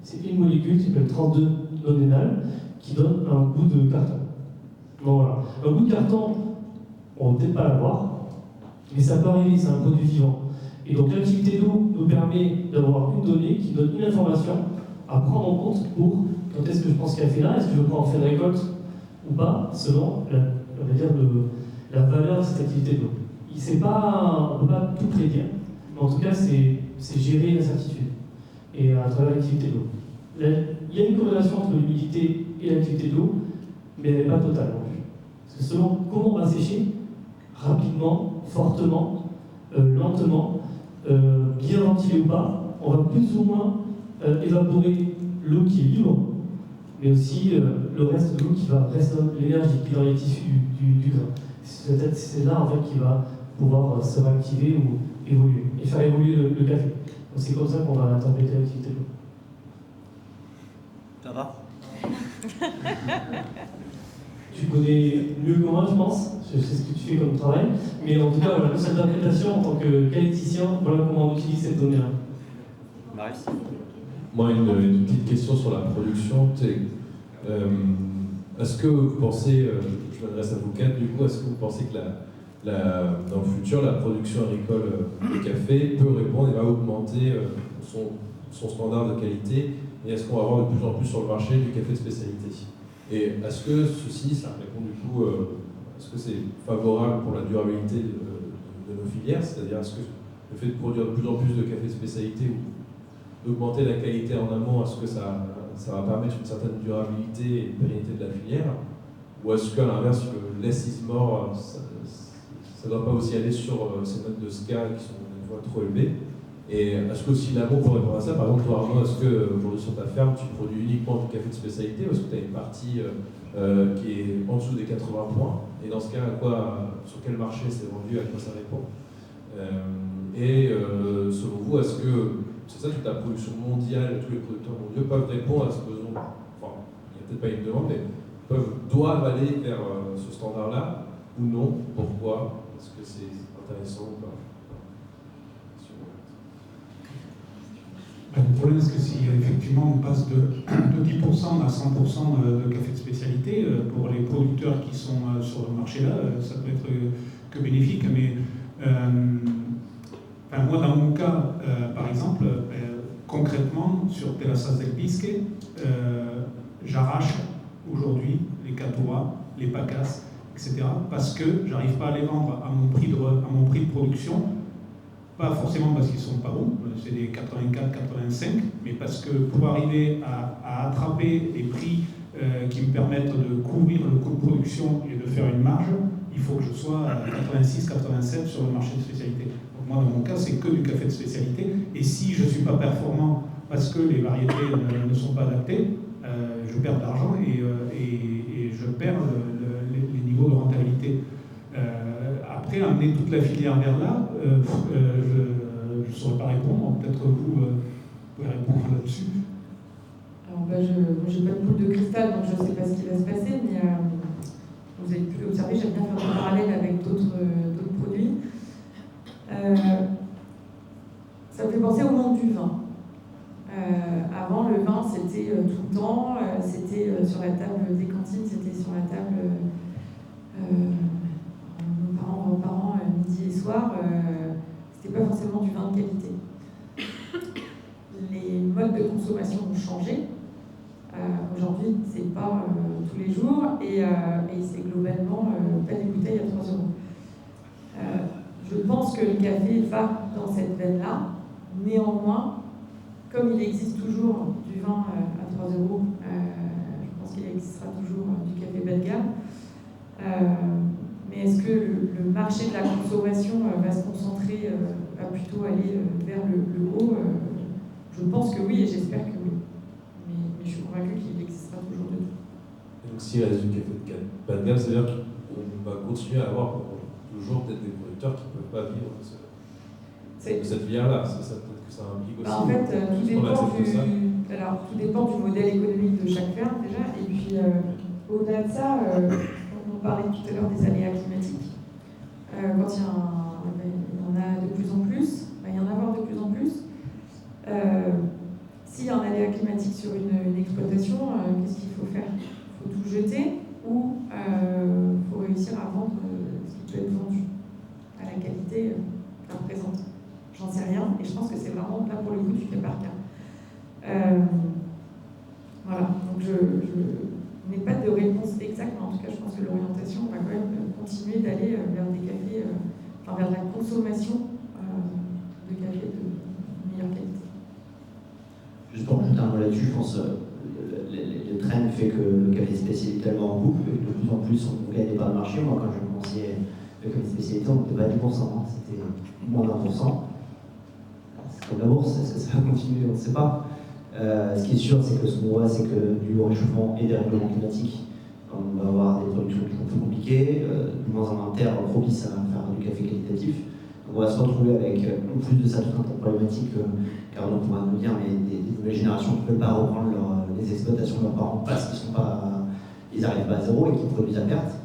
C'est une molécule qui s'appelle 32 nonénal qui donne un goût de carton. Donc voilà. Un goût de carton, on ne va peut-être pas l'avoir, mais ça peut arriver, c'est un produit vivant. Et donc l'activité d'eau nous permet d'avoir une donnée qui donne une information à prendre en compte pour quand est-ce que je prends ce café-là, est-ce que je prends en fin de récolte ou pas, selon la valeur de cette activité d'eau. On ne peut pas tout prédire, mais en tout cas, c'est gérer l'incertitude et à travers l'activité d'eau. Il y a une corrélation entre l'humidité et l'activité d'eau, mais elle n'est pas totale non plus. Parce que selon comment on va sécher, rapidement, fortement, lentement, bien ventilé ou pas, on va plus ou moins évaporer l'eau qui est libre, mais aussi le reste de l'eau qui va rester l'énergie qui est dans les tissus du grain. C'est là en fait qui va pouvoir se réactiver ou évoluer et faire évoluer le café. Donc c'est comme ça qu'on va interpréter l'activité de l'eau. Ça va? Tu connais mieux que moi, je pense. Je sais ce que tu fais comme travail. Mais en tout cas, voilà, cette interprétation en tant que qualiticien, voilà comment on utilise cette donnée-là. Marius? Moi, une petite question sur la production. Est-ce que vous pensez, je m'adresse à vous quatre, du coup, est-ce que vous pensez que dans le futur, la production agricole de café peut répondre et va augmenter son standard de qualité? Et est-ce qu'on va avoir de plus en plus sur le marché du café de spécialité? Et est-ce que ceci, ça répond du coup, est-ce que c'est favorable pour la durabilité de nos filières? C'est-à-dire, est-ce que le fait de produire de plus en plus de café de spécialité ou d'augmenter la qualité en amont, est-ce que ça va permettre une certaine durabilité et une pérennité de la filière? Ou est-ce qu'à l'inverse, le less is more, ça ne doit pas aussi aller sur ces notes de SCA qui sont des fois trop élevées? Et est-ce que aussi l'amont pour répondre à ça, par exemple, toi Arnaud, est-ce qu'aujourd'hui sur ta ferme, tu produis uniquement du café de spécialité ou est-ce que tu as une partie qui est en dessous des 80 points? Et dans ce cas, sur quel marché c'est vendu, à quoi ça répond? Selon vous, est-ce que c'est ça toute la production mondiale, tous les producteurs mondiaux peuvent répondre à ce besoin? Enfin, il n'y a peut-être pas une demande, mais doivent aller vers ce standard-là ou non? Pourquoi? Est-ce que c'est intéressant ou pas? Le problème, c'est que si effectivement on passe de 10% à 100% de café de spécialité, pour les producteurs qui sont sur le marché là, ça peut être que bénéfique. Mais moi, dans mon cas, par exemple, concrètement, sur Terrazas del Pisque, j'arrache aujourd'hui les Caturra, les Pacas, etc. parce que j'arrive pas à les vendre à mon prix de production. Pas forcément parce qu'ils ne sont pas bons, c'est des 84, 85, mais parce que pour arriver à attraper les prix qui me permettent de couvrir le coût de production et de faire une marge, il faut que je sois à 86, 87 sur le marché de spécialité. Donc moi, dans mon cas, c'est que du café de spécialité. Et si je ne suis pas performant parce que les variétés ne sont pas adaptées, je perds de l'argent et je perds les niveaux de rentabilité. Après, amener toute la filière vers là, je ne saurais pas répondre. Peut-être que vous pouvez répondre là-dessus. Alors, je n'ai pas de boule de cristal, donc je ne sais pas ce qui va se passer, mais vous avez pu l'observer, j'aime bien faire des parallèles avec d'autres produits. Ça me fait penser au monde du vin. Avant, le vin, c'était tout le temps, c'était sur la table des cantines, c'était sur la table... nos parents, midi et soir, c'était pas forcément du vin de qualité. Les modes de consommation ont changé. Aujourd'hui, c'est pas tous les jours et c'est globalement pas des bouteilles à 3 €. Je pense que le café va dans cette veine-là. Néanmoins, comme il existe toujours du vin à 3 €, je pense qu'il existera toujours du café bas de gamme. Mais est-ce que le marché de la consommation va se concentrer, va plutôt aller vers le haut? Je pense que oui et j'espère que oui. Mais je suis convaincue qu'il existera toujours de tout. Donc s'il reste du café de bas de gamme, c'est-à-dire qu'on va continuer à avoir toujours peut-être des producteurs qui ne peuvent pas vivre de cette filière-là. Ça peut-être que ça implique aussi. En fait, tout dépend du modèle économique de chaque ferme déjà. Et puis au-delà de ça, on parlait tout à l'heure des aléas climatiques. quand il y en a de plus en plus, il va y en avoir de plus en plus. S'il y a un aléa climatique sur une exploitation, qu'est-ce qu'il faut faire? Il faut tout jeter ou il faut réussir à vendre ce qui peut être vendu à la qualité qu'elle représente. J'en sais rien, et je pense que c'est vraiment là pour le coup du cas par cas. Voilà, donc je n'ai pas de réponse exacte, mais en tout cas je pense que l'orientation va quand même continuer d'aller vers des cafés, vers la consommation de café de meilleure qualité. Juste pour ajouter un mot là-dessus, je pense le trend fait que le café spécialité est tellement en coupe que de plus en plus on gagne des parts de marché. Moi, quand je commençais le café spécialité, on n'était pas à 10%, hein, c'était moins d'1%. C'est comme la bourse, est-ce que ça va continuer? On ne sait pas. Ce qui est sûr, c'est que ce qu'on voit, c'est que du réchauffement et des règlements climatiques, on va avoir des productions toujours plus compliquées, de moins en moins de terre propice à faire du café qualitatif. Donc on va se retrouver avec, en plus de ça, tout un tas de problématiques, car donc on va nous dire, mais des nouvelles générations qui ne peuvent pas reprendre les exploitations de leurs parents parce qu'ils n'arrivent pas à zéro et qu'ils produisent à perte.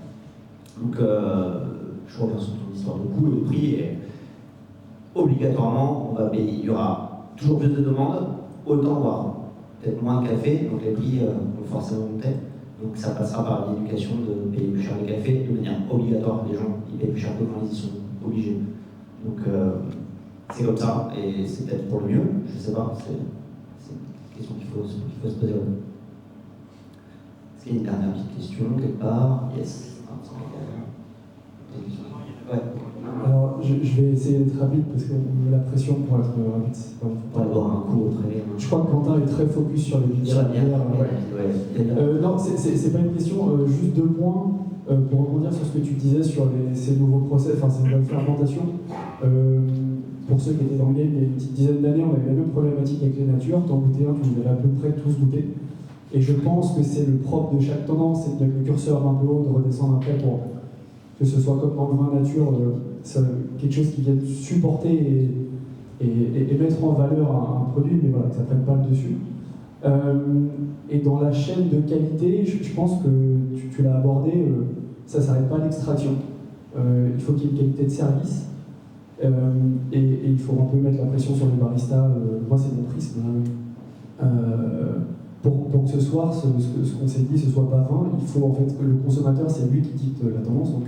Donc, je reviens sur ton histoire de coût et de prix, et obligatoirement, on va payer, il y aura toujours plus de demandes, autant voire peut-être moins de café, donc les prix vont forcément monter. Donc ça passera par l'éducation de payer plus cher les cafés de manière obligatoire. Les gens ils payent plus cher que quand ils y sont obligés. Donc c'est comme ça, et c'est peut-être pour le mieux, je ne sais pas, c'est une question qu'il faut se poser. Est-ce qu'il y a une dernière petite question quelque part? Yes. Ouais. Alors, je vais essayer d'être rapide parce qu'on met la pression pour être rapide. On va avoir un cours très. Je crois que Quentin est très focus sur les Sur la bière. Non, c'est pas une question, juste 2 points pour rebondir sur ce que tu disais sur ces nouveaux process, enfin ces nouvelles fermentations. Pour ceux qui étaient dans le game, il y a une petite dizaine d'années, on avait la même problématique avec les natures. T'en goûtais un, tu nous avais à peu près tous goûté. Et je pense que c'est le propre de chaque tendance, c'est de mettre le curseur un peu haut, de redescendre après pour que ce soit comme dans le vin nature, quelque chose qui vienne supporter et mettre en valeur un produit, mais voilà, que ça ne prenne pas le dessus. Et dans la chaîne de qualité, je pense que tu l'as abordé, ça ne s'arrête pas à l'extraction. Il faut qu'il y ait une qualité de service, et il faut un peu mettre la pression sur les baristas. Moi, c'est mon prisme. Pour que ce soir, ce qu'on s'est dit, ce soit pas vain, il faut en fait que le consommateur, c'est lui qui dicte la tendance. Donc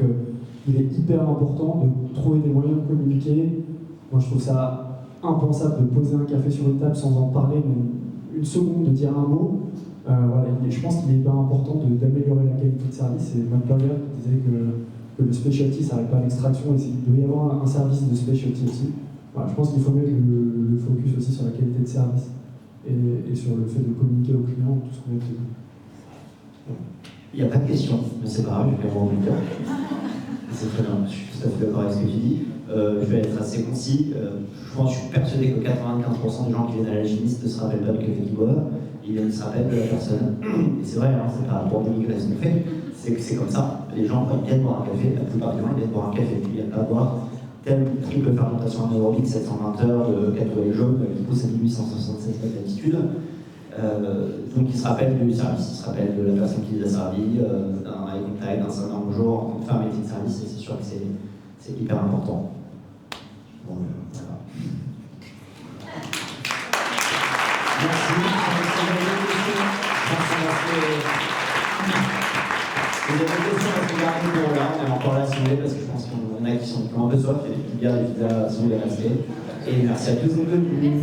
il est hyper important de trouver des moyens de communiquer. Moi, je trouve ça impensable de poser un café sur une table sans en parler, même une seconde, de dire un mot. Voilà, je pense qu'il est hyper important d'améliorer la qualité de service. Et Matt Burger disait que le specialty, ça n'arrête pas à l'extraction, et il doit y avoir un service de specialty aussi. Voilà, je pense qu'il faut mettre le focus aussi sur la qualité de service. Et sur le fait de communiquer aux clients, tout ce qu'on a dit. Il n'y a pas de question, mais c'est pas grave, je vais faire mon bulletin. C'est très bien, je suis tout à fait d'accord avec ce que tu dis. Je vais être assez concis. Je suis persuadé que 95% des gens qui viennent à l'alchimiste ne se rappellent pas du café qu'ils boivent, ils se rappellent de la personne. Et c'est vrai, hein, c'est pas pour dénigrer ce qu'on fait, c'est que c'est comme ça. Les gens viennent boire un café, la plupart des gens viennent boire un café, puis ils viennent pas boire telle triple fermentation anaérobique, 720 heures de cabriolet jaune qui pousse à 1876 mètres d'altitude. Donc ils se rappellent du service, ils se rappellent de la personne qui les a servis, d'un eye contact, d'un certain bonjour, enfin un métier de service, et c'est sûr que c'est hyper important. Bon, voilà. Merci. Vous avez des questions à se garder pour là, on est encore là si vous voulez, parce que je pense qu'il y en a qui ont un peu soif, il y a des petites bières, des pizzas, si vous voulez rester. Et merci à tous d'être venus.